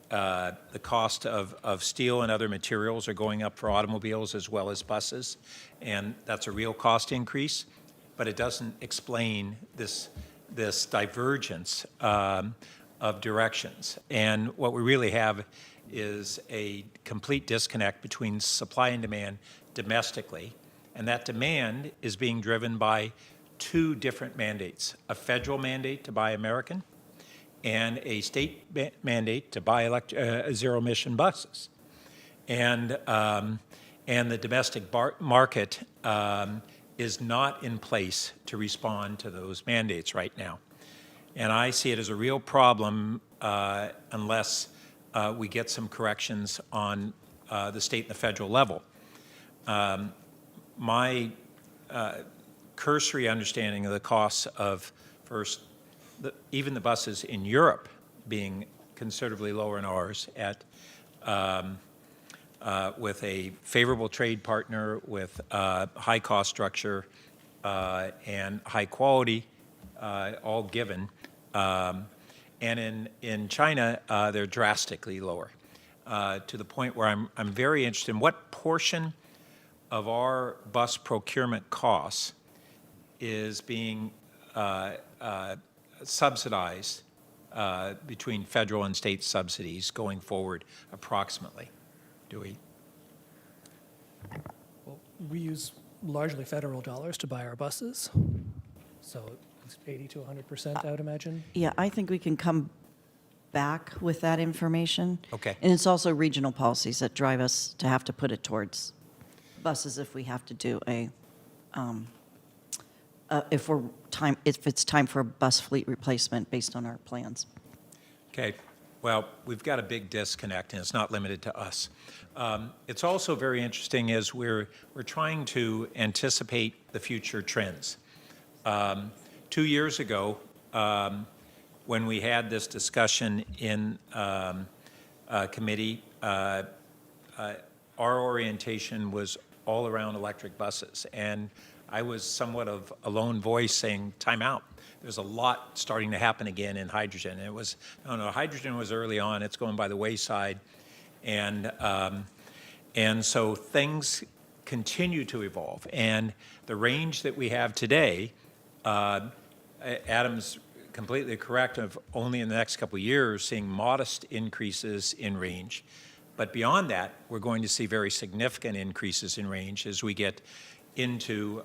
The cost of steel and other materials are going up for automobiles as well as buses, and that's a real cost increase, but it doesn't explain this divergence of directions. And what we really have is a complete disconnect between supply and demand domestically, and that demand is being driven by two different mandates: a federal mandate to buy American and a state mandate to buy zero-emission buses. And the domestic market is not in place to respond to those mandates right now. And I see it as a real problem unless we get some corrections on the state and the federal level. My cursory understanding of the costs of, first, even the buses in Europe being considerably lower than ours with a favorable trade partner, with high cost structure and high quality, all given. And in China, they're drastically lower, to the point where I'm very interested in what portion of our bus procurement costs is being subsidized between federal and state subsidies going forward, approximately. Do we? Well, we use largely federal dollars to buy our buses, so it's 80 to 100%, I would imagine. Yeah, I think we can come back with that information. Okay. And it's also regional policies that drive us to have to put it towards buses if we have to do if it's time for a bus fleet replacement based on our plans. Okay, well, we've got a big disconnect, and it's not limited to us. It's also very interesting as we're trying to anticipate the future trends. 2 years ago, when we had this discussion in committee, our orientation was all around electric buses, and I was somewhat of a lone voice saying, time out. There's a lot starting to happen again in hydrogen. And it was, no, hydrogen was early on. It's going by the wayside. And so things continue to evolve. And the range that we have today, Adam's completely correct, of only in the next couple of years seeing modest increases in range. But beyond that, we're going to see very significant increases in range as we get into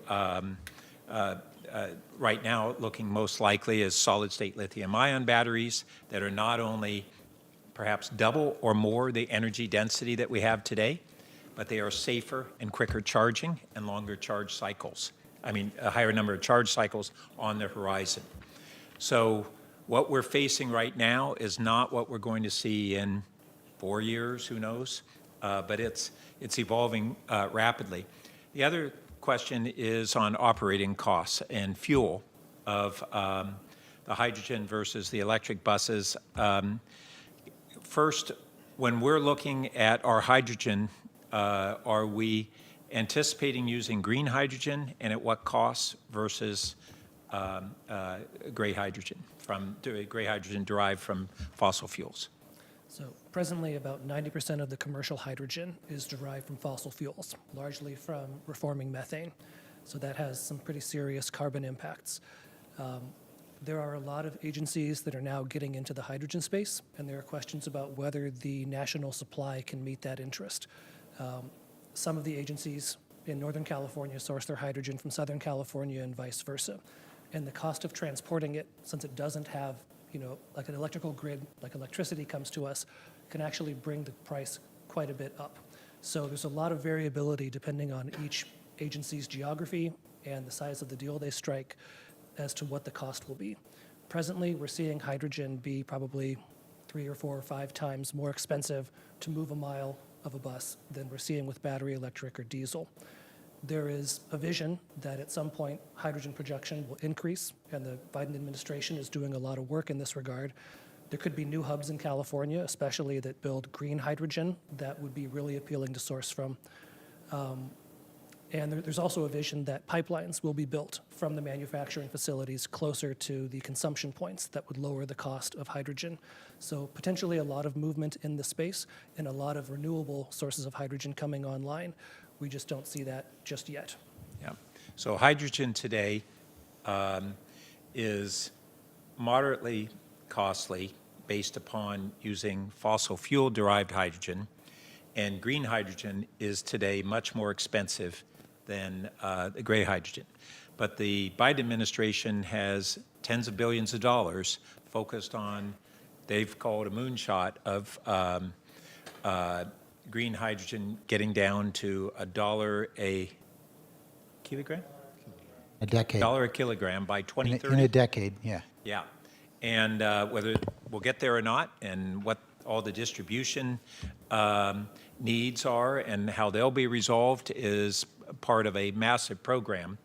right now looking most likely as solid-state lithium-ion batteries that are not only perhaps double or more the energy density that we have today, but they are safer and quicker charging and longer charge cycles. I mean, a higher number of charge cycles on the horizon. So what we're facing right now is not what we're going to see in 4 years, who knows? But it's evolving rapidly. The other question is on operating costs and fuel of the hydrogen versus the electric buses. First, when we're looking at our hydrogen, are we anticipating using green hydrogen, and at what cost versus gray hydrogen derived from fossil fuels? So presently, about 90% of the commercial hydrogen is derived from fossil fuels, largely from reforming methane. So that has some pretty serious carbon impacts. There are a lot of agencies that are now getting into the hydrogen space, and there are questions about whether the national supply can meet that interest. Some of the agencies in Northern California source their hydrogen from Southern California and vice versa. And the cost of transporting it, since it doesn't have, like an electrical grid, like electricity comes to us, can actually bring the price quite a bit up. So there's a lot of variability depending on each agency's geography and the size of the deal they strike as to what the cost will be. Presently, we're seeing hydrogen be probably 3 or 4 or 5 times more expensive to move a mile of a bus than we're seeing with battery electric or diesel. There is a vision that at some point hydrogen production will increase, and the Biden administration is doing a lot of work in this regard. There could be new hubs in California, especially that build green hydrogen, that would be really appealing to source from. And there's also a vision that pipelines will be built from the manufacturing facilities closer to the consumption points that would lower the cost of hydrogen. So potentially a lot of movement in the space and a lot of renewable sources of hydrogen coming online. We just don't see that just yet. Yeah. So hydrogen today is moderately costly based upon using fossil fuel-derived hydrogen, and green hydrogen is today much more expensive than the gray hydrogen. But the Biden administration has tens of billions of dollars focused on, they've called a moonshot of green hydrogen getting down to $1 a kilogram? A decade. $1 a kilogram by 2030. In a decade, yeah. Yeah. And whether we'll get there or not, and what all the distribution needs are and how they'll be resolved is part of a massive program.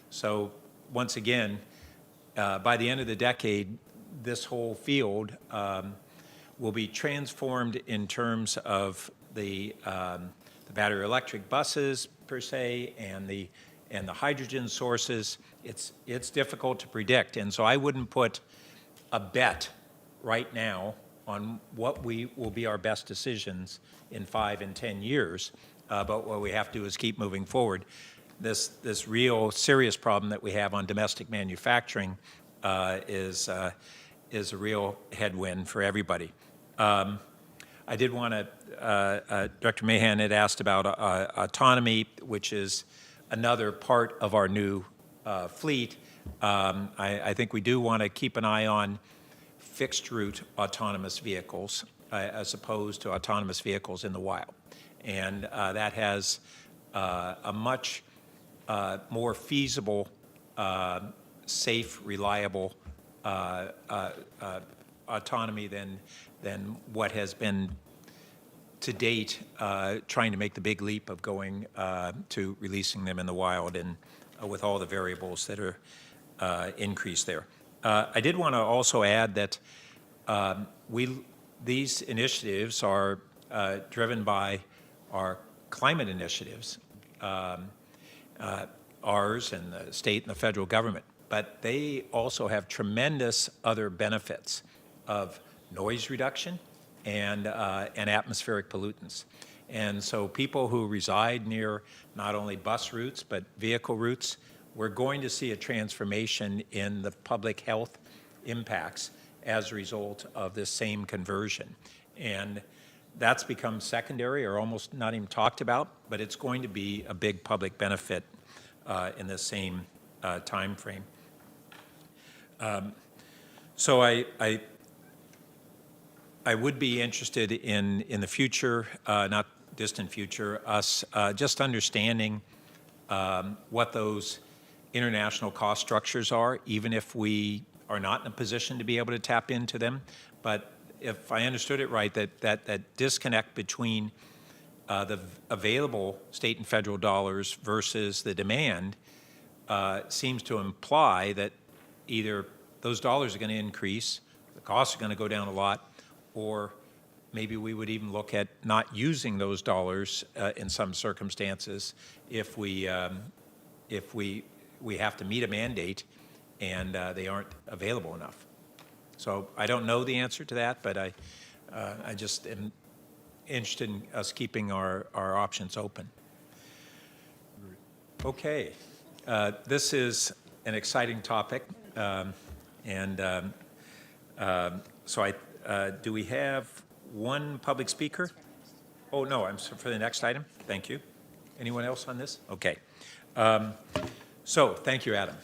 So once again, by the end of the decade, this whole field will be transformed in terms of the battery electric buses per se and the hydrogen sources. It's difficult to predict, and so I wouldn't put a bet right now on what will be our best decisions in 5 and 10 years. But what we have to do is keep moving forward. This real serious problem that we have on domestic manufacturing is a real headwind for everybody. I did want to, Director Mahan had asked about autonomy, which is another part of our new fleet. I think we do want to keep an eye on fixed route autonomous vehicles as opposed to autonomous vehicles in the wild. And that has a much more feasible, safe, reliable autonomy than what has been to date, trying to make the big leap of going to releasing them in the wild, and with all the variables that are increased there. I did want to also add that these initiatives are driven by our climate initiatives, ours and the state and the federal government, but they also have tremendous other benefits of noise reduction and atmospheric pollutants. And so people who reside near not only bus routes but vehicle routes, we're going to see a transformation in the public health impacts as a result of this same conversion. And that's become secondary or almost not even talked about, but it's going to be a big public benefit in the same time frame. So I would be interested in the future, not distant future, us just understanding what those international cost structures are, even if we are not in a position to be able to tap into them. But if I understood it right, that disconnect between the available state and federal dollars versus the demand seems to imply that either those dollars are going to increase, the costs are going to go down a lot, or maybe we would even look at not using those dollars in some circumstances if we have to meet a mandate and they aren't available enough. So I don't know the answer to that, but I just am interested in us keeping our options open. Okay, this is an exciting topic, so do we have one public speaker? Oh, no, I'm sorry, for the next item. Thank you. Anyone else on this? Okay. So thank you, Adam.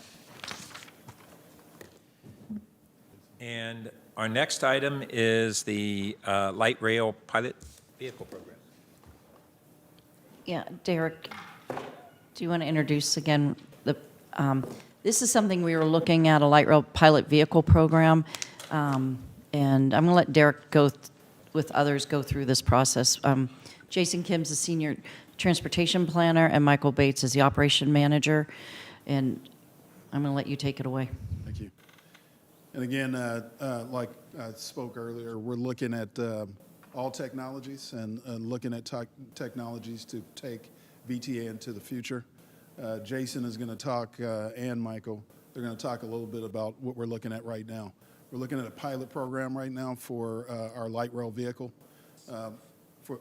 And our next item is the light rail pilot vehicle program. Yeah, Derek, do you want to introduce again this is something we were looking at, a light rail pilot vehicle program, and I'm going to let Derek with others go through this process. Jason Kim's the senior transportation planner, and Michael Bates is the operation manager, and I'm going to let you take it away. Thank you. And again, like I spoke earlier, we're looking at all technologies and looking at technologies to take VTA into the future. Jason is going to talk, and Michael, they're going to talk a little bit about what we're looking at right now. We're looking at a pilot program right now for our light rail vehicle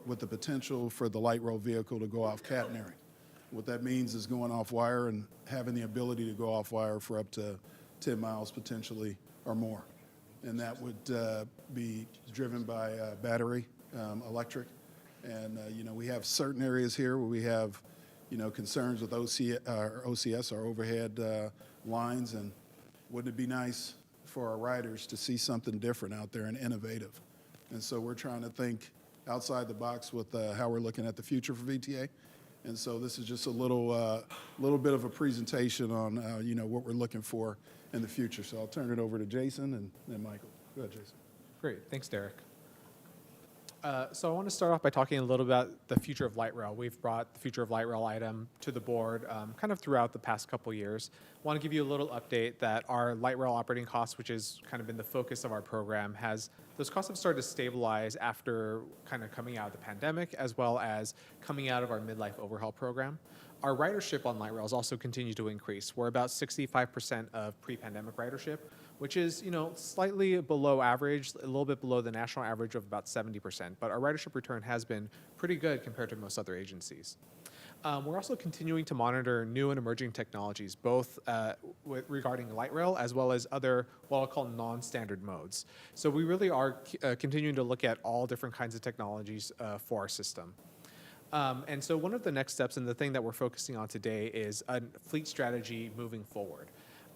with the potential for the light rail vehicle to go off catenary. What that means is going off wire and having the ability to go off wire for up to 10 miles potentially or more. And that would be driven by battery, electric. And, we have certain areas here where we have, concerns with OCS, our overhead lines. And wouldn't it be nice for our riders to see something different out there and innovative? And so we're trying to think outside the box with how we're looking at the future for VTA. And so this is just a little bit of a presentation on, what we're looking for in the future. So I'll turn it over to Jason and then Michael. Go ahead, Jason. Great. Thanks, Derek. So I want to start off by talking a little about the future of light rail. We've brought the future of light rail item to the board kind of throughout the past couple years. I want to give you a little update that our light rail operating costs, which has kind of been the focus of our program, those costs have started to stabilize after kind of coming out of the pandemic, as well as coming out of our midlife overhaul program. Our ridership on light rails also continues to increase. We're about 65% of pre-pandemic ridership, which is, slightly below average, a little bit below the national average of about 70%. But our ridership return has been pretty good compared to most other agencies. We're also continuing to monitor new and emerging technologies, both regarding light rail as well as other what I'll call non-standard modes. So we really are continuing to look at all different kinds of technologies for our system. And so one of the next steps and the thing that we're focusing on today is a fleet strategy moving forward.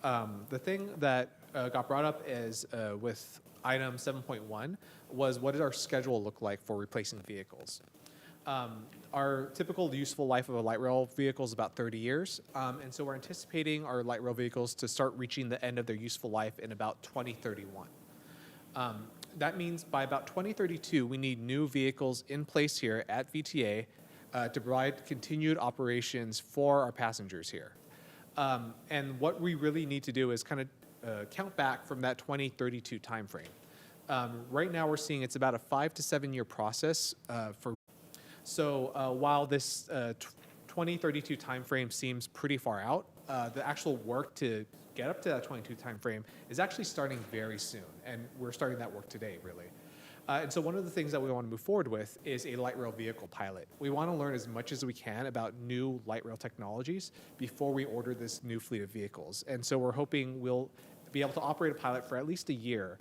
The thing that got brought up is with item 7.1 was what does our schedule look like for replacing vehicles? Our typical useful life of a light rail vehicle is about 30 years, and so we're anticipating our light rail vehicles to start reaching the end of their useful life in about 2031. That means by about 2032, we need new vehicles in place here at VTA to provide continued operations for our passengers here. And what we really need to do is kind of count back from that 2032 timeframe. Right now, we're seeing it's about a 5 to 7 year process for. So while this 2032 timeframe seems pretty far out, the actual work to get up to that 22 timeframe is actually starting very soon, and we're starting that work today, really. And so one of the things that we want to move forward with is a light rail vehicle pilot. We want to learn as much as we can about new light rail technologies before we order this new fleet of vehicles. And so we're hoping we'll be able to operate a pilot for at least a year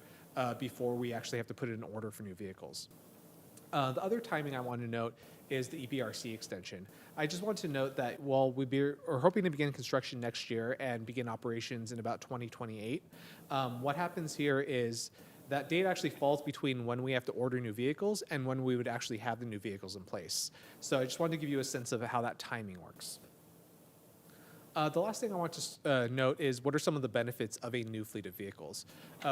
before we actually have to put in an order for new vehicles. The other timing I want to note is the EPRC extension. I just want to note that while we're hoping to begin construction next year and begin operations in about 2028, what happens here is that date actually falls between when we have to order new vehicles and when we would actually have the new vehicles in place. So I just wanted to give you a sense of how that timing works. The last thing I want to note is what are some of the benefits of a new fleet of vehicles?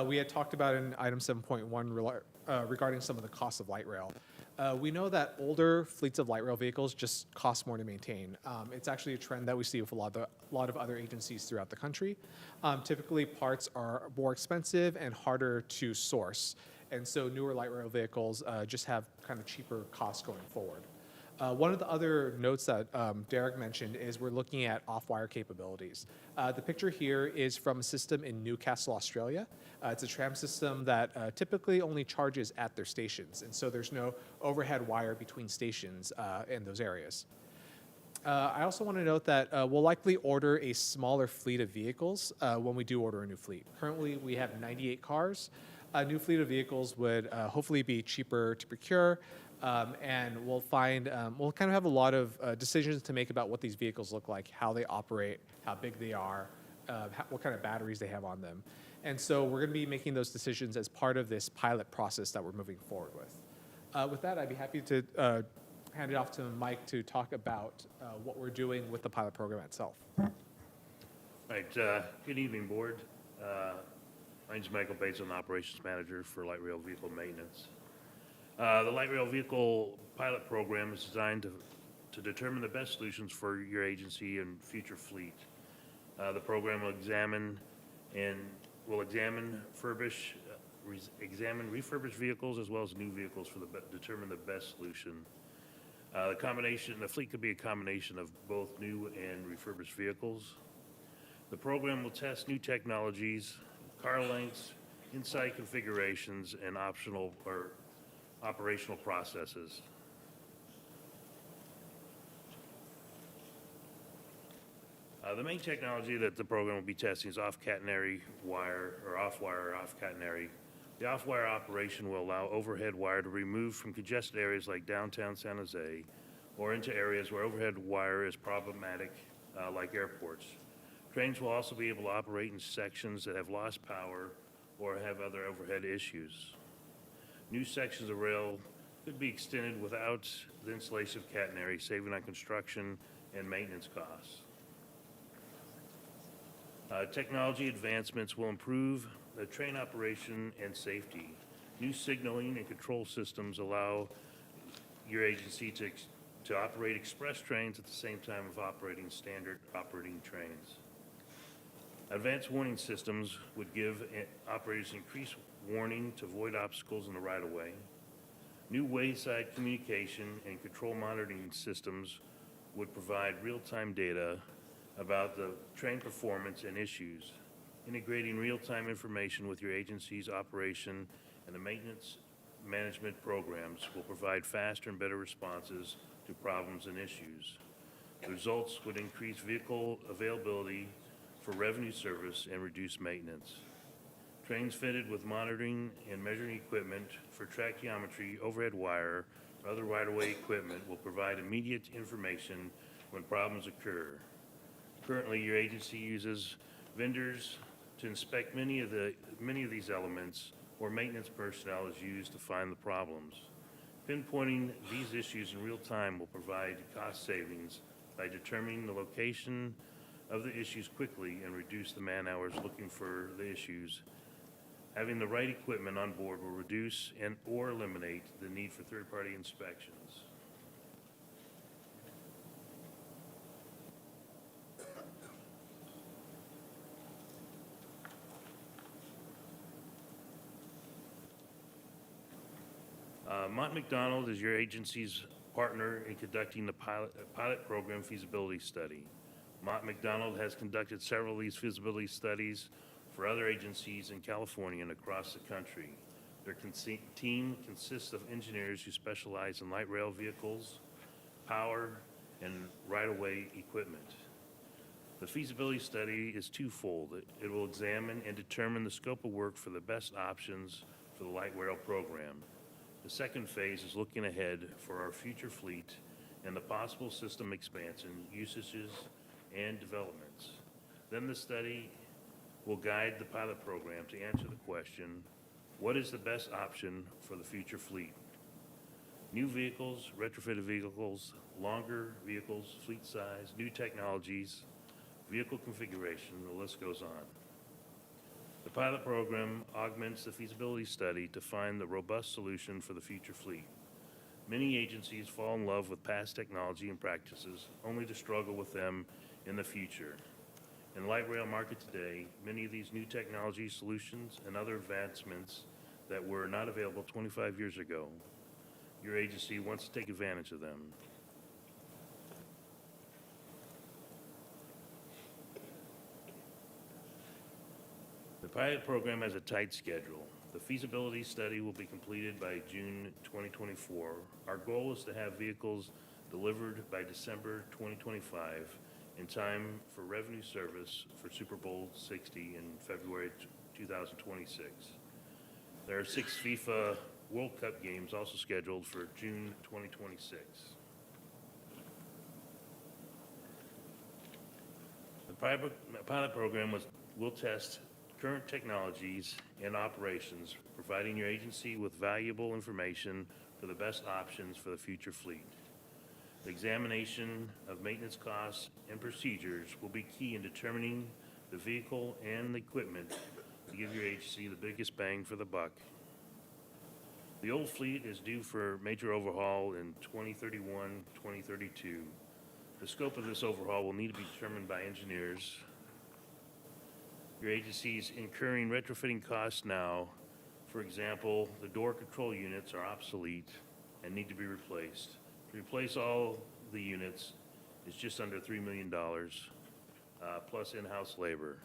We had talked about in item 7.1 regarding some of the costs of light rail. We know that older fleets of light rail vehicles just cost more to maintain. It's actually a trend that we see with a lot of other agencies throughout the country. Typically, parts are more expensive and harder to source, and so newer light rail vehicles just have kind of cheaper costs going forward. One of the other notes that Derek mentioned is we're looking at off-wire capabilities. The picture here is from a system in Newcastle, Australia. It's a tram system that typically only charges at their stations, and so there's no overhead wire between stations in those areas. I also want to note that we'll likely order a smaller fleet of vehicles when we do order a new fleet. Currently, we have 98 cars. A new fleet of vehicles would hopefully be cheaper to procure, and we'll kind of have a lot of decisions to make about what these vehicles look like, how they operate, how big they are, what kind of batteries they have on them. And so we're going to be making those decisions as part of this pilot process that we're moving forward with. With that, I'd be happy to hand it off to Mike to talk about what we're doing with the pilot program itself. Right. Good evening, Board. My name is Michael Bates. I'm the Operations Manager for Light Rail Vehicle Maintenance. The Light Rail Vehicle Pilot Program is designed to determine the best solutions for your agency and future fleet. The program will examine refurbished vehicles as well as new vehicles for determine the best solution. The fleet could be a combination of both new and refurbished vehicles. The program will test new technologies, car lengths, inside configurations, and optional or operational processes. The main technology that the program will be testing is off-catenary wire or off-wire or off-catenary. The off-wire operation will allow overhead wire to be removed from congested areas like downtown San Jose or into areas where overhead wire is problematic, like airports. Trains will also be able to operate in sections that have lost power or have other overhead issues. New sections of rail could be extended without the installation of catenary, saving on construction and maintenance costs. Technology advancements will improve the train operation and safety. New signaling and control systems allow your agency to operate express trains at the same time of operating standard operating trains. Advanced warning systems would give operators increased warning to avoid obstacles in the right-of-way. New wayside communication and control monitoring systems would provide real-time data about the train performance and issues. Integrating real-time information with your agency's operation and the maintenance management programs will provide faster and better responses to problems and issues. The results would increase vehicle availability for revenue service and reduce maintenance. Trains fitted with monitoring and measuring equipment for trachymetry, overhead wire, or other right-of-way equipment will provide immediate information when problems occur. Currently, your agency uses vendors to inspect many of these elements or maintenance personnel is used to find the problems. Pinpointing these issues in real time will provide cost savings by determining the location of the issues quickly and reduce the man-hours looking for the issues. Having the right equipment on board will reduce or eliminate the need for third-party inspections. Mott McDonald is your agency's partner in conducting the pilot program feasibility study. Mott McDonald has conducted several of these feasibility studies for other agencies in California and across the country. Their team consists of engineers who specialize in light rail vehicles, power, and right-of-way equipment. The feasibility study is twofold. It will examine and determine the scope of work for the best options for the light rail program. The second phase is looking ahead for our future fleet and the possible system expansion, usages, and developments. Then the study will guide the pilot program to answer the question, what is the best option for the future fleet? New vehicles, retrofitted vehicles, longer vehicles, fleet size, new technologies, vehicle configuration, the list goes on. The pilot program augments the feasibility study to find the robust solution for the future fleet. Many agencies fall in love with past technology and practices only to struggle with them in the future. In the light rail market today, many of these new technology solutions and other advancements that were not available 25 years ago, your agency wants to take advantage of them. The pilot program has a tight schedule. The feasibility study will be completed by June 2024. Our goal is to have vehicles delivered by December 2025 in time for revenue service for Super Bowl 60 in February 2026. There are 6 FIFA World Cup games also scheduled for June 2026. The pilot program will test current technologies and operations, providing your agency with valuable information for the best options for the future fleet. The examination of maintenance costs and procedures will be key in determining the vehicle and the equipment to give your agency the biggest bang for the buck. The old fleet is due for major overhaul in 2031, 2032. The scope of this overhaul will need to be determined by engineers. Your agency is incurring retrofitting costs now. For example, the door control units are obsolete and need to be replaced. To replace all the units is just under $3 million, plus in-house labor.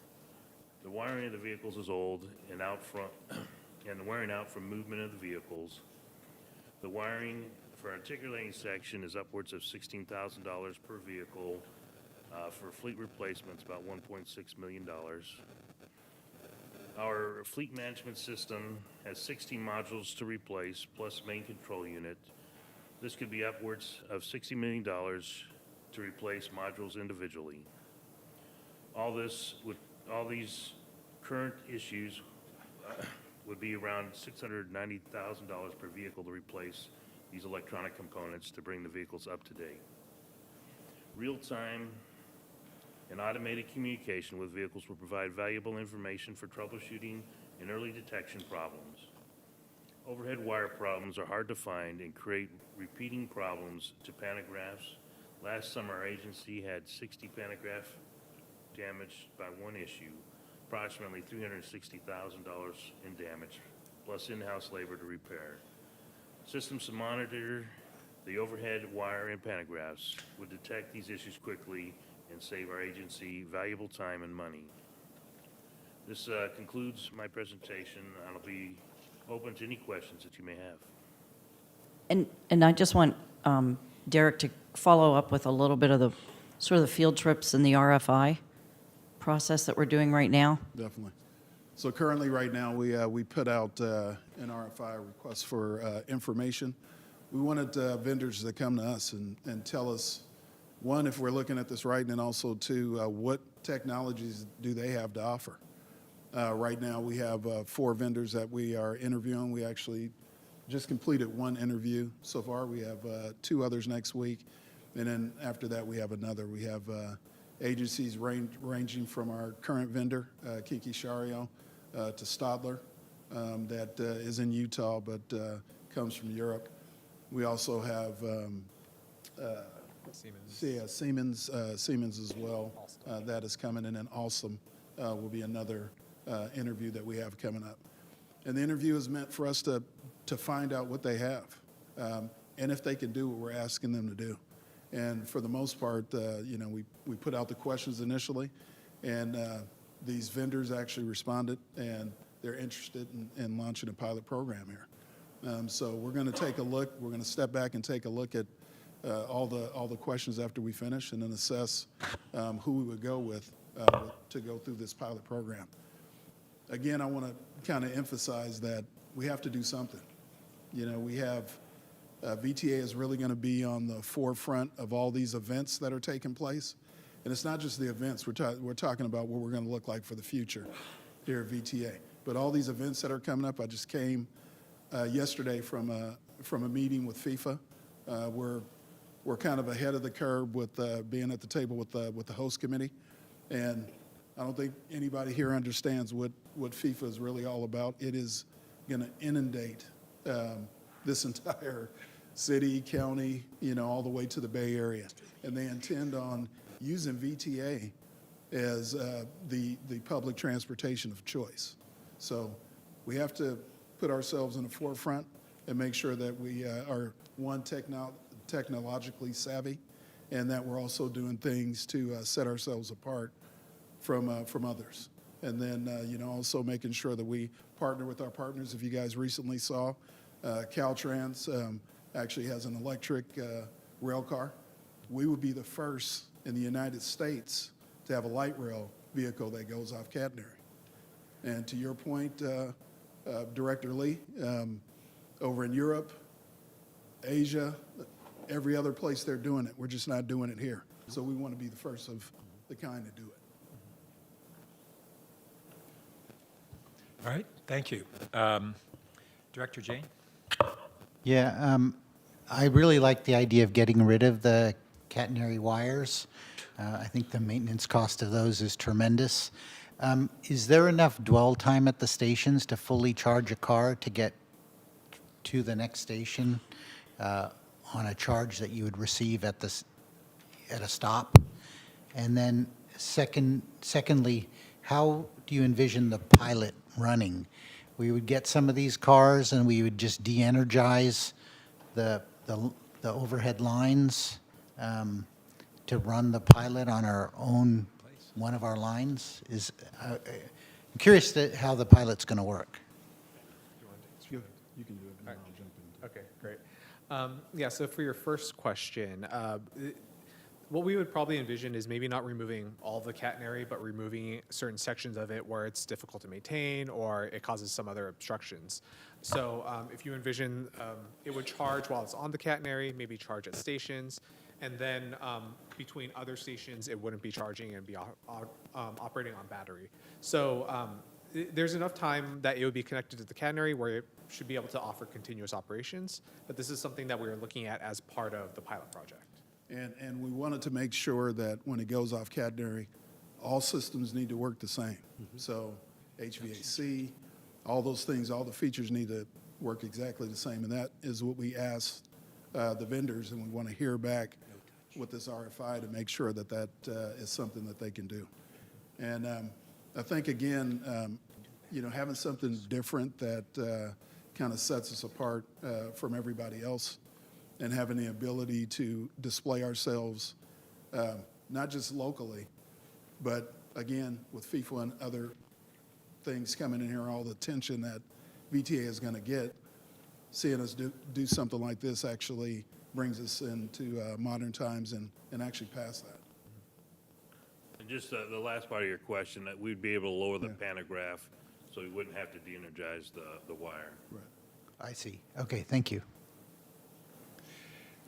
The wiring of the vehicles is old and out front, and wearing out from movement of the vehicles. The wiring for articulating section is upwards of $16,000 per vehicle. For fleet replacements, about $1.6 million. Our fleet management system has 16 modules to replace, plus main control unit. This could be upwards of $60 million to replace modules individually. All these current issues would be around $690,000 per vehicle to replace these electronic components to bring the vehicles up to date. Real-time and automated communication with vehicles will provide valuable information for troubleshooting and early detection problems. Overhead wire problems are hard to find and create repeating problems to pantographs. Last summer, our agency had 60 pantographs damaged by one issue, approximately $360,000 in damage, plus in-house labor to repair. Systems to monitor the overhead wire and pantographs would detect these issues quickly and save our agency valuable time and money. This concludes my presentation. I'll be open to any questions that you may have. And I just want Derek to follow up with a little bit of the sort of the field trips and the RFI process that we're doing right now. Definitely. So currently, right now, we put out an RFI request for information. We wanted vendors to come to us and tell us, one, if we're looking at this right, and then also, two, what technologies do they have to offer. Right now, we have 4 vendors that we are interviewing. We actually just completed 1 interview so far. We have 2 others next week. And then after that, we have another. We have agencies ranging from our current vendor, Kiki Shario, to Stadler, that is in Utah but comes from Europe. We also have Siemens as well. That is coming, and then Awesome will be another interview that we have coming up. And the interview is meant for us to find out what they have and if they can do what we're asking them to do. And for the most part, you know, we put out the questions initially, and these vendors actually responded, and they're interested in launching a pilot program here. So we're going to take a look. We're going to step back and take a look at all the questions after we finish, and then assess who we would go with to go through this pilot program. Again, I want to kind of emphasize that we have to do something. You know, we have VTA is really going to be on the forefront of all these events that are taking place. And it's not just the events. We're talking about what we're going to look like for the future here at VTA. But all these events that are coming up, I just came yesterday from a meeting with FIFA. We're kind of ahead of the curve with being at the table with the host committee. And I don't think anybody here understands what FIFA is really all about. It is going to inundate this entire city, county, you know, all the way to the Bay Area. And they intend on using VTA as the public transportation of choice. So we have to put ourselves in the forefront and make sure that we are, one, technologically savvy, and that we're also doing things to set ourselves apart from others. And then, you know, also making sure that we partner with our partners. If you guys recently saw, Caltrans actually has an electric rail car. We would be the first in the United States to have a light rail vehicle that goes off catenary. And to your point, Director Lee, over in Europe, Asia, every other place they're doing it. We're just not doing it here. So we want to be the first of the kind to do it. All right, thank you. Director Jane? Yeah, I really like the idea of getting rid of the catenary wires. I think the maintenance cost of those is tremendous. Is there enough dwell time at the stations to fully charge a car to get to the next station on a charge that you would receive at a stop? And then secondly, how do you envision the pilot running? We would get some of these cars and we would just de-energize the overhead lines to run the pilot on our own, one of our lines. I'm curious how the pilot's going to work. You can do it, and I'll jump in. Okay, great. Yeah, so for your first question, what we would probably envision is maybe not removing all the catenary, but removing certain sections of it where it's difficult to maintain or it causes some other obstructions. So if you envision it would charge while it's on the catenary, maybe charge at stations, and then between other stations, it wouldn't be charging and be operating on battery. So there's enough time that it would be connected to the catenary where it should be able to offer continuous operations, but this is something that we're looking at as part of the pilot project. And we wanted to make sure that when it goes off catenary, all systems need to work the same. So HVAC, all those things, all the features need to work exactly the same. And that is what we asked the vendors, and we want to hear back with this RFI to make sure that that is something that they can do. And I think, again, you know, having something different that kind of sets us apart from everybody else, and having the ability to display ourselves, not just locally, but again, with FIFA and other things coming in here, all the attention that VTA is going to get, seeing us do something like this actually brings us into modern times and actually past that. And just the last part of your question, that we'd be able to lower the pantograph so we wouldn't have to de-energize the wire. Right. I see. Okay, thank you.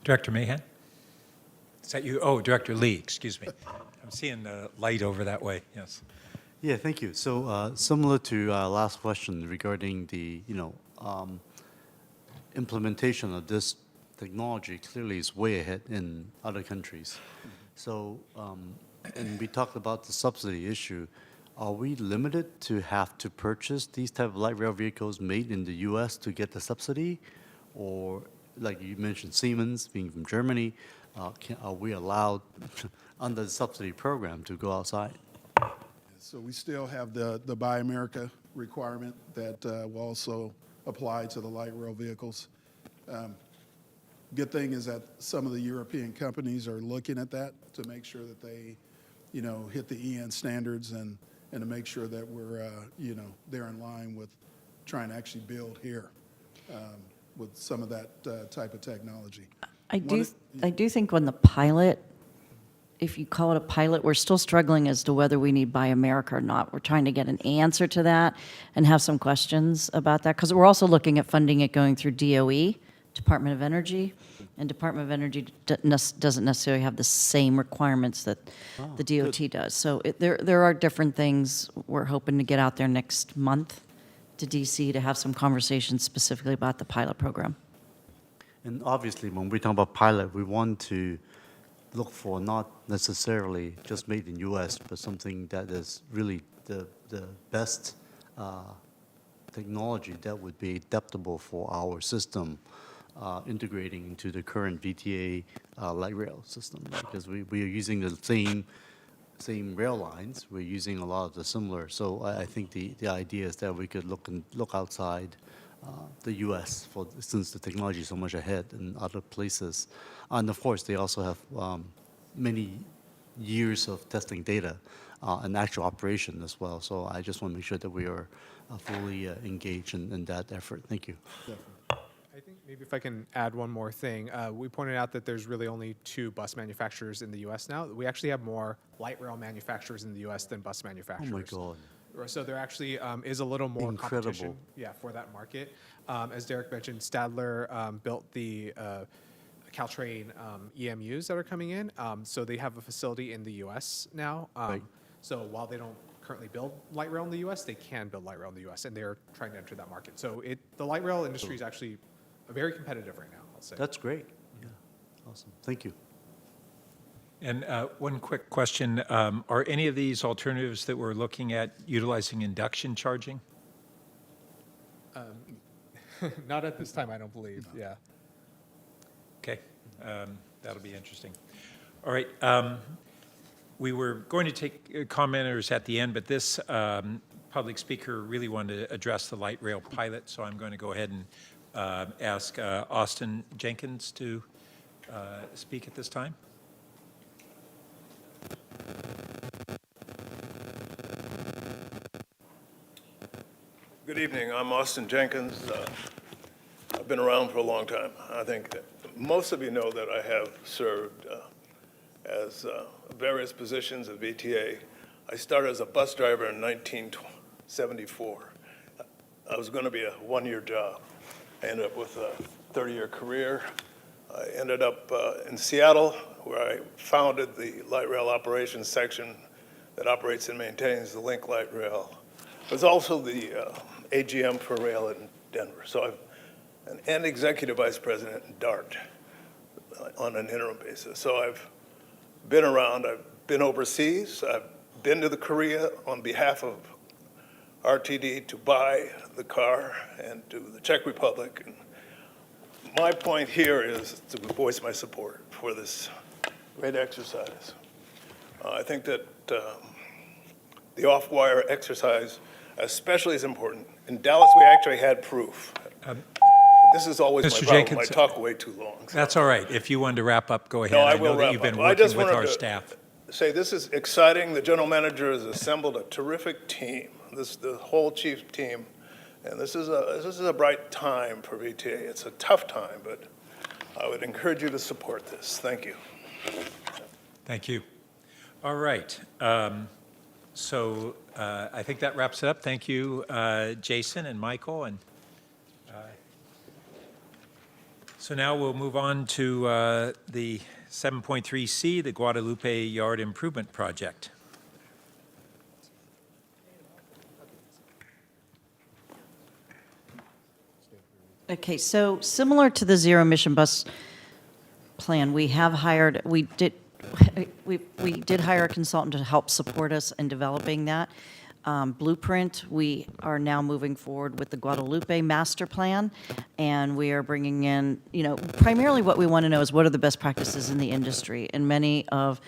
Director Mahan? Is that you? Oh, Director Lee, excuse me. I'm seeing the light over that way, yes. Yeah, thank you. So similar to last question regarding the, implementation of this technology clearly is way ahead in other countries. So, and we talked about the subsidy issue. Are we limited to have to purchase these type of light rail vehicles made in the U.S. to get the subsidy? Or, like you mentioned, Siemens being from Germany, are we allowed under the subsidy program to go outside? So we still have the Buy America requirement that will also apply to the light rail vehicles. Good thing is that some of the European companies are looking at that to make sure that they, hit the EN standards and to make sure that we're, they're in line with trying to actually build here with some of that type of technology. I do think on the pilot, if you call it a pilot, we're still struggling as to whether we need Buy America or not. We're trying to get an answer to that and have some questions about that, because we're also looking at funding it going through DOE, Department of Energy, and Department of Energy doesn't necessarily have the same requirements that the DOT does. So there are different things we're hoping to get out there next month to DC to have some conversations specifically about the pilot program. And obviously, when we talk about pilot, we want to look for not necessarily just made in U.S., but something that is really the best technology that would be adaptable for our system, integrating into the current VTA light rail system. Because we are using the same rail lines, we're using a lot of the similar. So I think the idea is that we could look outside the U.S. since the technology is so much ahead in other places. And of course, they also have many years of testing data and actual operation as well. So I just want to make sure that we are fully engaged in that effort. Thank you. I think maybe if I can add one more thing. We pointed out that there's really only 2 bus manufacturers in the U.S. now. We actually have more light rail manufacturers in the U.S. than bus manufacturers. Oh my God. So there actually is a little more Incredible. competition, for that market. As Derek mentioned, Stadler built the Caltrain EMUs that are coming in. So they have a facility in the U.S. now. Right. So while they don't currently build light rail in the U.S., they can build light rail in the U.S., and they're trying to enter that market. So the light rail industry is actually very competitive right now, I'll say. That's great. Yeah, awesome. Thank you. And one quick question, are any of these alternatives that we're looking at utilizing induction charging? Not at this time, I don't believe, yeah. Okay, that'll be interesting. All right, we were going to take commenters at the end, but this public speaker really wanted to address the light rail pilot, so I'm going to go ahead and ask Austin Jenkins to speak at this time. Good evening. I'm Austin Jenkins. I've been around for a long time. I think that most of you know that I have served as various positions at VTA. I started as a bus driver in 1974. I was going to be a one-year job. I ended up with a 30-year career. I ended up in Seattle, where I founded the light rail operations section that operates and maintains the Link Light Rail. I was also the AGM for rail in Denver. So I'm an executive vice president in DART on an interim basis. So I've been around, I've been overseas, I've been to the Korea on behalf of RTD to buy the car and to the Czech Republic. And my point here is to voice my support for this great exercise. I think that the off-wire exercise especially is important. In Dallas, we actually had proof. This is always Mr. my problem. Jenkins, I talk way too long. So. That's all right. If you wanted to wrap up, go ahead. No, I know will that wrap you've been up. I working just with wanted our to staff. say this is exciting. The general manager has assembled a terrific team. The whole chief team, and this is a bright time for VTA. It's a tough time, but I would encourage you to support this. Thank you. Thank you. All right. So I think that wraps it up. Thank you, Jason and Michael. And so now we'll move on to the 7.3C, the Guadalupe Yard Improvement Project. Okay, so similar to the zero emission bus plan, we did hire a consultant to help support us in developing that blueprint. We are now moving forward with the Guadalupe master plan, and we are bringing in, primarily what we want to know is what are the best practices in the industry, and many of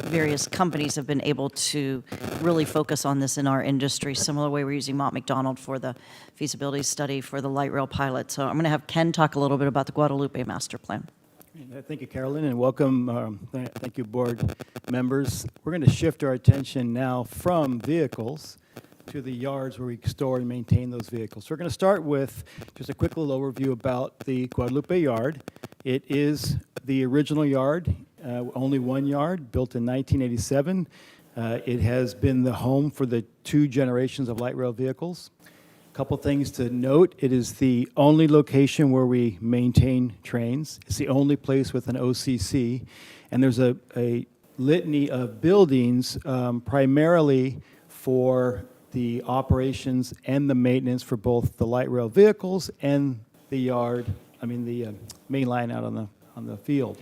various companies have been able to really focus on this in our industry, similar way we're using Mott McDonald for the feasibility study for the light rail pilot. So I'm going to have Ken talk a little bit about the Guadalupe master plan. Thank you, Carolyn, and welcome. Thank you, board members. We're going to shift our attention now from vehicles to the yards where we store and maintain those vehicles. So we're going to start with just a quick little overview about the Guadalupe yard. It is the original yard, only one yard, built in 1987. It has been the home for the 2 generations of light rail vehicles. Couple things to note: it is the only location where we maintain trains. It's the only place with an OCC, and there's a litany of buildings primarily for the operations and the maintenance for both the light rail vehicles and the main line out on the field.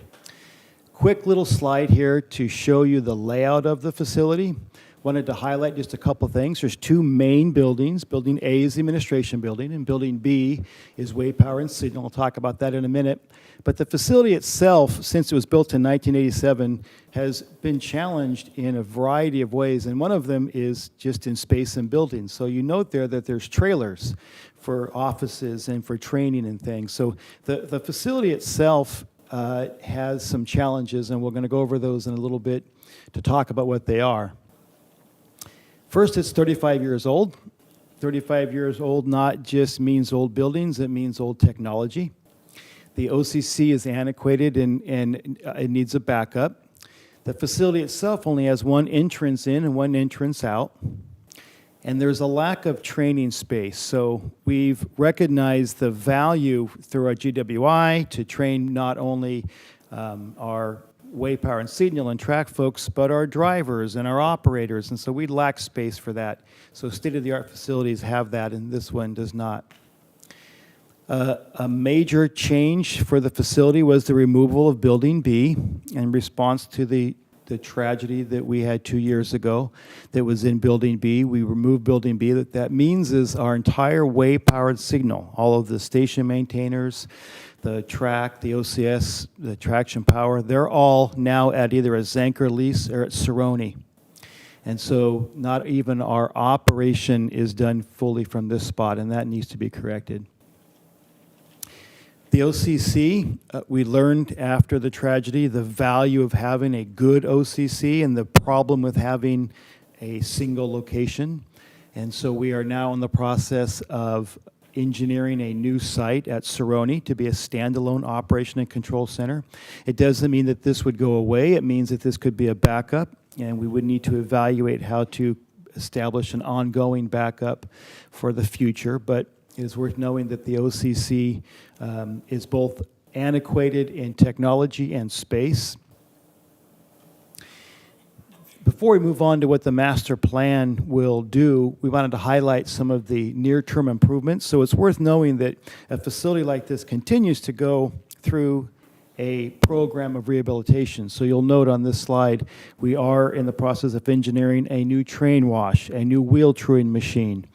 Quick little slide here to show you the layout of the facility. Wanted to highlight just a couple things. There's 2 main buildings. Building A is the administration building, and Building B is Way Power and Signal. I'll talk about that in a minute. But the facility itself, since it was built in 1987, has been challenged in a variety of ways, and one of them is just in space and buildings. So you note there that there's trailers for offices and for training and things. So the facility itself has some challenges, and we're going to go over those in a little bit to talk about what they are. First, it's 35 years old. 35 years old not just means old buildings, it means old technology. The OCC is antiquated and it needs a backup. The facility itself only has 1 entrance in and 1 entrance out. And there's a lack of training space. So we've recognized the value through our GWI to train not only our Way Power and Signal and track folks, but our drivers and our operators. And so we lack space for that. So state-of-the-art facilities have that, and this one does not. A major change for the facility was the removal of Building B in response to the tragedy that we had 2 years ago that was in Building B. We removed Building B. That means is our entire Way Power and Signal, all of the station maintainers, the track, the OCS, the traction power, they're all now at either a Zanker lease or at Cerrone. And so not even our operation is done fully from this spot, and that needs to be corrected. The OCC, we learned after the tragedy the value of having a good OCC and the problem with having a single location. And so we are now in the process of engineering a new site at Cerrone to be a standalone operation and control center. It doesn't mean that this would go away. It means that this could be a backup, and we would need to evaluate how to establish an ongoing backup for the future. But it is worth knowing that the OCC is both antiquated in technology and space. Before we move on to what the master plan will do, we wanted to highlight some of the near-term improvements. So it's worth knowing that a facility like this continues to go through a program of rehabilitation. So you'll note on this slide, we are in the process of engineering a new train wash, a new wheel truing machine,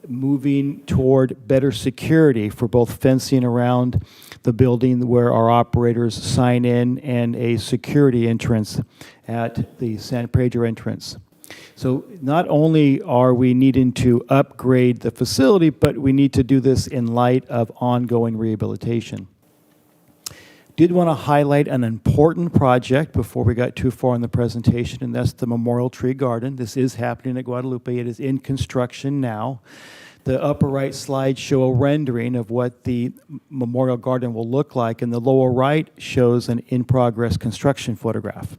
moving toward better security for both fencing around the building where our operators sign in and a security entrance at the San Pedro entrance. So not only are we needing to upgrade the facility, but we need to do this in light of ongoing rehabilitation. Did want to highlight an important project before we got too far in the presentation, and that's the Memorial Tree Garden. This is happening at Guadalupe. It is in construction now. The upper right slide show a rendering of what the Memorial Garden will look like, and the lower right shows an in-progress construction photograph.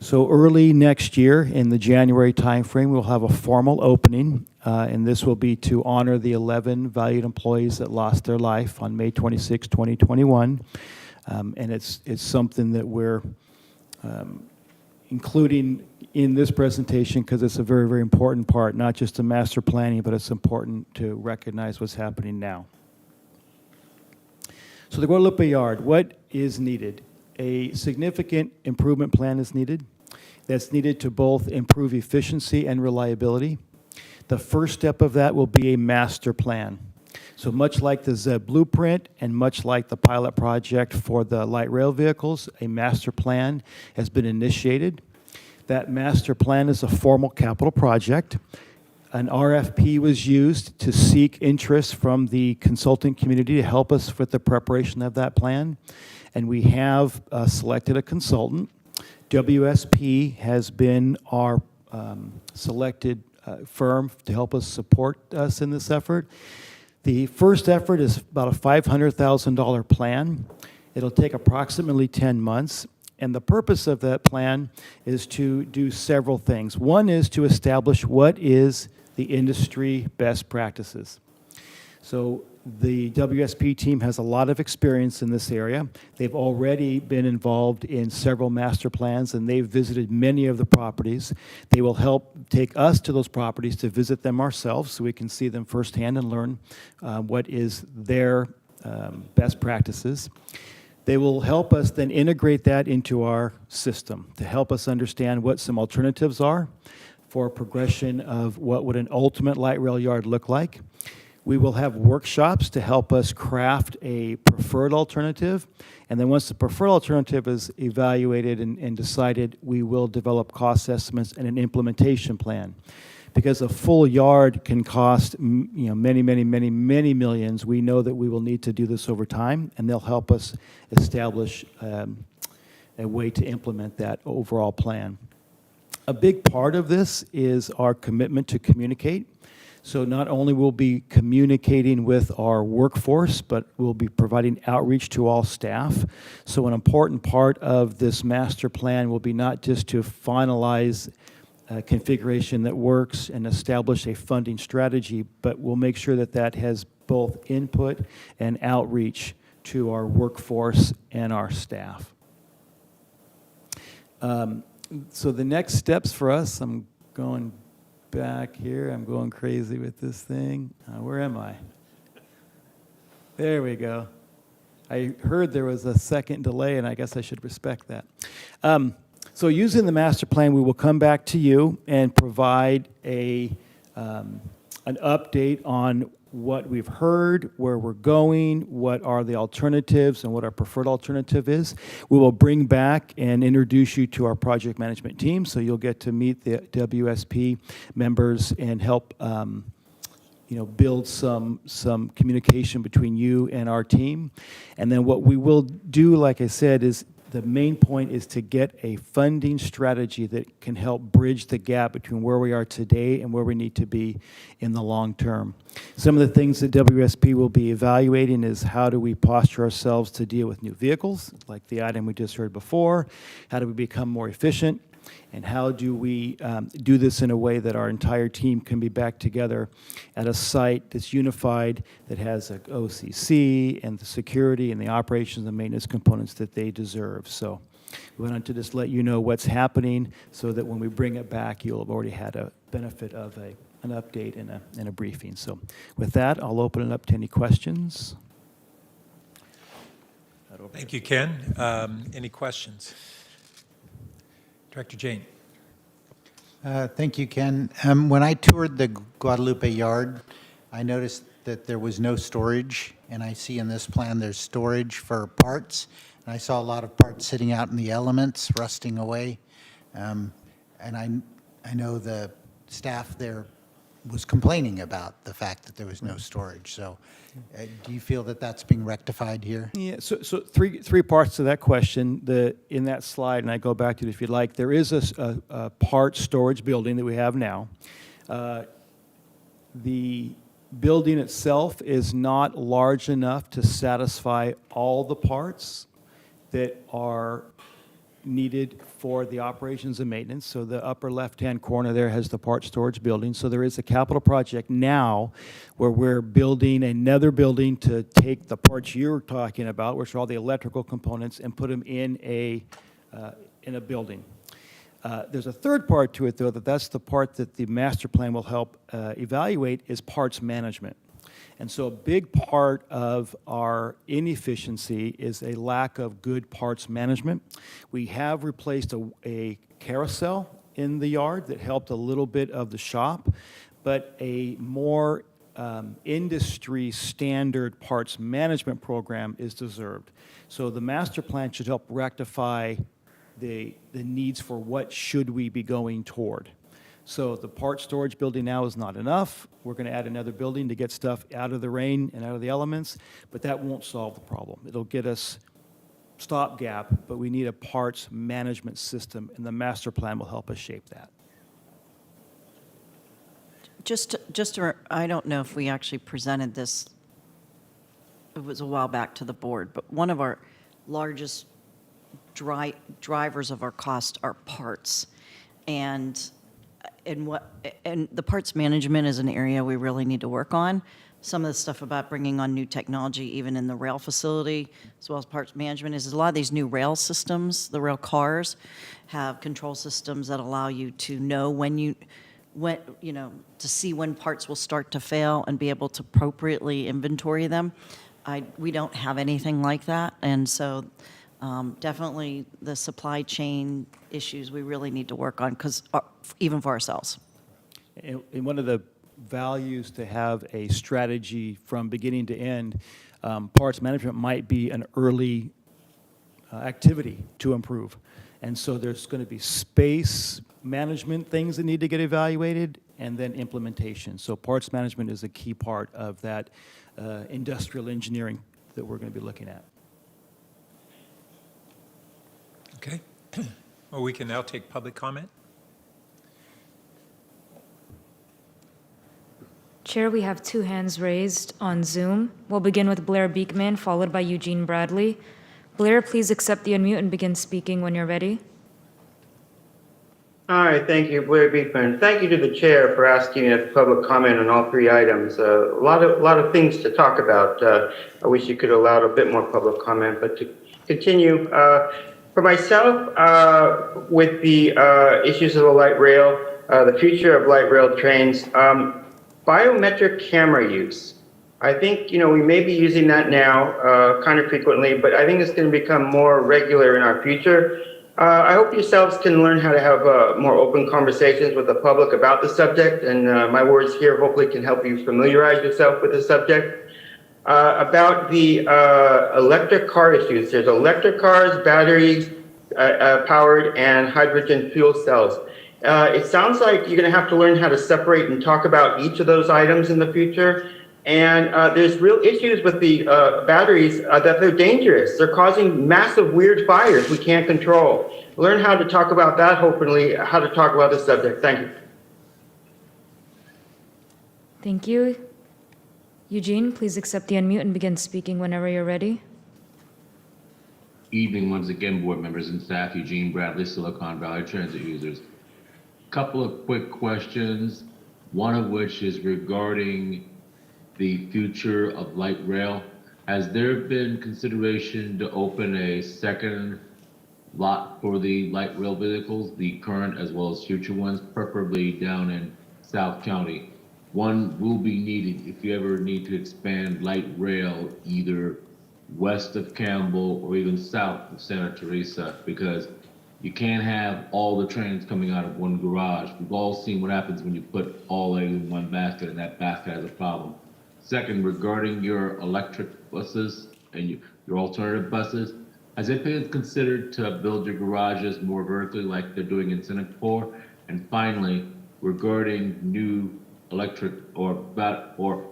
So early next year, in the January timeframe, we'll have a formal opening, and this will be to honor the 11 valued employees that lost their life on May 26, 2021. And it's something that we're including in this presentation because it's a very, very important part, not just the master planning, but it's important to recognize what's happening now. So the Guadalupe Yard, what is needed? A significant improvement plan is needed. That's needed to both improve efficiency and reliability. The first step of that will be a master plan. So much like the ZEB blueprint and much like the pilot project for the light rail vehicles, a master plan has been initiated. That master plan is a formal capital project. An RFP was used to seek interest from the consulting community to help us with the preparation of that plan. And we have selected a consultant. WSP has been our selected firm to help us support us in this effort. The first effort is about a $500,000 plan. It'll take approximately 10 months. And the purpose of that plan is to do several things. One is to establish what is the industry best practices. So the WSP team has a lot of experience in this area. They've already been involved in several master plans, and they've visited many of the properties. They will help take us to those properties to visit them ourselves so we can see them firsthand and learn what is their best practices. They will help us then integrate that into our system to help us understand what some alternatives are for progression of what would an ultimate light rail yard look like. We will have workshops to help us craft a preferred alternative. And then once the preferred alternative is evaluated and decided, we will develop cost estimates and an implementation plan. Because a full yard can cost many, many, many, many millions, we know that we will need to do this over time, and they'll help us establish a way to implement that overall plan. A big part of this is our commitment to communicate. So not only will we be communicating with our workforce, but we'll be providing outreach to all staff. So an important part of this master plan will be not just to finalize a configuration that works and establish a funding strategy, but we'll make sure that that has both input and outreach to our workforce and our staff. So the next steps for us, I'm going back here. I'm going crazy with this thing. Where am I? There we go. I heard there was a second delay, and I guess I should respect that. So using the master plan, we will come back to you and provide an update on what we've heard, where we're going, what are the alternatives, and what our preferred alternative is. We will bring back and introduce you to our project management team, so you'll get to meet the WSP members and help build some communication between you and our team. And then what we will do, like I said, is the main point is to get a funding strategy that can help bridge the gap between where we are today and where we need to be in the long term. Some of the things that WSP will be evaluating is how do we posture ourselves to deal with new vehicles, like the item we just heard before, how do we become more efficient, and how do we do this in a way that our entire team can be back together at a site that's unified, that has an OCC and the security and the operations and maintenance components that they deserve. So we wanted to just let you know what's happening so that when we bring it back, you'll have already had a benefit of an update and a briefing. So with that, I'll open it up to any questions. Thank you, Ken. Any questions? Director Jane. Thank you, Ken. When I toured the Guadalupe yard, I noticed that there was no storage, and I see in this plan there's storage for parts. And I saw a lot of parts sitting out in the elements, rusting away. And I know the staff there was complaining about the fact that there was no storage. So do you feel that that's being rectified here? Yeah, so three parts to that question. In that slide, and I go back to it if you'd like, there is a part storage building that we have now. The building itself is not large enough to satisfy all the parts that are needed for the operations and maintenance. So the upper left-hand corner there has the part storage building. So there is a capital project now where we're building another building to take the parts you're talking about, which are all the electrical components, and put them in a building. There's a third part to it, though, that's the part that the master plan will help evaluate is parts management. And so a big part of our inefficiency is a lack of good parts management. We have replaced a carousel in the yard that helped a little bit of the shop, but a more industry standard parts management program is deserved. So the master plan should help rectify the needs for what should we be going toward. So the part storage building now is not enough. We're going to add another building to get stuff out of the rain and out of the elements, but that won't solve the problem. It'll get us stopgap, but we need a parts management system, and the master plan will help us shape that. I don't know if we actually presented this, it was a while back to the board, but one of our largest drivers of our cost are parts. And the parts management is an area we really need to work on. Some of the stuff about bringing on new technology, even in the rail facility, as well as parts management, is a lot of these new rail systems, the rail cars, have control systems that allow you to know to see when parts will start to fail and be able to appropriately inventory them. We don't have anything like that, and so definitely the supply chain issues we really need to work on, because even for ourselves. And one of the values to have a strategy from beginning to end, parts management might be an early activity to improve. And so there's going to be space management things that need to get evaluated, and then implementation. So parts management is a key part of that industrial engineering that we're going to be looking at. Okay. Well, we can now take public comment. Chair, we have 2 hands raised on Zoom. We'll begin with Blair Beekman, followed by Eugene Bradley. Blair, please accept the unmute and begin speaking when you're ready. All right, thank you, Blair Beekman. Thank you to the chair for asking a public comment on all 3 items. A lot of things to talk about. I wish you could allow a bit more public comment, but to continue, for myself, with the issues of the light rail, the future of light rail trains, biometric camera use. I think, we may be using that now kind of frequently, but I think it's going to become more regular in our future. I hope yourselves can learn how to have more open conversations with the public about the subject, and my words here hopefully can help you familiarize yourself with the subject. About the electric car issues, there's electric cars, batteries powered, and hydrogen fuel cells. It sounds like you're going to have to learn how to separate and talk about each of those items in the future. And there's real issues with the batteries that they're dangerous. They're causing massive weird fires we can't control. Learn how to talk about that, hopefully, how to talk about this subject. Thank you. Thank you. Eugene, please accept the unmute and begin speaking whenever you're ready. Evening once again, board members and staff. Eugene Bradley, Silicon Valley Transit users. Couple of quick questions, one of which is regarding the future of light rail. Has there been consideration to open a second lot for the light rail vehicles, the current as well as future ones, preferably down in South County? One will be needed if you ever need to expand light rail either west of Campbell or even south of Santa Teresa, because you can't have all the trains coming out of one garage. We've all seen what happens when you put all eggs in one basket, and that basket has a problem. Second, regarding your electric buses and your alternative buses, has it been considered to build your garages more vertically like they're doing in Singapore? And finally, regarding new electric or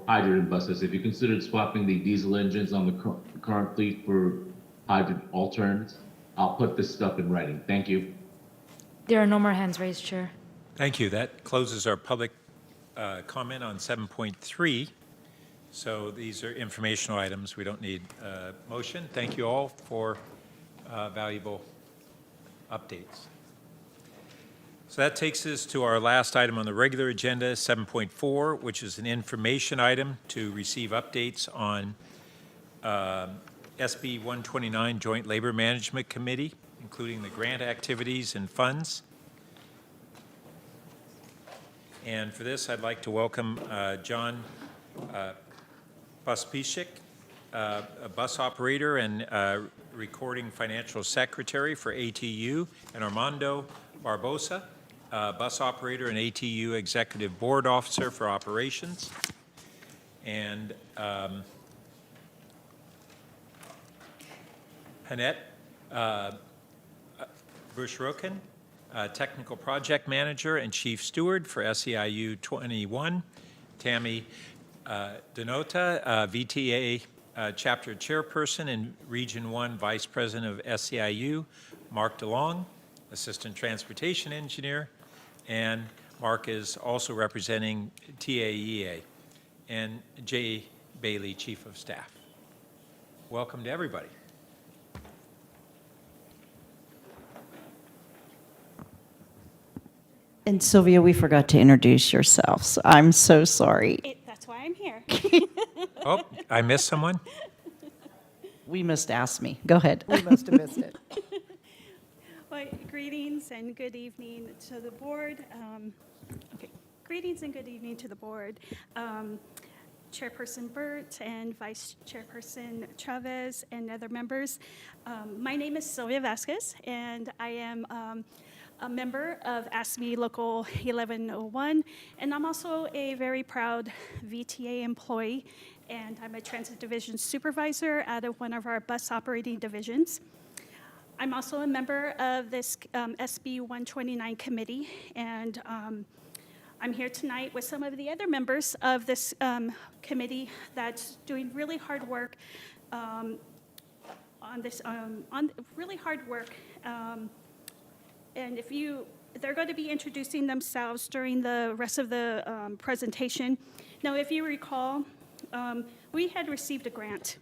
hydrogen buses, have you considered swapping the diesel engines on the current fleet for hydrogen alternatives? I'll put this stuff in writing. Thank you. There are no more hands raised, Chair. Thank you. That closes our public comment on 7.3. So these are informational items. We don't need a motion. Thank you all for valuable updates. So that takes us to our last item on the regular agenda, 7.4, which is an information item to receive updates on SB 129 Joint Labor Management Committee, including the grant activities and funds. And for this, I'd like to welcome John Pospišek, a bus operator and recording financial secretary for ATU, and Armando Barbosa, bus operator and ATU executive board officer for operations. And Hanette Bushroken, technical project manager and chief steward for SEIU 21. Tammy Denota, VTA chapter chairperson and Region 1 vice president of SEIU. Mark DeLong, assistant transportation engineer. And Mark is also representing TAEA. And Jay Bailey, chief of staff. Welcome to everybody. And Sylvia, we forgot to introduce yourselves. I'm so sorry. That's why I'm here. Oh, I missed someone? We must ask me. Go ahead. We must have missed it. Well, greetings and good evening to the board. Greetings and good evening to the board. Chairperson Burt and Vice Chairperson Chavez and other members. My name is Sylvia Vasquez, and I am a member of ASME Local 1101, and I'm also a very proud VTA employee, and I'm a transit division supervisor out of one of our bus operating divisions. I'm also a member of this SB 129 committee, and I'm here tonight with some of the other members of this committee that's doing really hard work on really hard work. And they're going to be introducing themselves during the rest of the presentation. Now, if you recall, we had received a grant,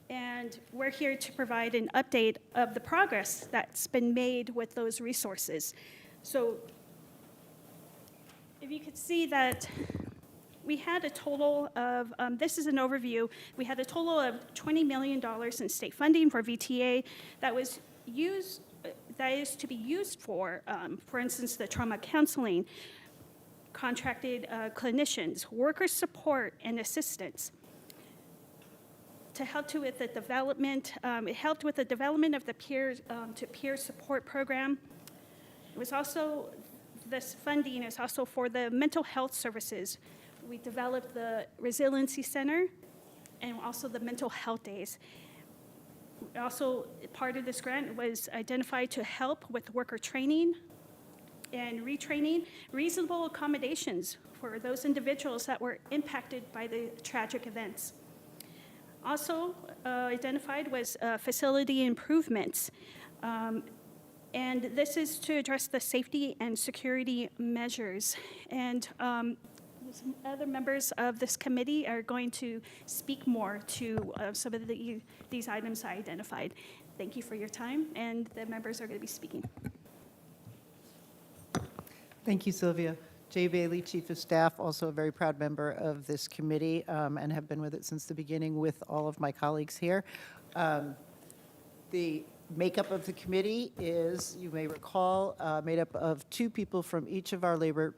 and we're here to provide an update of the progress that's been made with those resources. So if you could see that we had a total of, this is an overview, we had a total of $20 million in state funding for VTA that is to be used for instance, the trauma counseling, contracted clinicians, worker support and assistance. To help with the development, it helped with the development of the peer support program. It was also, this funding is also for the mental health services. We developed the Resiliency Center and also the mental health days. Also, part of this grant was identified to help with worker training and retraining, reasonable accommodations for those individuals that were impacted by the tragic events. Also identified was facility improvements. And this is to address the safety and security measures. And some other members of this committee are going to speak more to some of these items I identified. Thank you for your time, and the members are going to be speaking. Thank you, Sylvia. Jay Bailey, Chief of Staff, also a very proud member of this committee, and have been with it since the beginning with all of my colleagues here. The makeup of the committee is, you may recall, made up of 2 people from each of our labor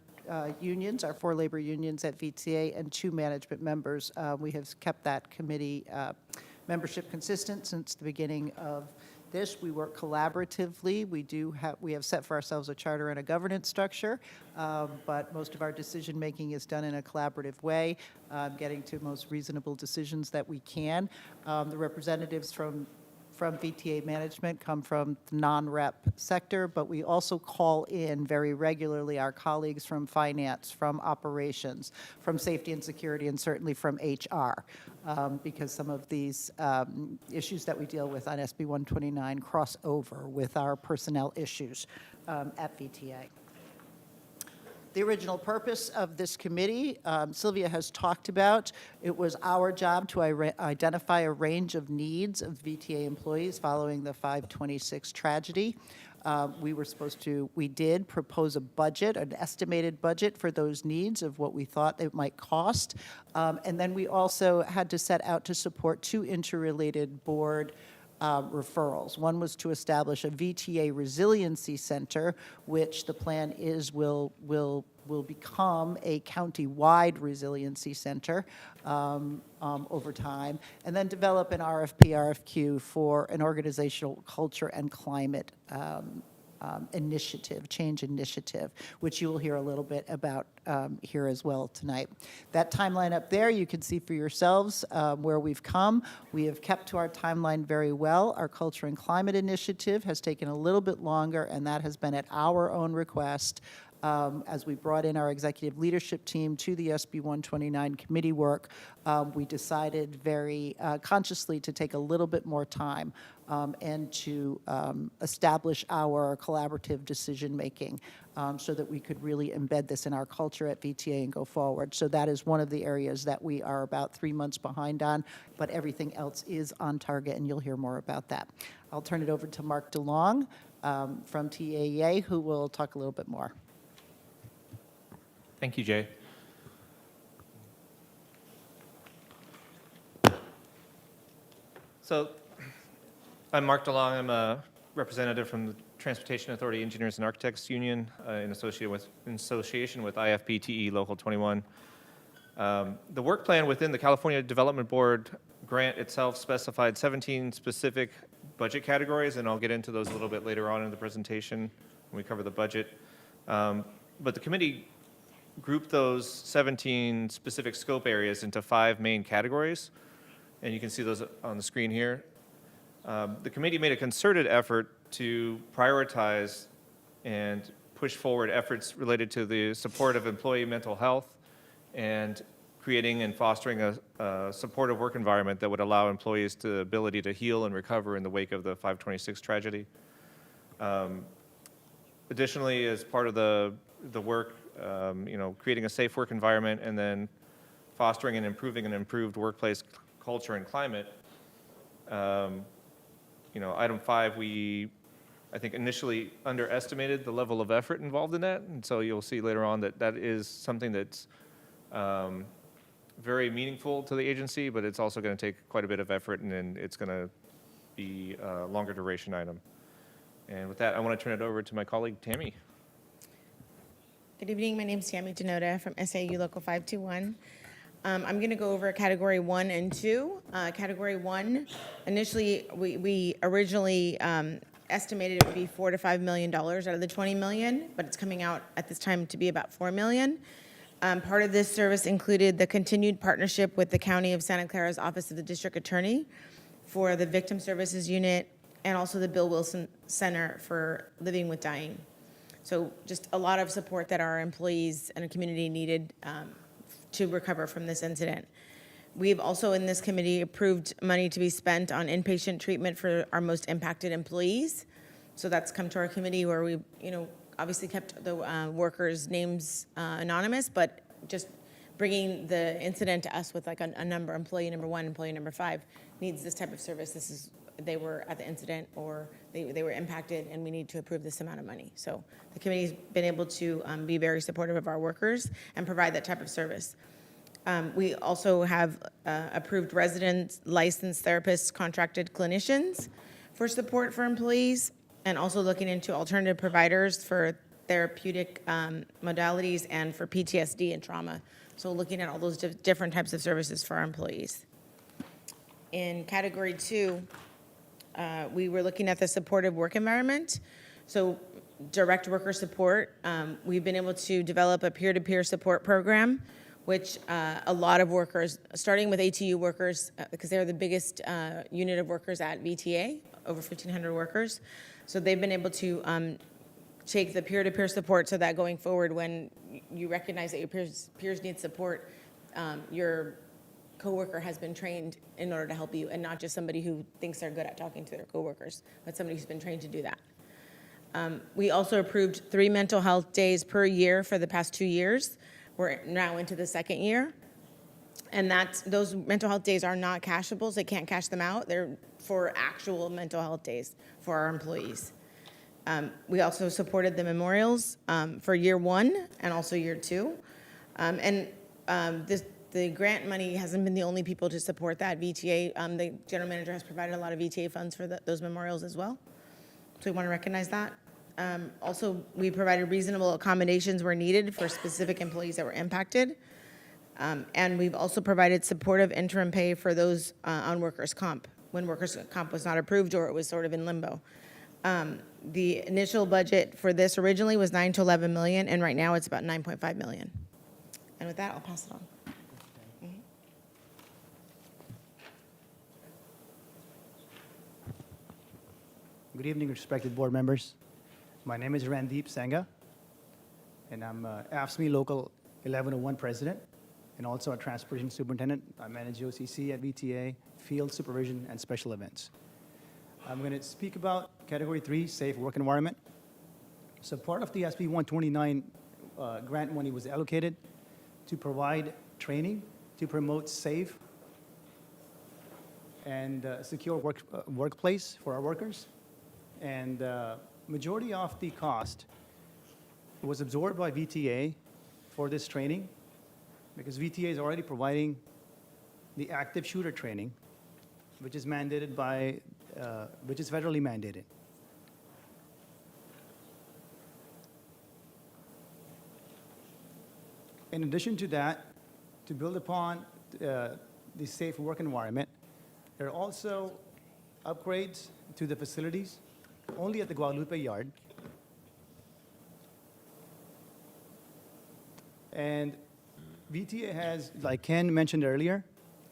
unions, our 4 labor unions at VTA, and 2 management members. We have kept that committee membership consistent since the beginning of this. We work collaboratively. We have set for ourselves a charter and a governance structure, but most of our decision making is done in a collaborative way, getting to most reasonable decisions that we can. The representatives from VTA management come from the non-rep sector, but we also call in very regularly our colleagues from finance, from operations, from safety and security, and certainly from HR, because some of these issues that we deal with on SB 129 cross over with our personnel issues at VTA. The original purpose of this committee, Sylvia has talked about. It was our job to identify a range of needs of VTA employees following the 5/26 tragedy. We did propose a budget, an estimated budget for those needs of what we thought it might cost. And then we also had to set out to support 2 interrelated board referrals. One was to establish a VTA resiliency center, which the plan is will become a county-wide resiliency center over time, and then develop an RFQ for an organizational culture and climate change initiative, which you will hear a little bit about here as well tonight. That timeline up there, you can see for yourselves where we've come. We have kept to our timeline very well. Our culture and climate initiative has taken a little bit longer, and that has been at our own request. As we brought in our executive leadership team to the SB 129 committee work, we decided very consciously to take a little bit more time and to establish our collaborative decision-making so that we could really embed this in our culture at VTA and go forward. So that is one of the areas that we are about 3 months behind on, but everything else is on target, and you'll hear more about that. I'll turn it over to Mark DeLong from TAEA, who will talk a little bit more. Thank you, Jay. So I'm Mark DeLong. I'm a representative from the Transportation Authority Engineers and Architects Union in association with IFPTE Local 21. The work plan within the California Development Board grant itself specified 17 specific budget categories, and I'll get into those a little bit later on in the presentation when we cover the budget. But the committee grouped those 17 specific scope areas into 5 main categories, and you can see those on the screen here. The committee made a concerted effort to prioritize and push forward efforts related to the support of employee mental health and creating and fostering a supportive work environment that would allow employees the ability to heal and recover in the wake of the 526 tragedy. Additionally, as part of the work, creating a safe work environment and then fostering and improving an improved workplace culture and climate. Item 5, I think initially underestimated the level of effort involved in that, and so you'll see later on that that is something that's very meaningful to the agency, but it's also going to take quite a bit of effort, and then it's going to be a longer duration item. And with that, I want to turn it over to my colleague, Tammy. Good evening. My name is Tammy Denoda from SAU Local 521. I'm going to go over Category 1 and 2. Category 1, initially, we originally estimated it would be $4 to $5 million out of the $20 million, but it's coming out at this time to be about $4 million. Part of this service included the continued partnership with the County of Santa Clara's Office of the District Attorney for the Victim Services Unit and also the Bill Wilson Center for Living with Dying. So just a lot of support that our employees and the community needed to recover from this incident. We've also in this committee approved money to be spent on inpatient treatment for our most impacted employees. So that's come to our committee where we, obviously kept the workers' names anonymous, but just bringing the incident to us with like a number, employee number 1, employee number 5 needs this type of service. They were at the incident or they were impacted and we need to approve this amount of money. So the committee's been able to be very supportive of our workers and provide that type of service. We also have approved residents, licensed therapists, contracted clinicians for support for employees, and also looking into alternative providers for therapeutic modalities and for PTSD and trauma. So looking at all those different types of services for our employees. In Category 2, we were looking at the supportive work environment. So direct worker support, we've been able to develop a peer-to-peer support program, which a lot of workers, starting with ATU workers, because they're the biggest unit of workers at VTA, over 1,500 workers. So they've been able to take the peer-to-peer support so that going forward, when you recognize that your peers need support, your coworker has been trained in order to help you, and not just somebody who thinks they're good at talking to their coworkers, but somebody who's been trained to do that. We also approved 3 mental health days per year for the past 2 years. We're now into the 2nd year. And those mental health days are not cashables. They can't cash them out. They're for actual mental health days for our employees. We also supported the memorials for year 1 and also year 2. the grant money hasn't been the only people to support that. VTA, the general manager has provided a lot of VTA funds for those memorials as well. So we want to recognize that. Also, we provided reasonable accommodations where needed for specific employees that were impacted. And we've also provided supportive interim pay for those on workers' comp, when workers' comp was not approved or it was sort of in limbo. The initial budget for this originally was 9 to 11 million, and right now it's about 9.5 million. And with that, I'll pass it on. Good evening, respected board members. My name is Randeep Sangha, and I'm AFSCME Local 1101 President, and also a Transportation Superintendent. I manage OCC at VTA, Field Supervision, and Special Events. I'm going to speak about Category 3, Safe Work Environment. So part of the SB 129 grant money was allocated to provide training to promote safe and secure workplace for our workers. And majority of the cost was absorbed by VTA for this training, because VTA is already providing the active shooter training, which is mandated by, which is federally mandated. In addition to that, to build upon the safe work environment, there are also upgrades to the facilities only at the Guadalupe Yard. And VTA has, like Ken mentioned earlier,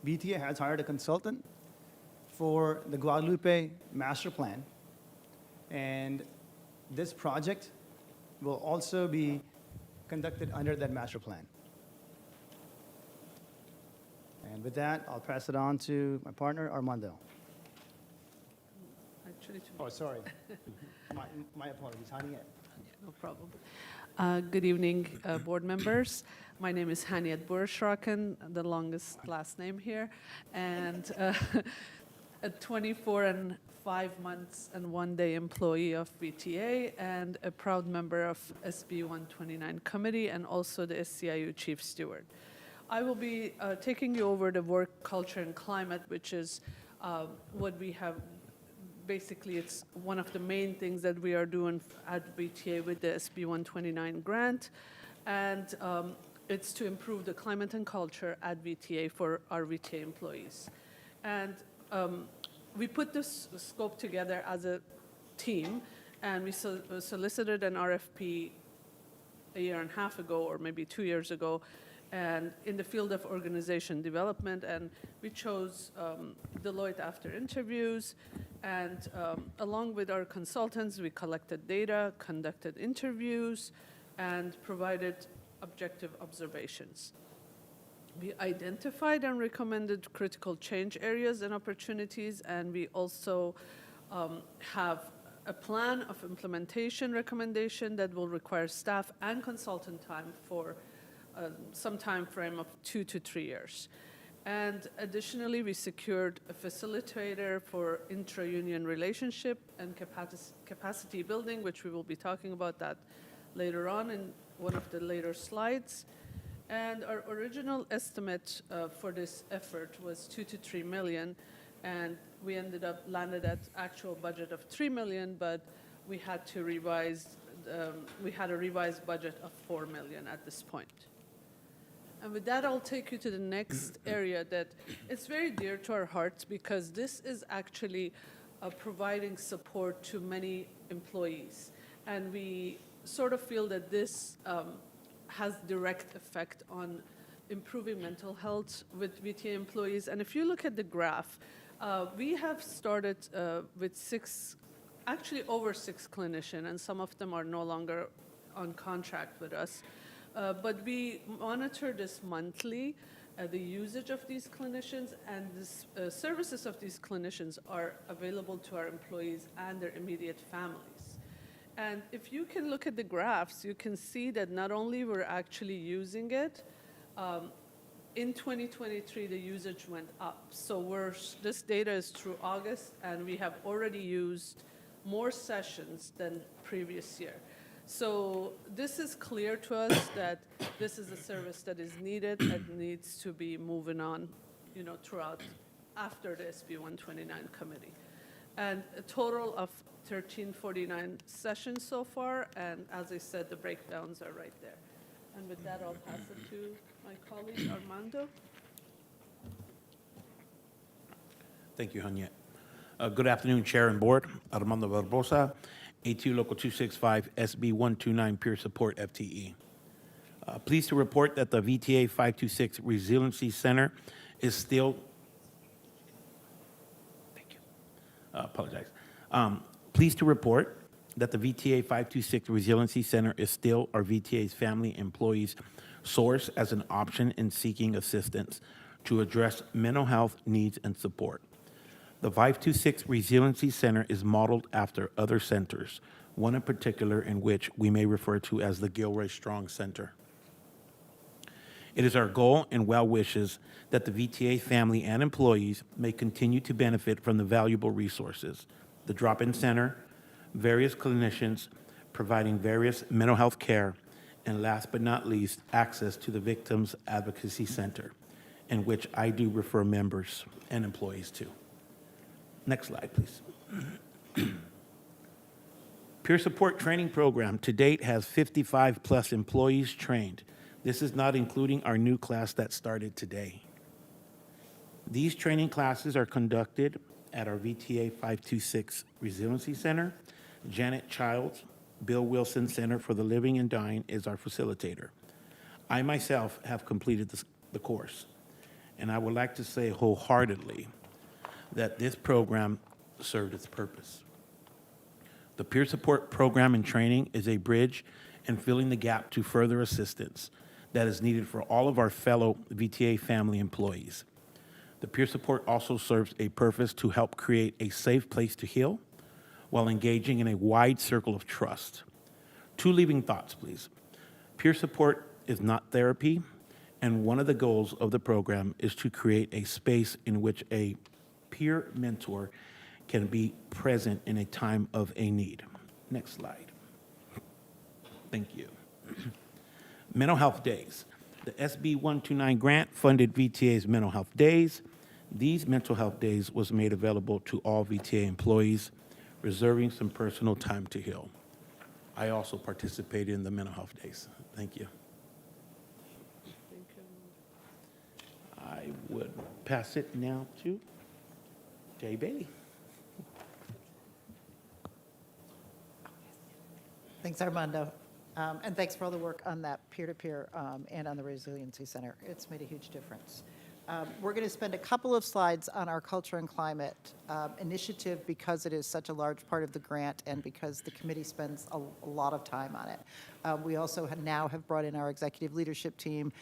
VTA has hired a consultant for the Guadalupe master plan. And this project will also be conducted under that master plan. And with that, I'll pass it on to my partner, Armando. Actually, Oh, sorry. My apologies. Haniet. no problem. Good evening, board members. My name is Haniet Burshraken, the longest last name here, and a 24 and 5 months and 1 day employee of VTA, and a proud member of SB 129 committee, and also the SCIU chief steward. I will be taking you over the work culture and climate, which is what we have. Basically, it's one of the main things that we are doing at VTA with the SB 129 grant, and it's to improve the climate and culture at VTA for our VTA employees. And we put this scope together as a team, and we solicited an RFP a year and a half ago, or maybe 2 years ago, and in the field of organization development, and we chose Deloitte after interviews, and along with our consultants, we collected data, conducted interviews, and provided objective observations. We identified and recommended critical change areas and opportunities, and we also have a plan of implementation recommendation that will require staff and consultant time for some time frame of 2 to 3 years. And additionally, we secured a facilitator for intra-union relationship and capacity building, which we will be talking about that later on in one of the later slides. And our original estimate for this effort was 2 to 3 million, and we landed at actual budget of 3 million, but we had to revise, we had a revised budget of 4 million at this point. And with that, I'll take you to the next area that it's very dear to our hearts, because this is actually providing support to many employees. And we sort of feel that this has direct effect on improving mental health with VTA employees. And if you look at the graph, we have started with over six clinicians, and some of them are no longer on contract with us. But we monitor this monthly, the usage of these clinicians, and the services of these clinicians are available to our employees and their immediate families. And if you can look at the graphs, you can see that not only we're actually using it, in 2023, the usage went up. So this data is through August, and we have already used more sessions than previous year. So this is clear to us that this is a service that is needed and needs to be moving on, throughout after the SB 129 committee. And a total of 1349 sessions so far, and as I said, the breakdowns are right there. And with that, I'll pass it to my colleague Armando. Thank you, Hanyet. Good afternoon, Chair and Board. Armando Barbosa, ATU Local 265, SB 129 Peer Support FTE. Pleased to report that the VTA 526 Resiliency Center is still, thank you, apologize. Pleased to report that the VTA 526 Resiliency Center is still our VTA's family employees' source as an option in seeking assistance to address mental health needs and support. The 526 Resiliency Center is modeled after other centers, one in particular in which we may refer to as the Gilroy Strong Center. It is our goal and well wishes that the VTA family and employees may continue to benefit from the valuable resources, the drop-in center, various clinicians providing various mental health care, and last but not least, access to the Victims Advocacy Center, in which I do refer members and employees to. Next slide, please. Peer Support Training Program to date has 55 plus employees trained. This is not including our new class that started today. These training classes are conducted at our VTA 526 Resiliency Center. Janet Childs, Bill Wilson Center for the Living and Dying is our facilitator. I myself have completed the course, and I would like to say wholeheartedly that this program served its purpose. The peer support program and training is a bridge in filling the gap to further assistance that is needed for all of our fellow VTA family employees. The peer support also serves a purpose to help create a safe place to heal while engaging in a wide circle of trust. Two leaving thoughts, please. Peer support is not therapy, and one of the goals of the program is to create a space in which a peer mentor can be present in a time of a need. Next slide. Thank you. Mental Health Days. The SB 129 grant funded VTA's Mental Health Days. These mental health days was made available to all VTA employees, reserving some personal time to heal. I also participated in the Mental Health Days. Thank you. I would pass it now to Jay Bailey. Thanks, Armando. And thanks for all the work on that peer-to-peer and on the Resiliency Center. It's made a huge difference. We're going to spend a couple of slides on our culture and climate initiative because it is such a large part of the grant and because the committee spends a lot of time on it. We also now have brought in our executive leadership team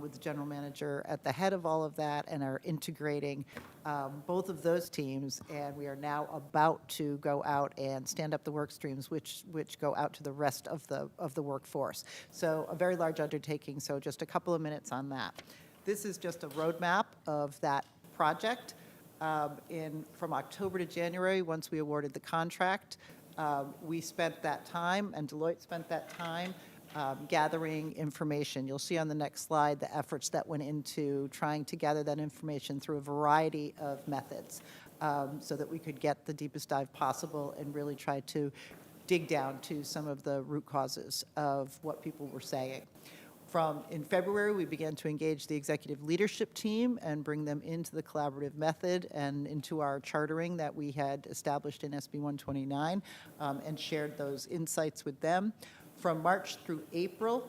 with the general manager at the head of all of that and are integrating both of those teams, and we are now about to go out and stand up the work streams which go out to the rest of the workforce. So a very large undertaking, so just a couple of minutes on that. This is just a roadmap of that project. From October to January, once we awarded the contract, we spent that time, and Deloitte spent that time, gathering information. You'll see on the next slide the efforts that went into trying to gather that information through a variety of methods so that we could get the deepest dive possible and really try to dig down to some of the root causes of what people were saying. In February, we began to engage the executive leadership team and bring them into the collaborative method and into our chartering that we had established in SB 129 and shared those insights with them. From March through April,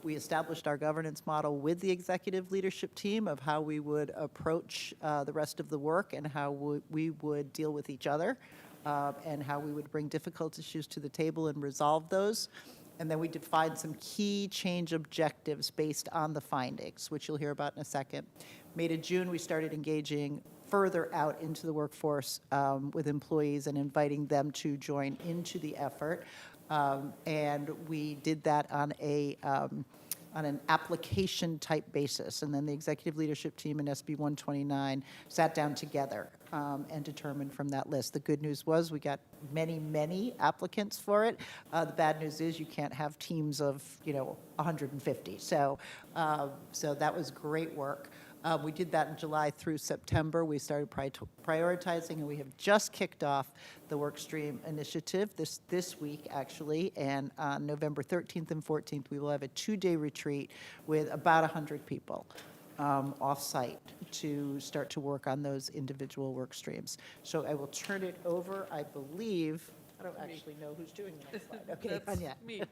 we established our governance model with the executive leadership team of how we would approach the rest of the work and how we would deal with each other and how we would bring difficult issues to the table and resolve those. And then we defined some key change objectives based on the findings, which you'll hear about in a second. May to June, we started engaging further out into the workforce with employees and inviting them to join into the effort. And we did that on on an application-type basis. And then the executive leadership team and SB 129 sat down together and determined from that list. The good news was we got many, many applicants for it. The bad news is you can't have teams of, 150. So that was great work. We did that in July through September. We started prioritizing, and we have just kicked off the workstream initiative this week, actually. And on November 13th and 14th, we will have a 2-day retreat with about 100 people off-site to start to work on those individual work streams. So I will turn it over, I believe. I don't actually know who's doing the next slide. Okay, That's Anya. me.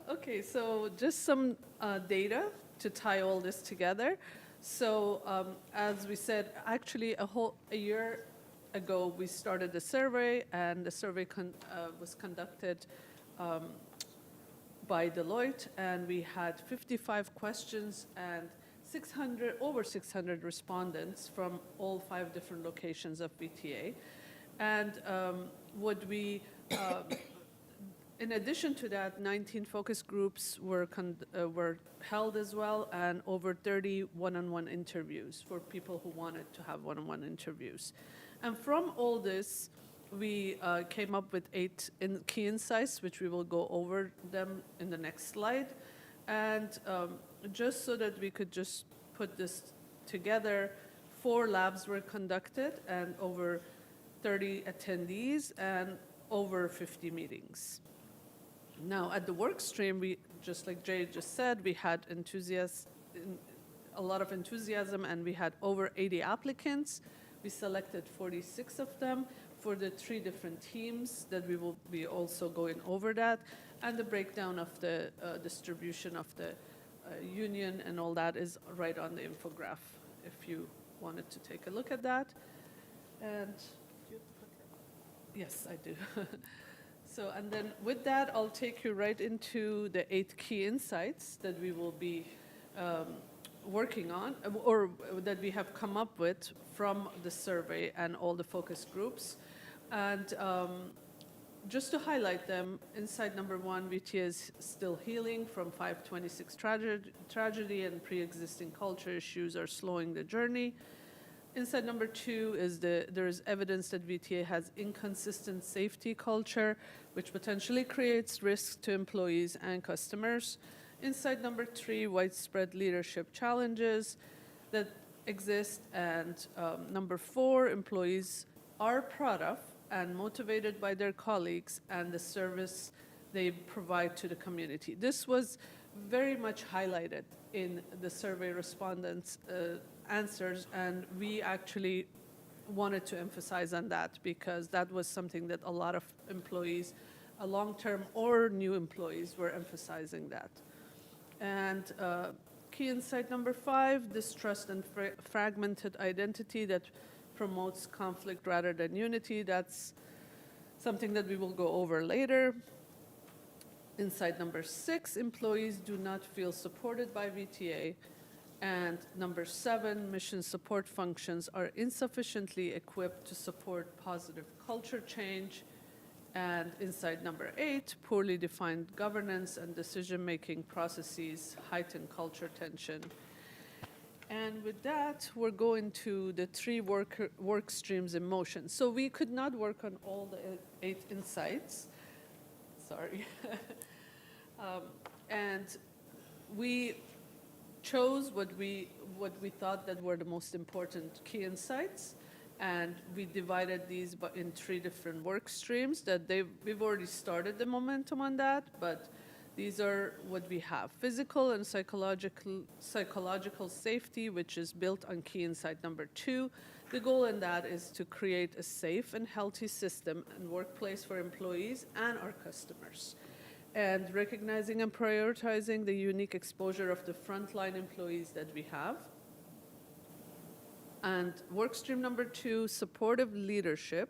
Okay, so just some data to tie all this together. So as we said, actually a year ago, we started the survey, and the survey was conducted by Deloitte, and we had 55 questions and over 600 respondents from all 5 different locations of VTA. And in addition to that, 19 focus groups were held as well, and over 30 one-on-one interviews for people who wanted to have one-on-one interviews. And from all this, we came up with 8 key insights, which we will go over them in the next slide. And just so that we could just put this together, 4 labs were conducted and over 30 attendees and over 50 meetings. Now, at the work stream, just like Jay just said, we had a lot of enthusiasm, and we had over 80 applicants. We selected 46 of them for the 3 different teams that we will be also going over that. And the breakdown of the distribution of the union and all that is right on the infograph if you wanted to take a look at that. And yes, I do. So, and then with that, I'll take you right into the 8 key insights that we will be working on, or that we have come up with from the survey and all the focus groups. And just to highlight them, insight number 1, VTA is still healing from 5/26 tragedy, and pre-existing culture issues are slowing the journey. Insight number 2 is there is evidence that VTA has inconsistent safety culture, which potentially creates risks to employees and customers. Insight number 3, widespread leadership challenges that exist. And number 4, employees are proud of and motivated by their colleagues and the service they provide to the community. This was very much highlighted in the survey respondents' answers, and we actually wanted to emphasize on that because that was something that a lot of employees, long-term or new employees, were emphasizing that. And key insight number 5, distrust and fragmented identity that promotes conflict rather than unity. That's something that we will go over later. Insight number 6, employees do not feel supported by VTA. And number 7, mission support functions are insufficiently equipped to support positive culture change. And insight number 8, poorly defined governance and decision-making processes heighten culture tension. And with that, we're going to the 3 work streams in motion. So we could not work on all the 8 insights. Sorry. And we chose what we thought that were the most important key insights, and we divided these in 3 different work streams that we've already started the momentum on that, but these are what we have. Physical and psychological safety, which is built on key insight number 2. The goal in that is to create a safe and healthy system and workplace for employees and our customers. And recognizing and prioritizing the unique exposure of the frontline employees that we have. And workstream number 2, supportive leadership,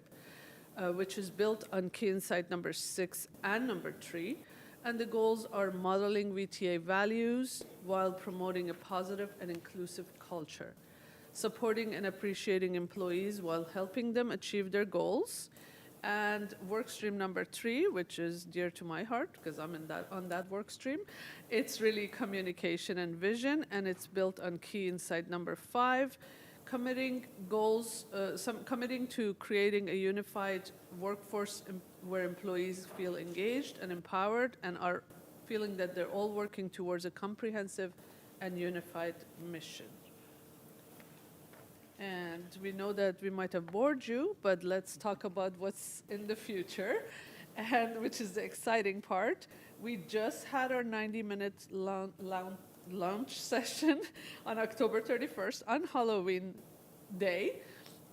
which is built on key insight number 6 and number 3. And the goals are modeling VTA values while promoting a positive and inclusive culture, supporting and appreciating employees while helping them achieve their goals, And work stream number 3, which is dear to my heart because I'm on that work stream, it's really communication and vision, and it's built on key insight number 5, committing to creating a unified workforce where employees feel engaged and empowered and are feeling that they're all working towards a comprehensive and unified mission. And we know that we might have bored you, but let's talk about what's in the future, and which is the exciting part. We just had our 90-minute launch session on October 31st on Halloween Day,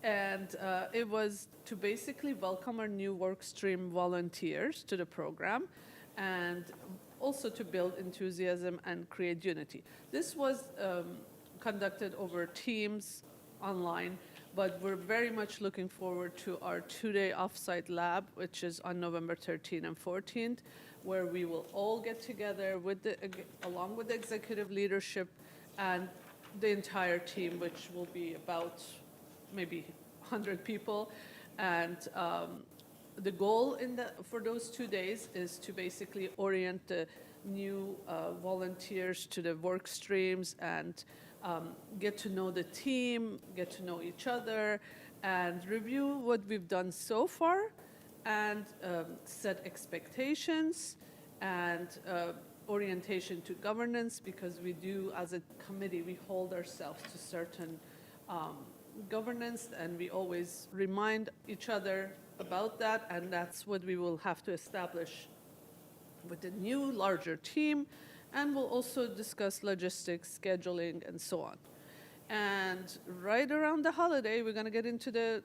and it was to basically welcome our new workstream volunteers to the program, and also to build enthusiasm and create unity. This was conducted over Teams, online, but we're very much looking forward to our 2-day offsite lab, which is on November 13th and 14th, where we will all get together along with the executive leadership and the entire team, which will be about maybe 100 people. And the goal for those 2 days is to basically orient the new volunteers to the work streams and get to know the team, get to know each other, and review what we've done so far, and set expectations and orientation to governance, because we do, as a committee, we hold ourselves to certain governance, and we always remind each other about that, and that's what we will have to establish with the new, larger team. And we'll also discuss logistics, scheduling, and so on. And right around the holiday, we're going to get into the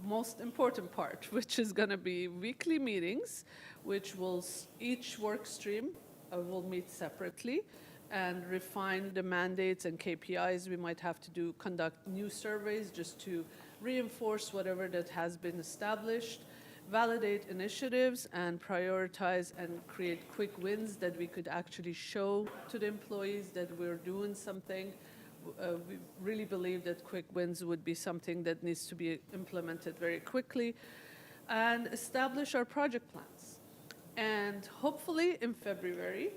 most important part, which is going to be weekly meetings, which will, each work stream will meet separately and refine the mandates and KPIs we might have to do, conduct new surveys just to reinforce whatever that has been established, validate initiatives, and prioritize and create quick wins that we could actually show to the employees that we're doing something. We really believe that quick wins would be something that needs to be implemented very quickly, and establish our project plans. And hopefully in February,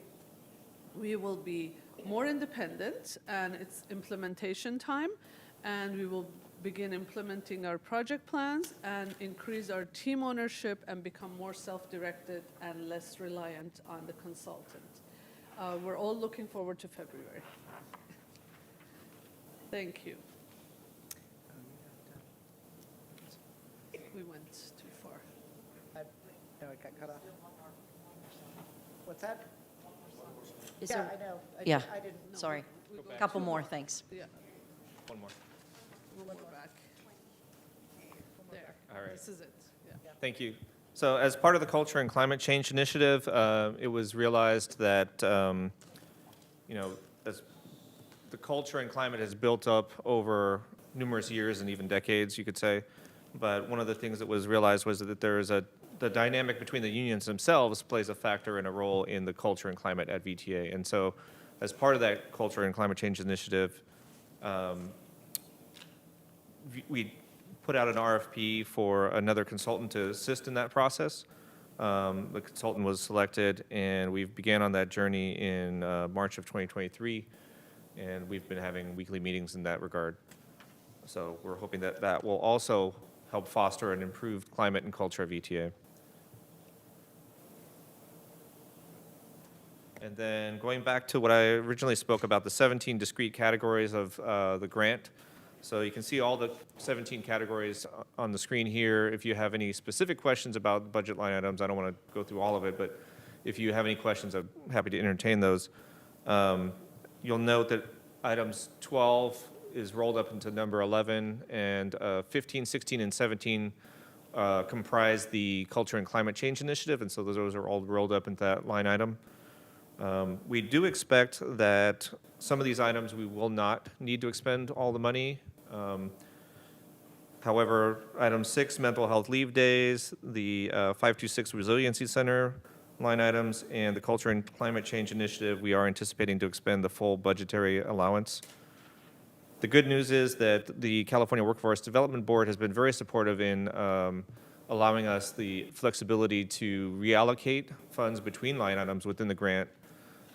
we will be more independent, and it's implementation time, and we will begin implementing our project plans and increase our team ownership and become more self-directed and less reliant on the consultant. We're all looking forward to February. Thank you. We went too far. No, it got cut off. What's that? Is Yeah, there- I know. Yeah, I didn't. sorry. A couple more, thanks. Yeah, One more. we'll go back. There. All right. This is it. Yeah. Thank you. So as part of the Culture and Climate Change Initiative, it was realized that, as the culture and climate has built up over numerous years and even decades, you could say. But one of the things that was realized was that the dynamic between the unions themselves plays a factor and a role in the culture and climate at VTA. And so as part of that Culture and Climate Change Initiative, we put out an RFP for another consultant to assist in that process. The consultant was selected, and we've began on that journey in March of 2023, and we've been having weekly meetings in that regard. So we're hoping that that will also help foster an improved climate and culture at VTA. And then going back to what I originally spoke about, the 17 discrete categories of the grant. So you can see all the 17 categories on the screen here. If you have any specific questions about budget line items, I don't want to go through all of it, but if you have any questions, I'm happy to entertain those. You'll note that items 12 is rolled up into number 11, and 15, 16, and 17 comprise the Culture and Climate Change Initiative, and so those are all rolled up into that line item. We do expect that some of these items we will not need to expend all the money. However, item 6, mental health leave days, the 526 Resiliency Center line items, and the Culture and Climate Change Initiative, we are anticipating to expend the full budgetary allowance. The good news is that the California Workforce Development Board has been very supportive in allowing us the flexibility to reallocate funds between line items within the grant.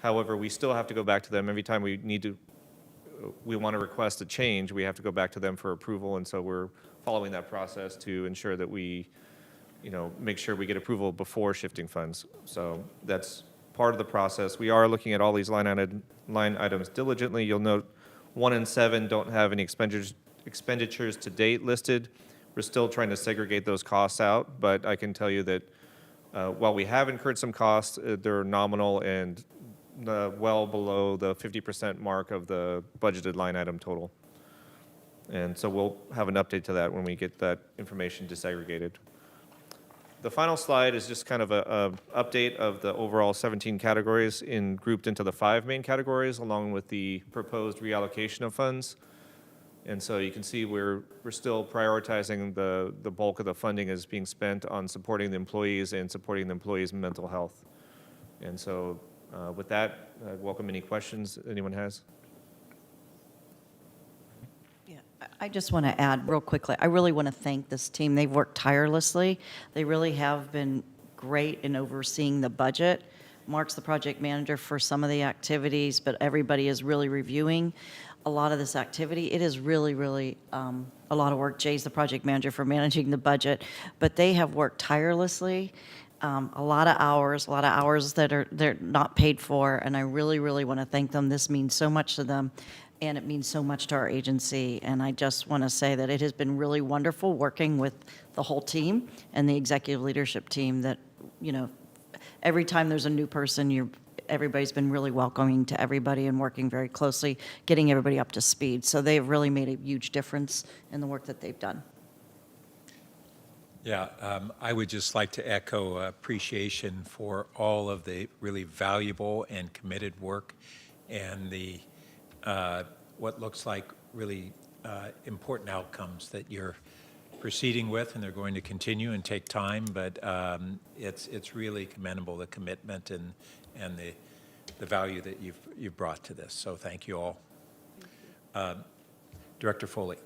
However, we still have to go back to them every time we want to request a change, we have to go back to them for approval, and so we're following that process to ensure that we, make sure we get approval before shifting funds. So that's part of the process. We are looking at all these line items diligently. You'll note 1 and 7 don't have any expenditures to date listed. We're still trying to segregate those costs out, but I can tell you that while we have incurred some costs, they're nominal and well below the 50% mark of the budgeted line item total. And so we'll have an update to that when we get that information disaggregated. The final slide is just kind of a update of the overall 17 categories grouped into the 5 main categories, along with the proposed reallocation of funds. And so you can see we're still prioritizing the bulk of the funding is being spent on supporting the employees and supporting the employees' mental health. And so with that, I welcome any questions anyone has. I just want to add real quickly, I really want to thank this team. They've worked tirelessly. They really have been great in overseeing the budget. Mark's the project manager for some of the activities, but everybody is really reviewing a lot of this activity. It is really, really a lot of work. Jay's the project manager for managing the budget, but they have worked tirelessly. A lot of hours that they're not paid for, and I really, really want to thank them. This means so much to them, and it means so much to our agency. And I just want to say that it has been really wonderful working with the whole team and the executive leadership team. That every time there's a new person, everybody's been really welcoming to everybody and working very closely, getting everybody up to speed. So they've really made a huge difference in the work that they've done. Yeah, I would just like to echo appreciation for all of the really valuable and committed work and the what looks like really important outcomes that you're proceeding with, and they're going to continue and take time, but it's really commendable, the commitment and the value that you've brought to this. So thank you all. Director Foley.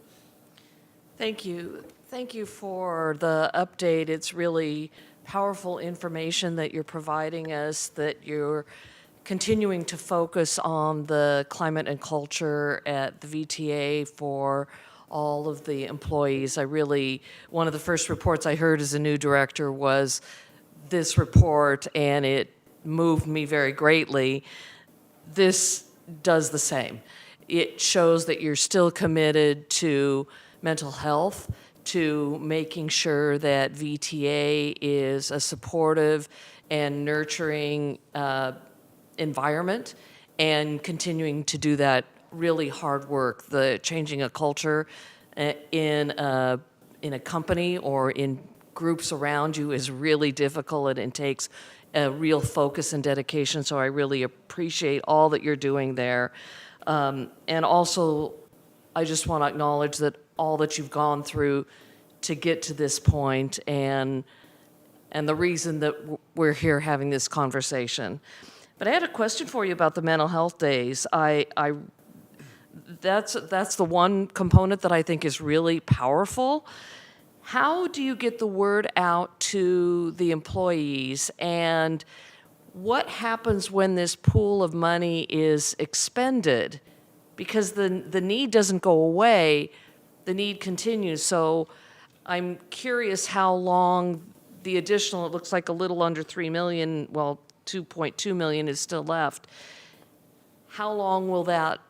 Thank you. Thank you for the update. It's really powerful information that you're providing us, that you're continuing to focus on the climate and culture at the VTA for all of the employees. One of the first reports I heard as a new director was this report, and it moved me very greatly. This does the same. It shows that you're still committed to mental health, to making sure that VTA is a supportive and nurturing environment, and continuing to do that really hard work. The changing a culture in a company or in groups around you is really difficult, and it takes a real focus and dedication. So I really appreciate all that you're doing there. And also, I just want to acknowledge that all that you've gone through to get to this point, and the reason that we're here having this conversation. But I had a question for you about the mental health days. That's the one component that I think is really powerful. How do you get the word out to the employees, and what happens when this pool of money is expended? Because the need doesn't go away, the need continues. So I'm curious how long the additional, it looks like a little under 3 million, well, 2.2 million is still left. How long will that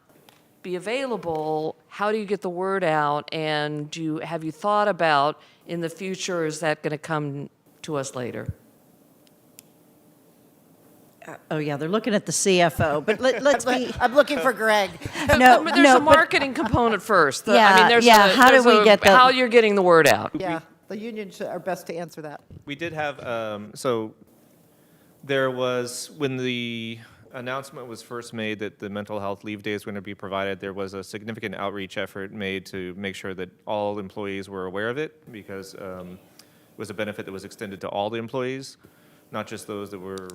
be available? How do you get the word out? And have you thought about in the future, or is that going to come to us later? Oh, yeah, they're looking at the CFO, but let's be... I'm looking for Greg. There's a marketing component first. How you're getting the word out. Yeah, the unions are best to answer that. We did have, so there was, when the announcement was first made that the mental health leave day is going to be provided, there was a significant outreach effort made to make sure that all employees were aware of it, because it was a benefit that was extended to all the employees, not just those that were,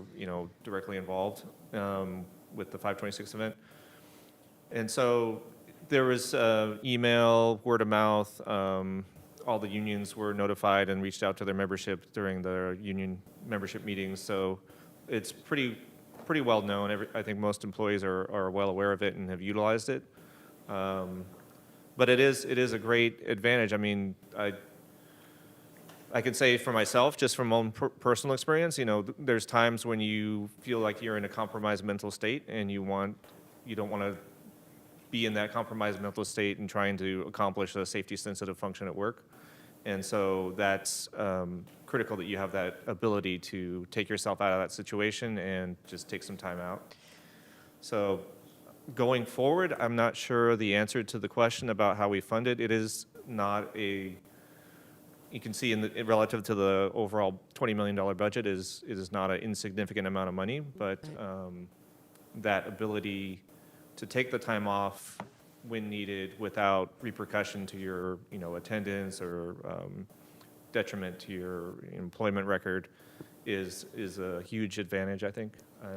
directly involved with the 526 event. And so there was email, word of mouth, all the unions were notified and reached out to their membership during the union membership meetings. So it's pretty well known. I think most employees are well aware of it and have utilized it. But it is a great advantage. I mean, I can say for myself, just from my own personal experience, there's times when you feel like you're in a compromised mental state and you don't want to be in that compromised mental state and trying to accomplish a safety-sensitive function at work. And so that's critical that you have that ability to take yourself out of that situation and just take some time out. So going forward, I'm not sure the answer to the question about how we fund it. It is not you can see relative to the overall $20 million budget it is not an insignificant amount of money, but that ability to take the time off when needed without repercussion to your attendance or detriment to your employment record is a huge advantage, I think. I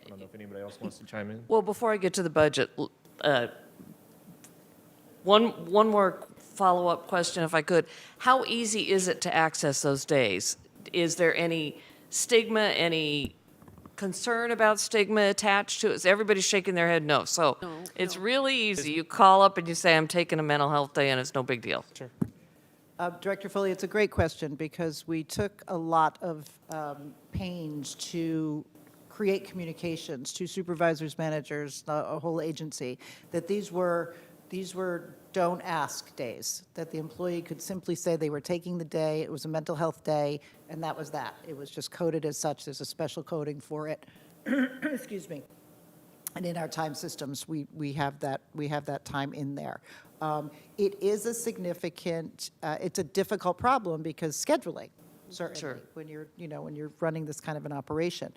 don't know if anybody else wants to chime in. Well, before I get to the budget, one more follow-up question, if I could. How easy is it to access those days? Is there any stigma, any concern about stigma attached to it? Is everybody shaking their head no? So it's really easy. You call up and you say, I'm taking a mental health day, and it's no big deal. Sure. Director Foley, it's a great question because we took a lot of pains to create communications to supervisors, managers, a whole agency, that these were don't ask days, that the employee could simply say they were taking the day, it was a mental health day, and that was that. It was just coded as such. There's a special coding for it. Excuse me. And in our time systems, we have that time in there. It is a significant, it's a difficult problem because scheduling, certainly, when you're running this kind of an operation.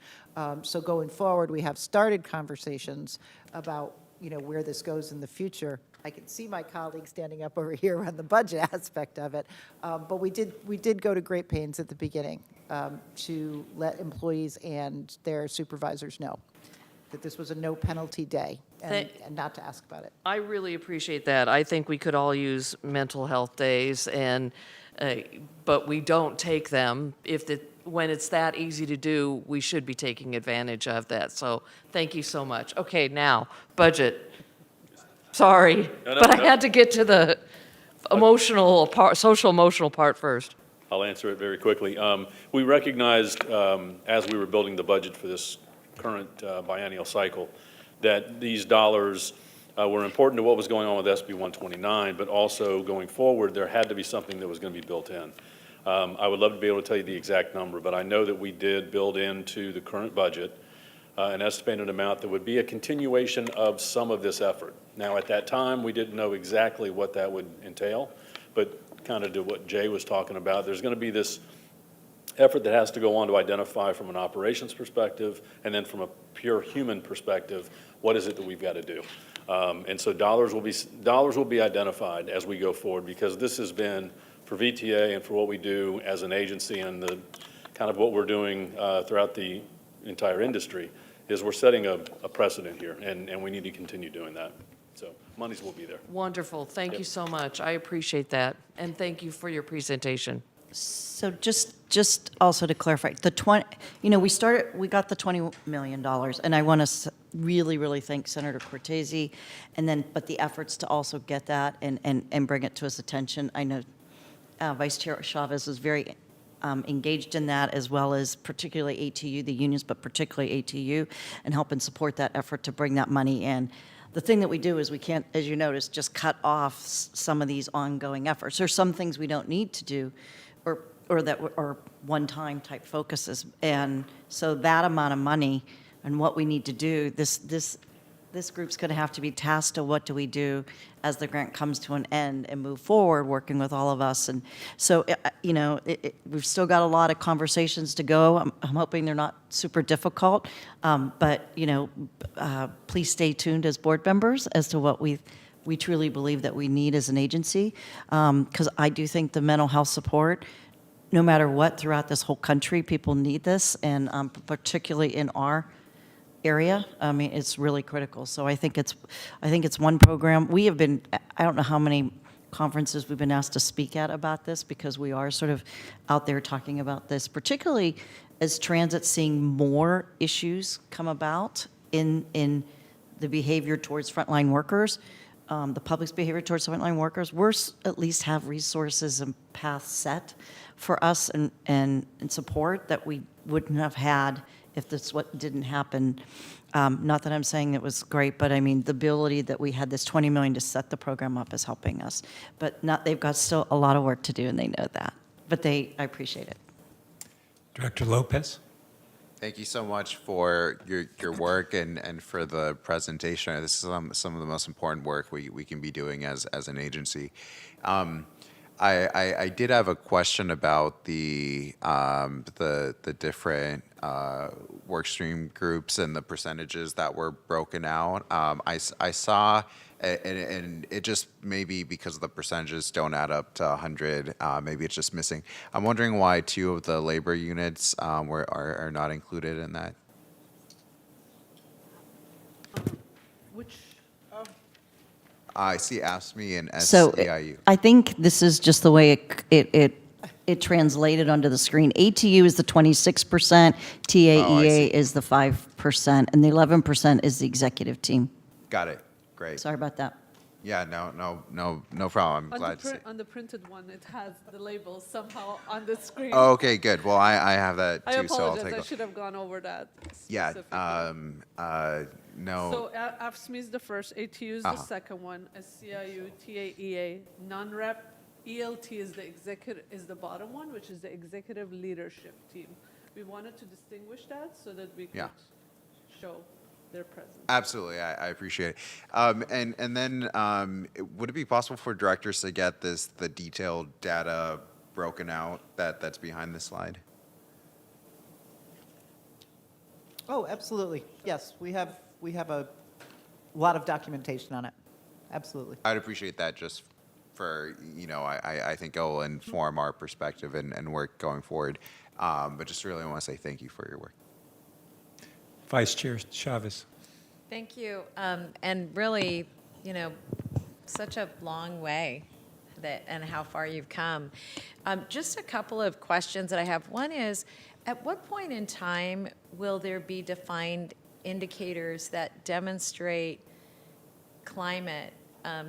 So going forward, we have started conversations about where this goes in the future. I can see my colleague standing up over here on the budget aspect of it, but we did go to great pains at the beginning to let employees and their supervisors know that this was a no penalty day and not to ask about it. I really appreciate that. I think we could all use mental health days, but we don't take them. When it's that easy to do, we should be taking advantage of that. So thank you so much. Okay, now, budget. Sorry, but I had to get to the emotional part, social emotional part first. I'll answer it very quickly. We recognized, as we were building the budget for this current biennial cycle, that these dollars were important to what was going on with SB 129, but also going forward, there had to be something that was going to be built in. I would love to be able to tell you the exact number, but I know that we did build into the current budget an estimated amount that would be a continuation of some of this effort. Now, at that time, we didn't know exactly what that would entail, but kind of to what Jay was talking about, there's going to be this effort that has to go on to identify from an operations perspective and then from a pure human perspective, what is it that we've got to do? And so dollars will be identified as we go forward, because this has been, for VTA and for what we do as an agency and the kind of what we're doing throughout the entire industry, is we're setting a precedent here, and we need to continue doing that. So monies will be there. Wonderful. Thank you so much. I appreciate that. And thank you for your presentation. So just also to clarify, we got the $20 million, and I want to really thank Senator Cortese, but the efforts to also get that and bring it to his attention. I know Vice Chair Chavez is very engaged in that, as well as particularly ATU, the unions, but particularly ATU, and help and support that effort to bring that money in. The thing that we do is we can't, as you noticed, just cut off some of these ongoing efforts. There's some things we don't need to do, or that are one-time type focuses. And so that amount of money and what we need to do, this group's going to have to be tasked to what do we do as the grant comes to an end and move forward, working with all of us. And so, we've still got a lot of conversations to go. I'm hoping they're not super difficult, but please stay tuned as board members as to what we truly believe that we need as an agency, because I do think the mental health support, no matter what, throughout this whole country, people need this, and particularly in our area, I mean, it's really critical. So I think it's one program. We have been, I don't know how many conferences we've been asked to speak at about this, because we are sort of out there talking about this, particularly as transit's seeing more issues come about in the behavior towards frontline workers, the public's behavior towards frontline workers. We're at least have resources and paths set for us and support that we wouldn't have had if this what didn't happen. Not that I'm saying it was great, but I mean, the ability that we had this $20 million to set the program up is helping us. But they've got still a lot of work to do, and they know that. But I appreciate it. Director Lopez? Thank you so much for your work and for the presentation. This is some of the most important work we can be doing as an agency. I did have a question about the different work stream groups and the percentages that were broken out. I saw, and it just maybe because the percentages don't add up to 100, maybe it's just missing. I'm wondering why 2 of the labor units are not included in that. Which? I see AFSCME and So SEIU. I think this is just the way it translated onto the screen. ATU is the 26%, TAEA is the 5%, and the 11% is the executive team. Got it. Great. Sorry about that. Yeah, no problem. I'm glad to see. On the printed one, it has the labels somehow on the screen. Oh, okay, good. Well, I have that I too, so I'll apologize. take I a should have gone over that. Yeah, specifically. no. So AFSCME is the first, ATU is the second one, SCIU, TAEA, non-rep, ELT is the bottom one, which is the executive leadership team. We wanted to distinguish that so that we could show their presence. Absolutely, I appreciate it. And then would it be possible for directors to get the detailed data broken out that's behind this slide? Oh, absolutely. Yes, we have a lot of documentation on it. Absolutely. I'd appreciate that just for, I think it will inform our perspective and work going forward. But just really want to say thank you for your work. Vice Chair Chavez. Thank you. And really, such a long way and how far you've come. Just a couple of questions that I have. One is, at what point in time will there be defined indicators that demonstrate climate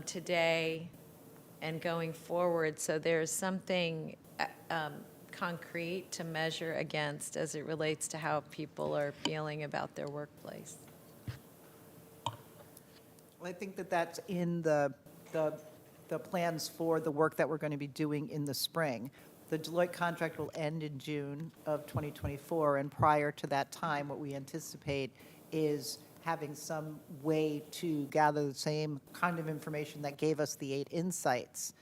today and going forward, so there's something concrete to measure against as it relates to how people are feeling about their workplace? Well, I think that's in the plans for the work that we're going to be doing in the spring. The Deloitte contract will end in June of 2024, and prior to that time, what we anticipate is having some way to gather the same kind of information that gave us the 8 insights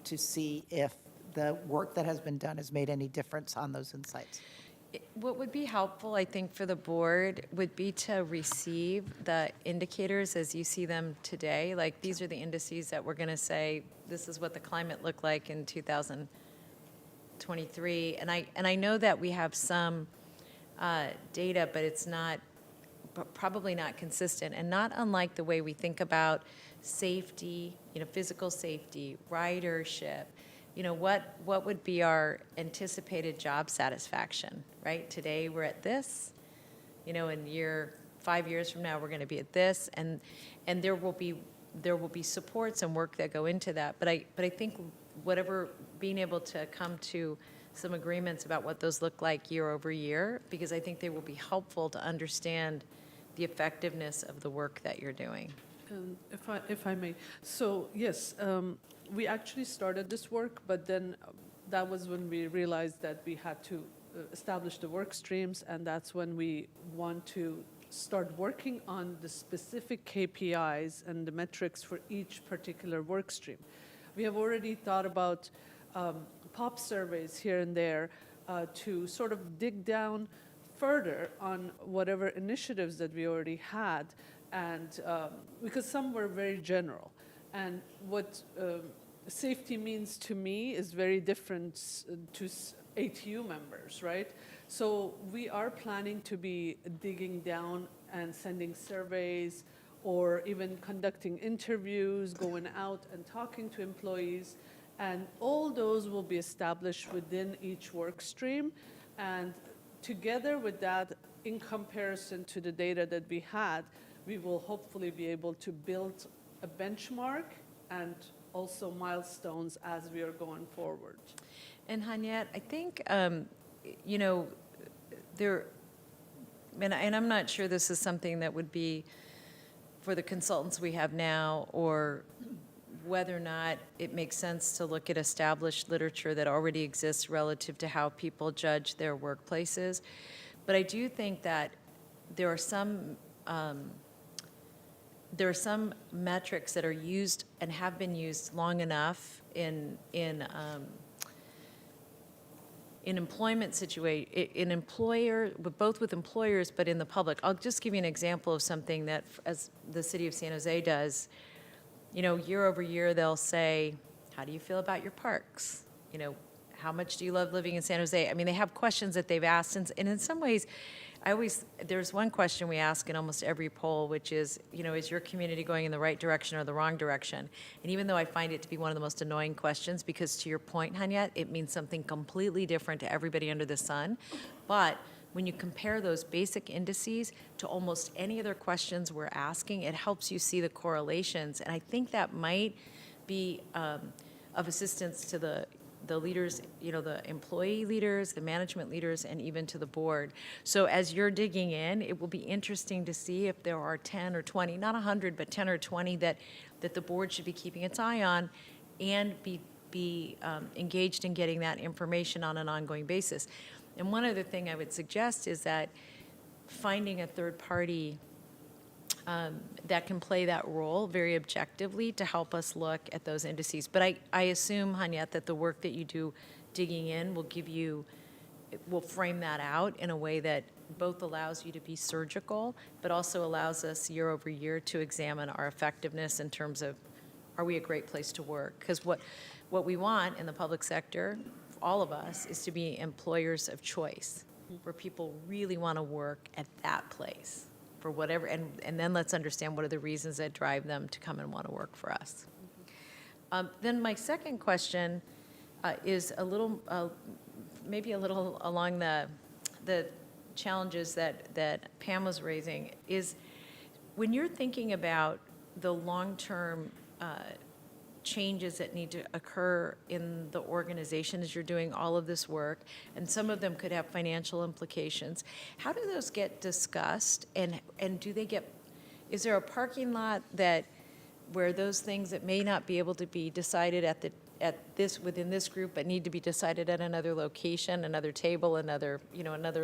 to see if the work that has been done has made any difference on those insights. What would be helpful, I think, for the board would be to receive the indicators as you see them today. Like, these are the indices that we're going to say, this is what the climate looked like in 2023. And I know that we have some data, but it's not, probably not consistent, and not unlike the way we think about safety, physical safety, ridership. What would be our anticipated job satisfaction, right? Today we're at this, in 5 years from now we're going to be at this, and there will be supports and work that go into that. But I think being able to come to some agreements about what those look like year over year, because I think they will be helpful to understand the effectiveness of the work that you're doing. If I may, so yes, we actually started this work, but then that was when we realized that we had to establish the work streams, and that's when we want to start working on the specific KPIs and the metrics for each particular work stream. We have already thought about pop surveys here and there to sort of dig down further on whatever initiatives that we already had, and because some were very general. And what safety means to me is very different to ATU members, right? So we are planning to be digging down and sending surveys or even conducting interviews, going out and talking to employees. And all those will be established within each work stream. And together with that, in comparison to the data that we had, we will hopefully be able to build a benchmark and also milestones as we are going forward. And Hanyat, I think, you know, and I'm not sure this is something that would be for the consultants we have now, or whether or not it makes sense to look at established literature that already exists relative to how people judge their workplaces. But I do think that there are some metrics that are used and have been used long enough in employment in employer, but both with employers, but in the public. I'll just give you an example of something that, as the city of San Jose does, you know, year over year, they'll say, how do you feel about your parks? You know, how much do you love living in San Jose? I mean, they have questions that they've asked, and in some ways, there's one question we ask in almost every poll, which is, you know, is your community going in the right direction or the wrong direction? And even though I find it to be one of the most annoying questions, because to your point, Hanyat, it means something completely different to everybody under the sun. But when you compare those basic indices to almost any other questions we're asking, it helps you see the correlations. And I think that might be of assistance to the leaders, you know, the employee leaders, the management leaders, and even to the board. So as you're digging in, it will be interesting to see if there are 10 or 20, not 100, but 10 or 20 that the board should be keeping its eye on and be engaged in getting that information on an ongoing basis. And one other thing I would suggest is that finding a third party that can play that role very objectively to help us look at those indices. But I assume, Hanyat, that the work that you do digging in will frame that out in a way that both allows you to be surgical, but also allows us year over year to examine our effectiveness in terms of, are we a great place to work? Because what we want in the public sector, all of us, is to be employers of choice, where people really want to work at that place. For whatever, and then let's understand what are the reasons that drive them to come and want to work for us. Then my second question is a little, maybe a little along the challenges that Pam was raising, is when you're thinking about the long-term changes that need to occur in the organization as you're doing all of this work, and some of them could have financial implications. How do those get discussed, and do they get, is there a parking lot where those things that may not be able to be decided within this group, but need to be decided at another location, another table, another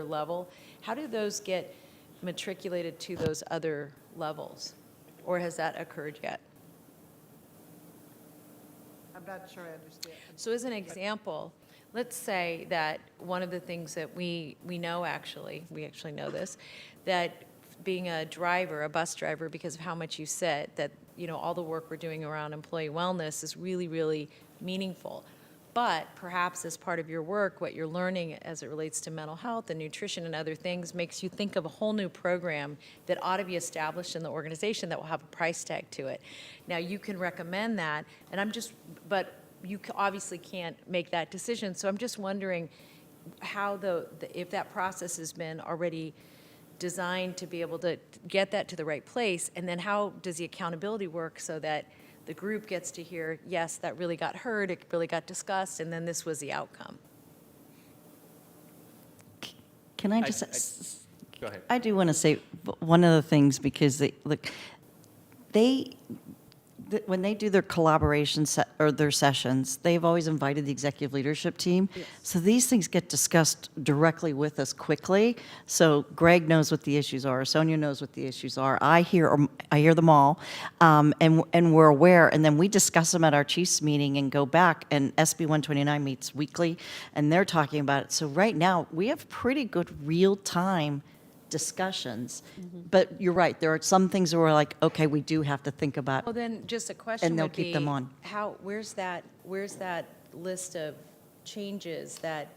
level? How do those get matriculated to those other levels, or has that occurred yet? I'm not sure I understand. So as an example, let's say that one of the things that we know we actually know this, that being a bus driver, because of how much you said, that, you know, all the work we're doing around employee wellness is really, really meaningful. But perhaps as part of your work, what you're learning as it relates to mental health and nutrition and other things makes you think of a whole new program that ought to be established in the organization that will have a price tag to it. Now, you can recommend that, but you obviously can't make that decision. So I'm just wondering how if that process has been already designed to be able to get that to the right place, and then how does the accountability work so that the group gets to hear, yes, that really got heard, it really got discussed, and then this was the outcome. Can I just, Go ahead. I do want to say one of the things, because when they do their collaboration or their sessions, they've always invited the executive leadership team. Yes. So these things get discussed directly with us quickly. So Greg knows what the issues are. Sonia knows what the issues are. I hear them all, and we're aware. And then we discuss them at our chiefs meeting and go back. And SB 129 meets weekly, and they're talking about it. So right now we have pretty good real-time discussions. But you're right, there are some things where we're like, okay, we do have to think about. Well, then just a question And they'll would be, keep them on. where's that list of changes that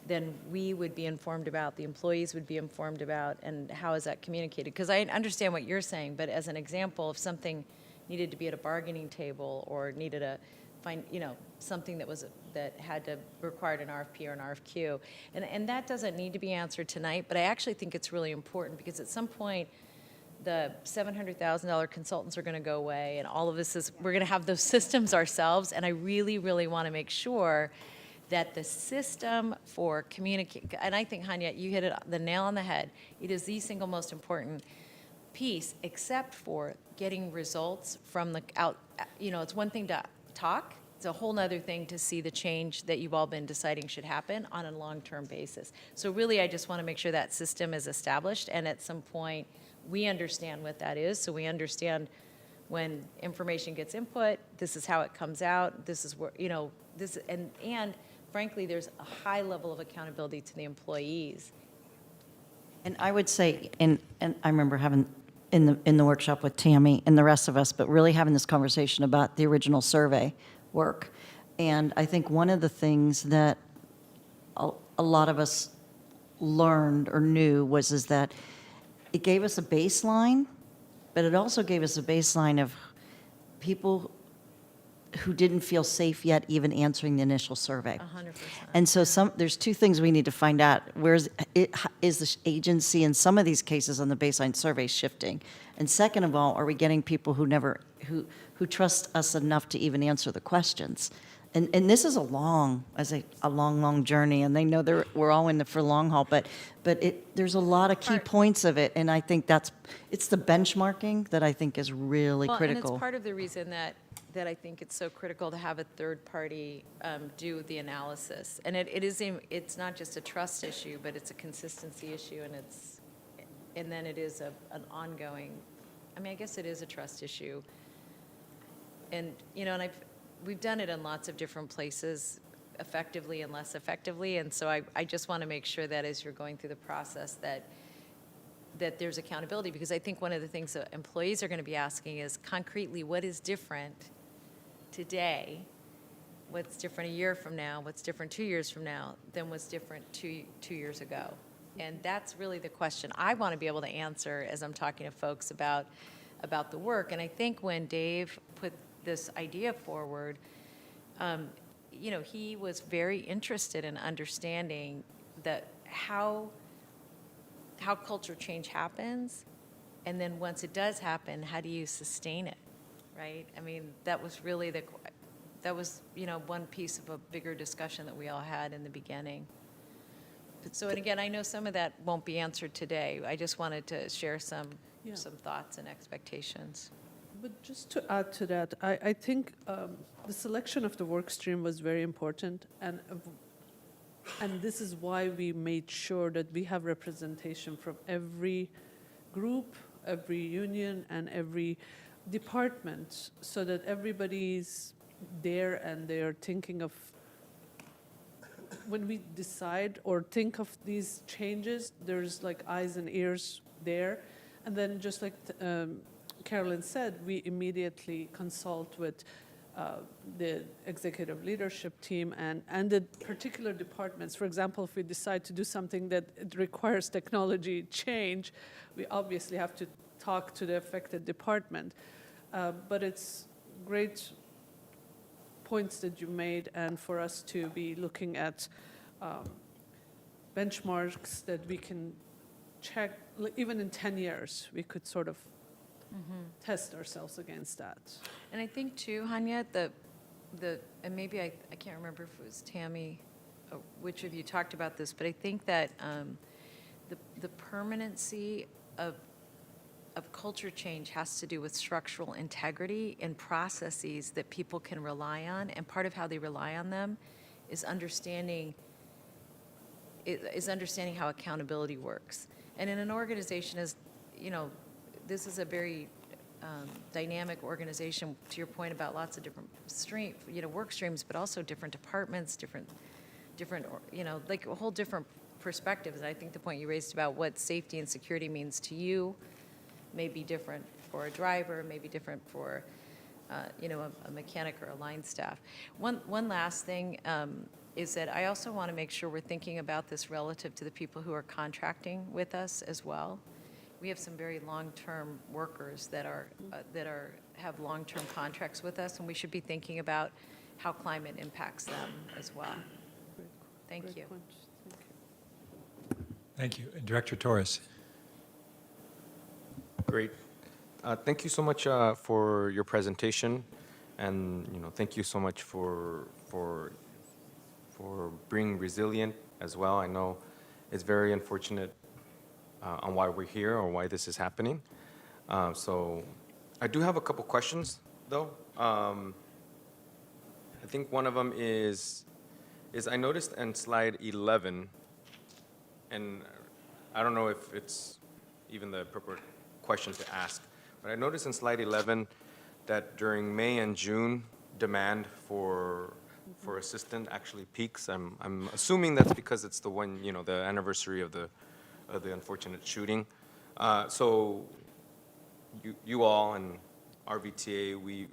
then we would be informed about, the employees would be informed about, and how is that communicated? Because I understand what you're saying, but as an example, if something needed to be at a bargaining table or needed a something that had to required an RFP or an RFQ, and that doesn't need to be answered tonight, but I actually think it's really important because at some point the $700,000 consultants are going to go away, and all of this we're going to have those systems ourselves, and I really, really want to make sure that the system for communicate, and I think, Hanya, you hit the nail on the head. It is the single most important piece, except for getting results from the out. It's one thing to talk. It's a whole nother thing to see the change that you've all been deciding should happen on a long-term basis. So really, I just want to make sure that system is established, and at some point, we understand what that is, so we understand when information gets input, this is how it comes out, this is where, this, and frankly, there's a high level of accountability to the employees. And I would say, and I remember having in the workshop with Tammy and the rest of us, but really having this conversation about the original survey work. And I think one of the things that a lot of us learned or knew is that it gave us a baseline, but it also gave us a baseline of people who didn't feel safe yet even answering the initial survey. 100%. And so there's two things we need to find out. Is the agency in some of these cases on the baseline survey shifting? And second of all, are we getting people who trust us enough to even answer the questions? And this is a long journey, and they know we're all in it for long haul, but there's a lot of key points of it, and I think it's the benchmarking that I think is really critical. And it's part of the reason that I think it's so critical to have a third party do the analysis. And it's not just a trust issue, but it's a consistency issue, and then it is an ongoing, I guess it is a trust issue. And, and we've done it in lots of different places, effectively and less effectively, and so I just want to make sure that as you're going through the process that there's accountability, because I think one of the things that employees are going to be asking is concretely, what is different today, what's different a year from now, what's different 2 years from now than what's different two years ago? And that's really the question I want to be able to answer as I'm talking to folks about the work. And I think when Dave put this idea forward, he was very interested in understanding that how culture change happens, and then once it does happen, how do you sustain it, right? That was really one piece of a bigger discussion that we all had in the beginning. So, and again, I know some of that won't be answered today. I just wanted to share some thoughts and expectations. But just to add to that, I think the selection of the work stream was very important, and this is why we made sure that we have representation from every group, every union, and every department, so that everybody's there and they're thinking of, when we decide or think of these changes, there's like eyes and ears there. And then just like Carolyn said, we immediately consult with the executive leadership team and the particular departments. For example, if we decide to do something that it requires technology change, we obviously have to talk to the affected department. But it's great points that you made, and for us to be looking at benchmarks that we can check, even in 10 years, we could sort of test ourselves against that. And I think too, Hanya, and maybe I can't remember if it was Tammy, or which of you talked about this, but I think that the permanency of culture change has to do with structural integrity and processes that people can rely on, and part of how they rely on them is understanding how accountability works. And in an organization, this is a very dynamic organization, to your point about lots of different work streams, but also different departments, different, like a whole different perspectives. And I think the point you raised about what safety and security means to you may be different for a driver, may be different for a mechanic or a line staff. One last thing, is that I also want to make sure we're thinking about this relative to the people who are contracting with us as well. We have some very long-term workers that have long-term contracts with us, and we should be thinking about how climate impacts them as well. Thank you. Thank you. And Director Torres. Great. Thank you so much for your presentation, and thank you so much for being resilient as well. I know it's very unfortunate on why we're here or why this is happening. So I do have a couple questions, though. I think one of them is I noticed in slide 11, and I don't know if it's even the appropriate question to ask, but I noticed in slide 11 that during May and June, demand for assistant actually peaks. I'm assuming that's because it's the anniversary of the unfortunate shooting. So you all and our VTA, we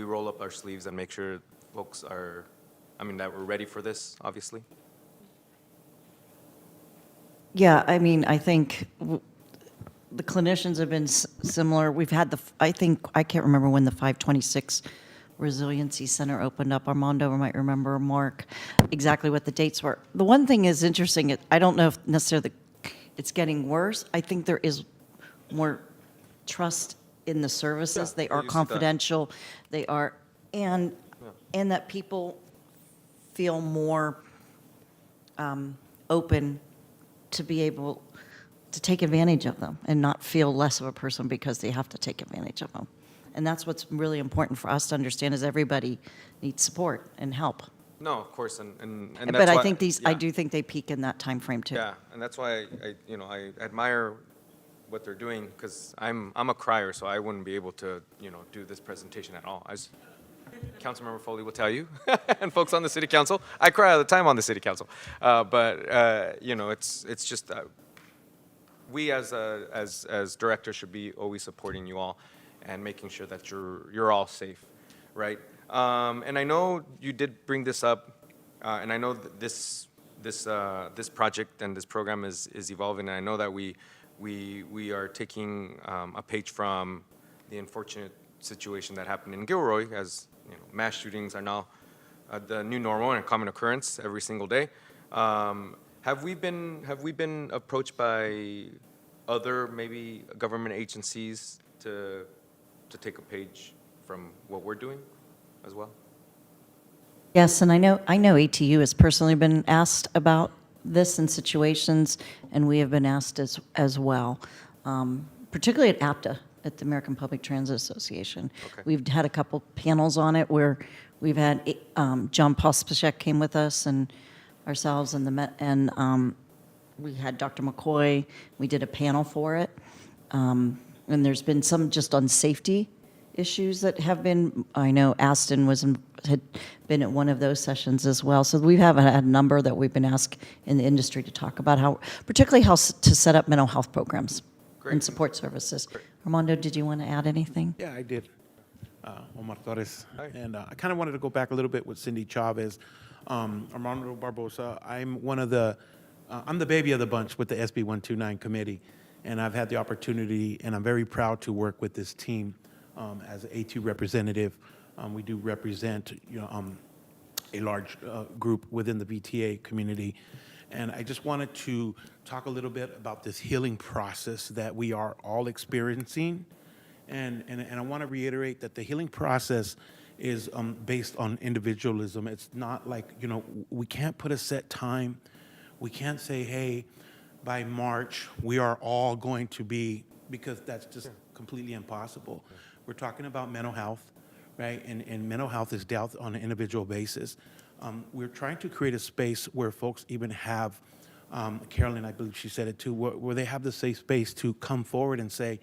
roll up our sleeves and make sure folks that we're ready for this, obviously. Yeah, I mean, I think the clinicians have been similar. We've had I can't remember when the 526 Resiliency Center opened up. Armando might remember, Mark, exactly what the dates were. The one thing is interesting, I don't know if necessarily it's getting worse. I think there is more trust in the services. They are confidential. They are, and that people feel more open to be able to take advantage of them and not feel less of a person because they have to take advantage of them. And that's what's really important for us to understand is everybody needs support and help. No, of course, and that's But I why, think yeah. I do think they peak in that time frame too. Yeah, and that's why I admire what they're doing, because I'm a crier, so I wouldn't be able to do this presentation at all. As Councilmember Foley will tell you, and folks on the City Council, I cry all the time on the City Council. But it's just we as directors should be always supporting you all and making sure that you're all safe, right? And I know you did bring this up, and I know that this project and this program is evolving, and I know that we are taking a page from the unfortunate situation that happened in Gilroy, as mass shootings are now the new normal and a common occurrence every single day. Have we been approached by other maybe government agencies to take a page from what we're doing as well? Yes, and I know ATU has personally been asked about this in situations, and we have been asked as well, particularly at APTA, at the American Public Transit Association. Okay. We've had a couple panels on it where we've had John Pospashek came with us and ourselves and we had Dr. McCoy. We did a panel for it, and there's been some just on safety issues that have been. I know Aston had been at one of those sessions as well. So we have had a number that we've been asked in the industry to talk about particularly how to set up mental health programs and support services. Great. Armando, did you want to add anything? Yeah, I did. Omar Torres. Hi. And I kind of wanted to go back a little bit with Cindy Chavez. Armando Barbosa, I'm the baby of the bunch with the SB 129 committee. And I've had the opportunity, and I'm very proud to work with this team as an A2 representative. We do represent a large group within the VTA community. And I just wanted to talk a little bit about this healing process that we are all experiencing. And I want to reiterate that the healing process is based on individualism. It's not like, we can't put a set time. We can't say, hey, by March, we are all going to be, because that's just completely impossible. We're talking about mental health, right? And mental health is dealt on an individual basis. We're trying to create a space where folks even have, Carolyn, I believe she said it too, where they have the safe space to come forward and say,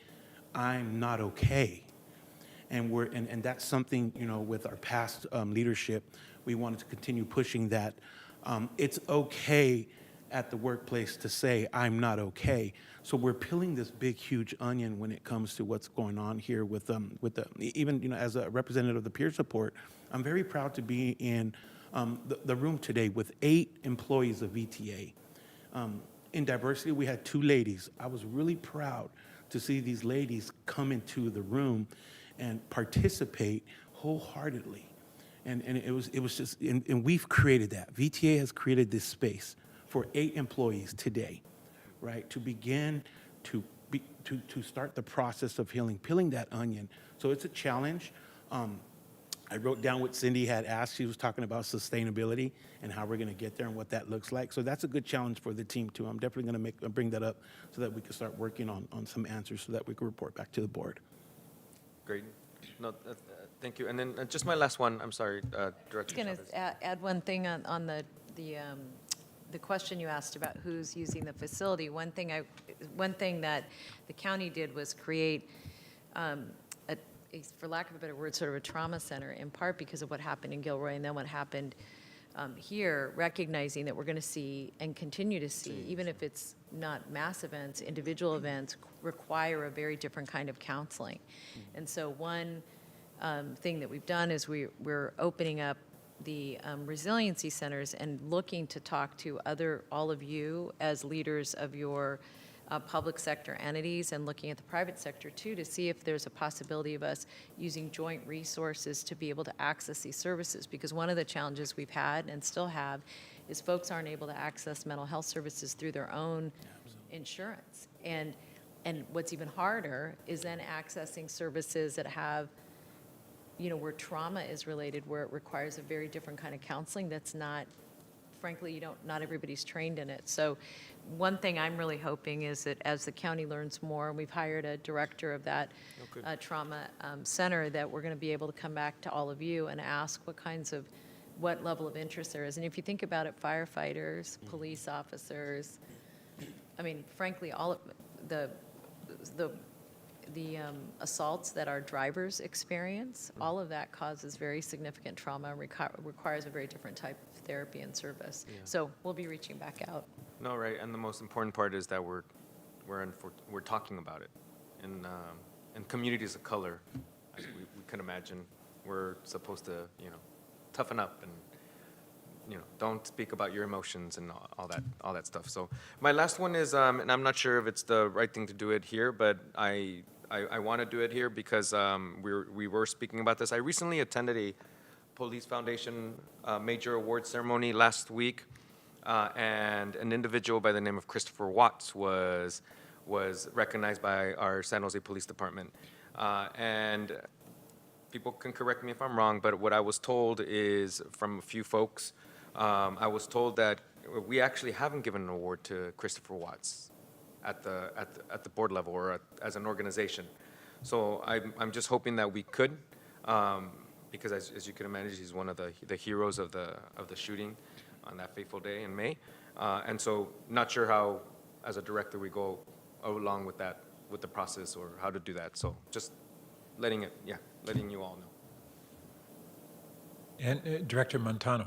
I'm not okay. And that's something, with our past leadership, we wanted to continue pushing that. It's okay at the workplace to say, I'm not okay. So we're peeling this big, huge onion when it comes to what's going on here with even, as a representative of the peer support, I'm very proud to be in the room today with 8 employees of VTA. In diversity, we had 2 ladies. I was really proud to see these ladies come into the room and participate wholeheartedly. And it was just, and we've created that. VTA has created this space for 8 employees today, right, to begin to start the process of healing, peeling that onion. So it's a challenge. I wrote down what Cindy had asked. She was talking about sustainability and how we're going to get there and what that looks like. So that's a good challenge for the team too. I'm definitely going to bring that up so that we can start working on some answers so that we can report back to the board. Great. No, thank you. And then just my last one. I'm sorry, Director. I was going to add one thing on the question you asked about who's using the facility. One thing that the county did was create, for lack of a better word, sort of a trauma center, in part because of what happened in Gilroy and then what happened here, recognizing that we're going to see and continue to see, even if it's not mass events, individual events require a very different kind of counseling. And so one thing that we've done is we're opening up the resiliency centers and looking to talk to all of you as leaders of your public sector entities and looking at the private sector too to see if there's a possibility of us using joint resources to be able to access these services. Because one of the challenges we've had and still have is folks aren't able to access mental health services through their own insurance. And what's even harder is then accessing services that have, where trauma is related, where it requires a very different kind of counseling that's not, frankly, not everybody's trained in it. So one thing I'm really hoping is that as the county learns more, and we've hired a director of that trauma center, that we're going to be able to come back to all of you and ask what level of interest there is. And if you think about it, firefighters, police officers, I mean, frankly, all of the assaults that our drivers experience, all of that causes very significant trauma and requires a very different type of therapy and service. Yeah. So we'll be reaching back out. No, right. And the most important part is that we're talking about it. In communities of color, as we can imagine, we're supposed to, toughen up and, don't speak about your emotions and all that stuff. So my last one is, and I'm not sure if it's the right thing to do it here, but I want to do it here because we were speaking about this. I recently attended a Police Foundation major award ceremony last week, and an individual by the name of Christopher Watts was recognized by our San Jose Police Department. And people can correct me if I'm wrong, but what I was told is from a few folks, I was told that we actually haven't given an award to Christopher Watts at the board level or as an organization. So I'm just hoping that we could, because as you can imagine, he's one of the heroes of the shooting on that fateful day in May. And so not sure how, as a director, we go along with the process or how to do that. So just letting you all know. And Director Montano.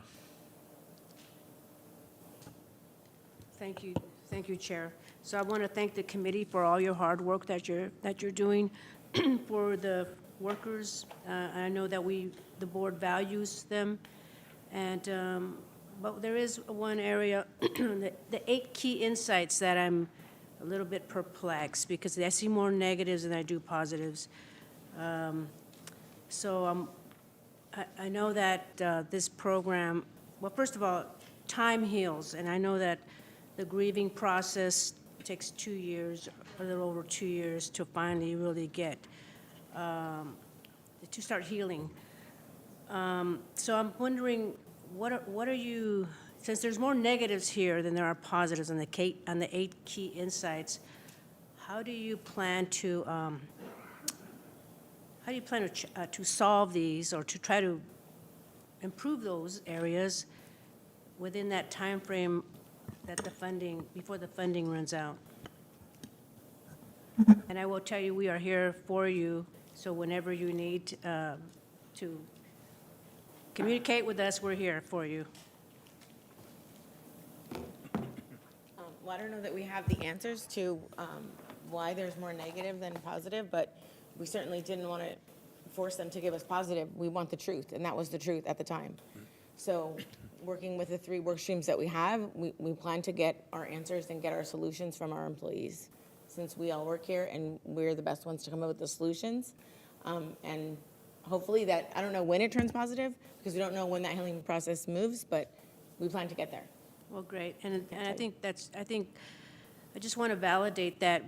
Thank you, Chair. So I want to thank the committee for all your hard work that you're doing for the workers. I know that the board values them, and but there is one area, the 8 key insights that I'm a little bit perplexed because I see more negatives than I do positives. So I know that this program, well, first of all, time heals, and I know that the grieving process takes 2 years, a little over 2 years, to finally really get, to start healing. So I'm wondering, what are you, since there's more negatives here than there are positives on the 8 key insights, how do you plan to solve these or to try to improve those areas within that time frame that before the funding runs out? And I will tell you, we are here for you, so whenever you need to communicate with us, we're here for you. Well, I don't know that we have the answers to why there's more negative than positive, but we certainly didn't want to force them to give us positive. We want the truth, and that was the truth at the time. So working with the 3 work streams that we have, we plan to get our answers and get our solutions from our employees, since we all work here and we're the best ones to come up with the solutions. And hopefully that, I don't know when it turns positive, because we don't know when that healing process moves, but we plan to get there. Well, great, and I think I just want to validate that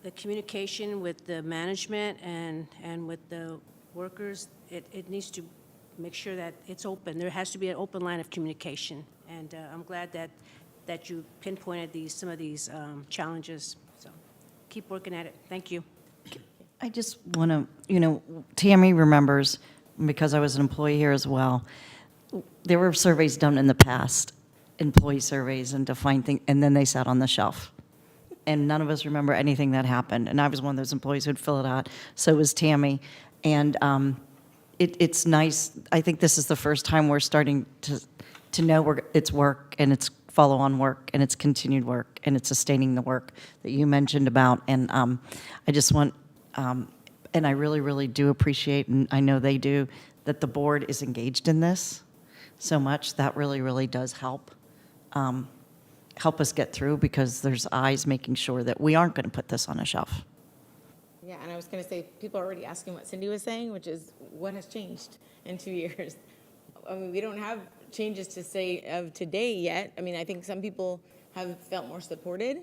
the communication with the management and with the workers, it needs to make sure that it's open. There has to be an open line of communication, and I'm glad that you pinpointed some of these challenges. So keep working at it. Thank you. I just want to, Tammy remembers, because I was an employee here as well, there were surveys done in the past, employee surveys, and to find things, and then they sat on the shelf. And none of us remember anything that happened. And I was one of those employees who'd fill it out. So was Tammy. And it's nice. I think this is the first time we're starting to know it's work, and it's follow-on work, and it's continued work, and it's sustaining the work that you mentioned about. And I just want, and I really, really do appreciate, and I know they do, that the board is engaged in this so much. That really, really does help us get through, because there's eyes making sure that we aren't going to put this on a shelf. Yeah, and I was going to say, people are already asking what Cindy was saying, which is, what has changed in 2 years? I mean, we don't have changes to say of today yet. I mean, I think some people have felt more supported,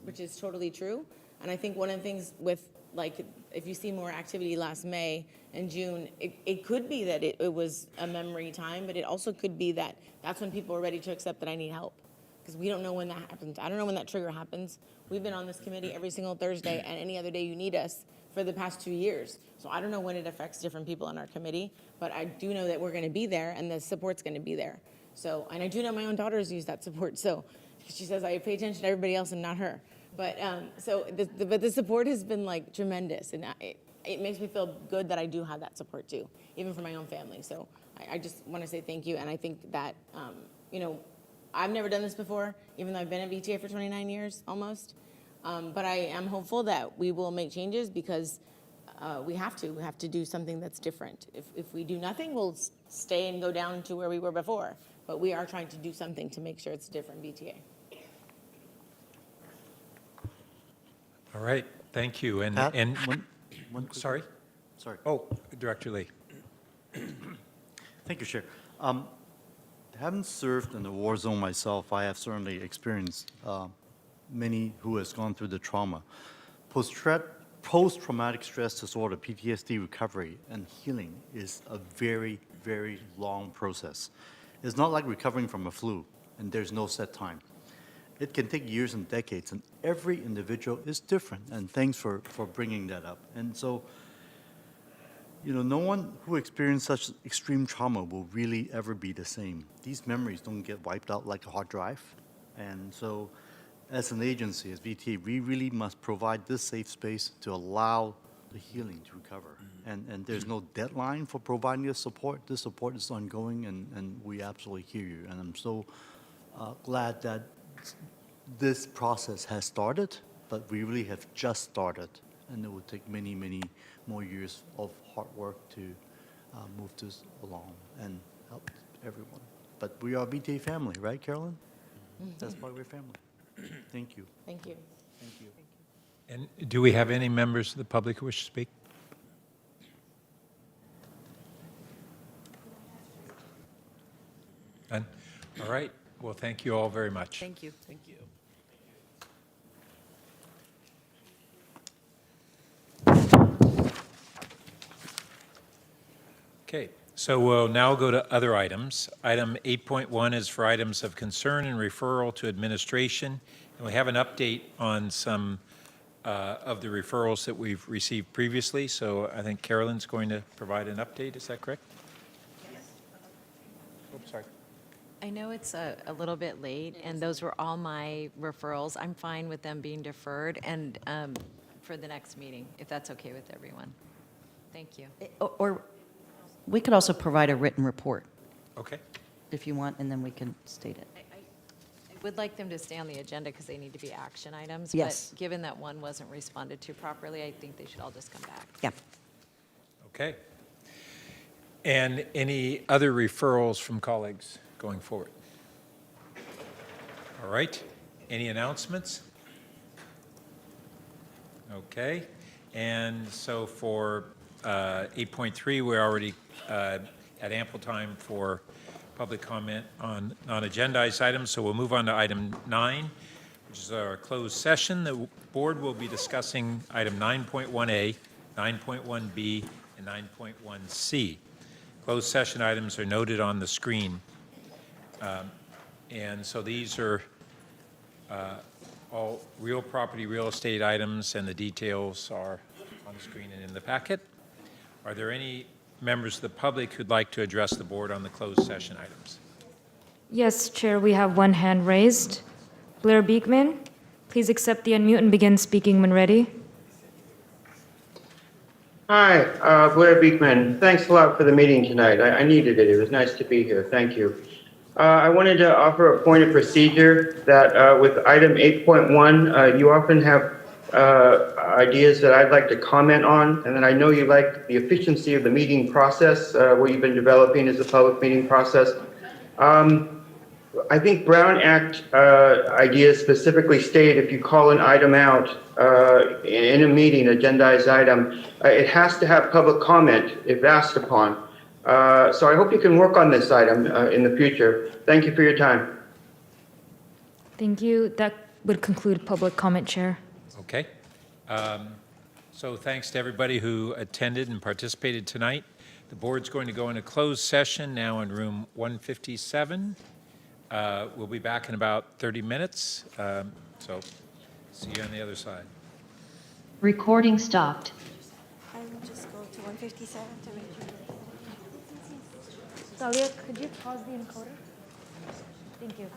which is totally true. And I think one of the things with, like, if you see more activity last May and June, it could be that it was a memory time, but it also could be that that's when people are ready to accept that I need help. Because we don't know when that happens. I don't know when that trigger happens. We've been on this committee every single Thursday and any other day you need us for the past 2 years. So I don't know when it affects different people on our committee, but I do know that we're going to be there and the support's going to be there. So, and I do know my own daughters use that support. So she says I pay attention to everybody else and not her. But but the support has been like tremendous, and it makes me feel good that I do have that support too, even for my own family. So I just want to say thank you, and I think that I've never done this before, even though I've been at VTA for 29 years almost. But I am hopeful that we will make changes, because we have to. We have to do something that's different. If we do nothing, we'll stay and go down to where we were before. But we are trying to do something to make sure it's a different VTA. All right, thank you. And Pat, and one quick- sorry? Sorry. Oh, Director Lee. Thank you, Chair. Having served in the war zone myself, I have certainly experienced many who has gone through the trauma. Post-traumatic stress disorder, PTSD recovery and healing is a very, very long process. It's not like recovering from a flu, and there's no set time. It can take years and decades, and every individual is different, and thanks for bringing that up. And so, no one who experienced such extreme trauma will really ever be the same. These memories don't get wiped out like a hard drive. And so, as an agency, as VTA, we really must provide this safe space to allow the healing to recover. And there's no deadline for providing this support. This support is ongoing, and we absolutely hear you. And I'm so glad that this process has started, but we really have just started, and it will take many, many more years of hard work to move this along and help everyone. But we are a VTA family, right, Carolyn? That's why we're family. Thank you. Thank you. Thank you. And do we have any members of the public who wish to speak? None? All right. Well, thank you all very much. Thank you. Thank you. Okay, so we'll now go to other items. Item 8.1 is for items of concern and referral to administration. And we have an update on some of the referrals that we've received previously. So I think Carolyn's going to provide an update. Is that correct? Yes. Oops, sorry. I know it's a little bit late, and those were all my referrals. I'm fine with them being deferred and for the next meeting, if that's okay with everyone. Thank you. Or we could also provide a written report Okay. if you want, and then we can state it. I would like them to stay on the agenda because they need to be action items. Yes. But given that one wasn't responded to properly, I think they should all just come back. Yeah. Okay. And any other referrals from colleagues going forward? All right. Any announcements? Okay. And so for 8.3, we're already at ample time for public comment on non-agendized items, so we'll move on to item 9, which is our closed session. The board will be discussing item 9.1A, 9.1B, and 9.1C. Closed session items are noted on the screen. And so these are all real property, real estate items, and the details are on the screen and in the packet. Are there any members of the public who'd like to address the board on the closed session items? Yes, Chair, we have one hand raised. Blair Beekman, please accept the unmute and begin speaking when ready. Hi, Blair Beekman. Thanks a lot for the meeting tonight. I needed it. It was nice to be here. Thank you. I wanted to offer a point of procedure that with item 8.1, you often have ideas that I'd like to comment on, and then I know you like the efficiency of the meeting process, what you've been developing as a public meeting process. I think Brown Act ideas specifically state if you call an item out in a meeting, agendized item, it has to have public comment if asked upon. So I hope you can work on this item in the future. Thank you for your time. Thank you. That would conclude public comment, Chair. Okay. So thanks to everybody who attended and participated tonight. The board's going to go into closed session now in room 157. We'll be back in about 30 minutes. So see you on the other side. Recording stopped. I will just go to 157 to make sure. Talia, could you pause the encoder? Thank you.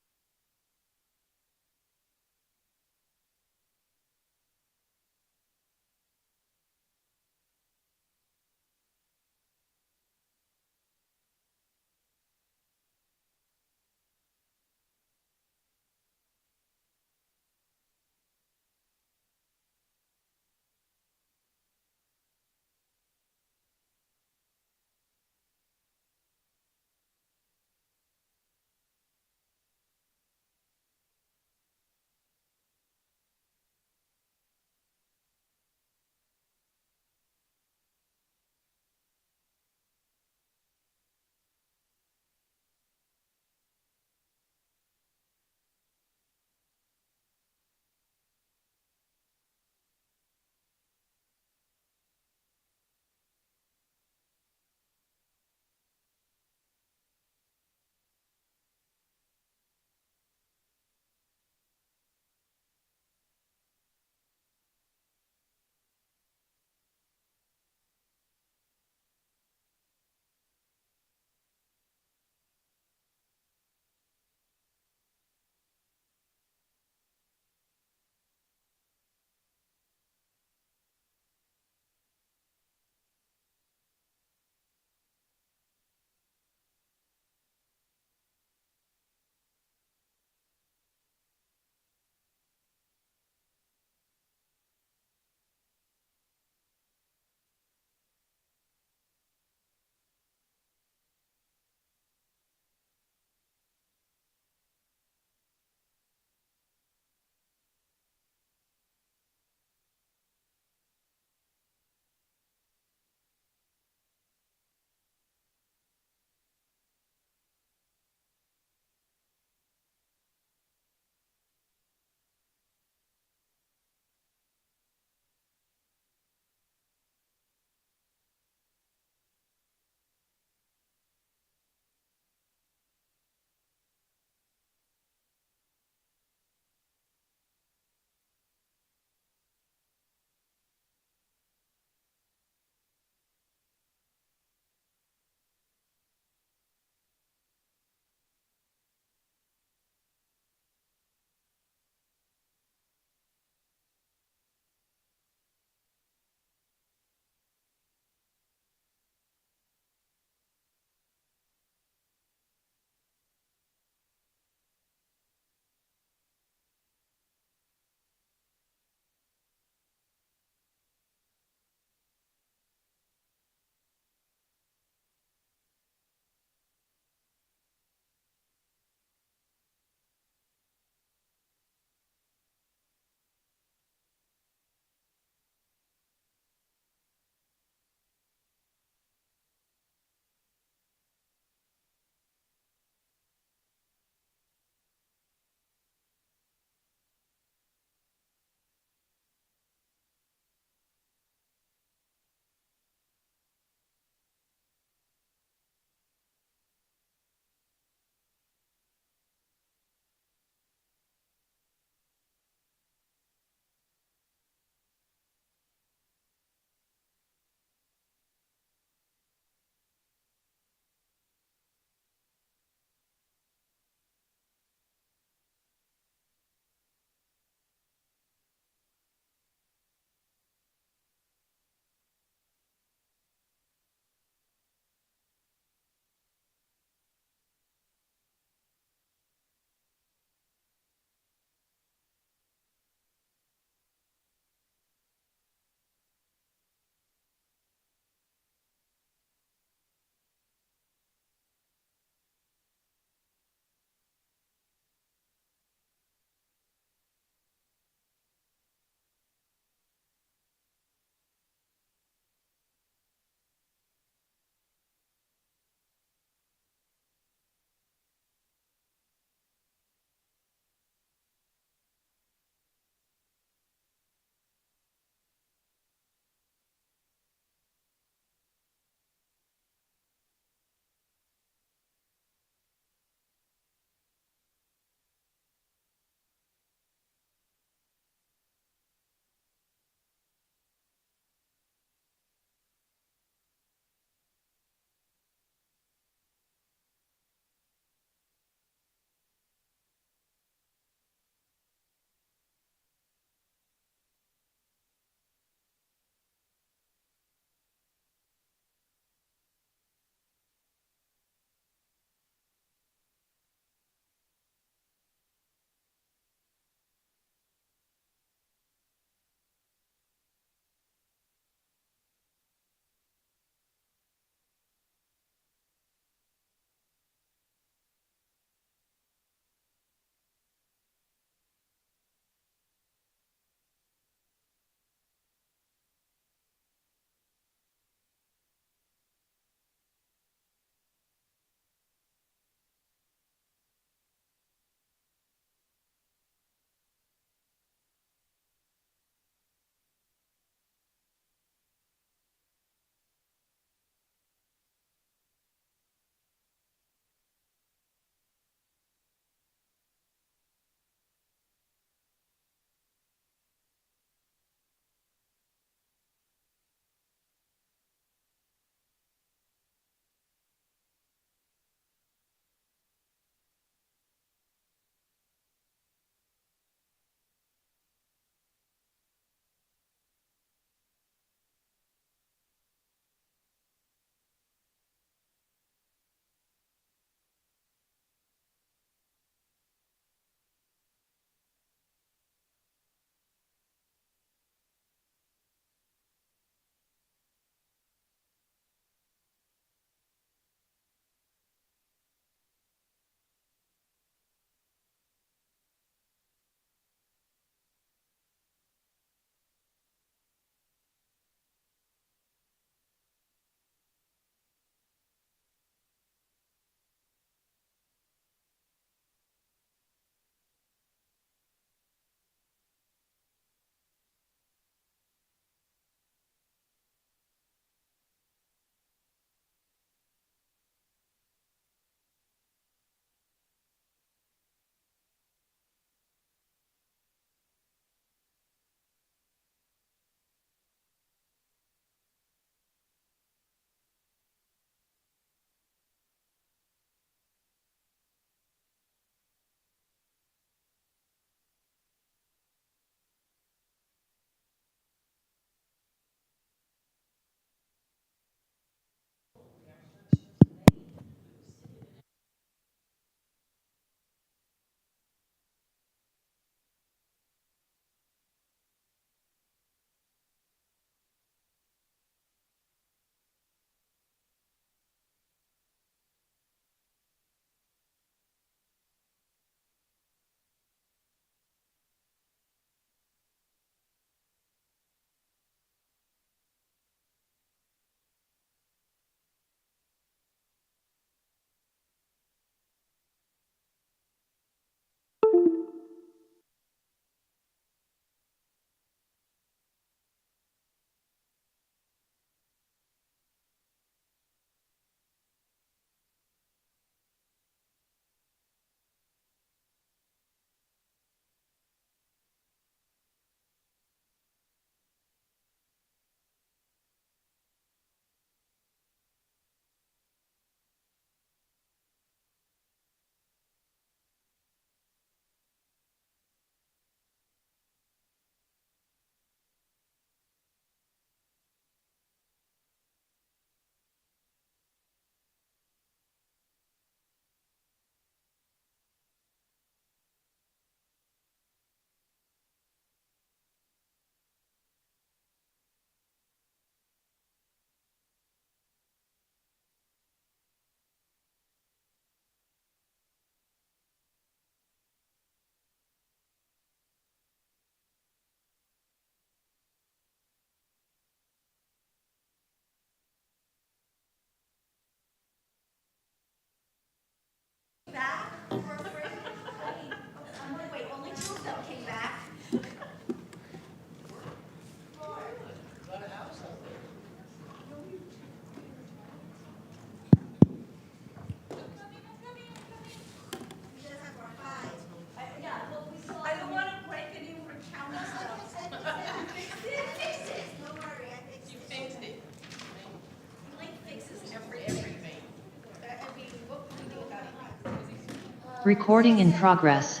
Recording in progress.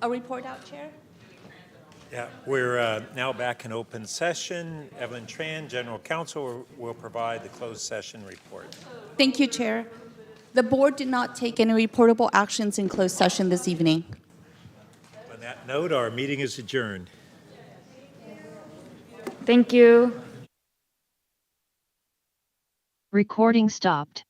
A report out, Chair? Yeah, we're now back in open session. Evelyn Tran, General Counsel, will provide the closed session report. Thank you, Chair. The board did not take any reportable actions in closed session this evening. On that note, our meeting is adjourned. Thank you. Recording stopped.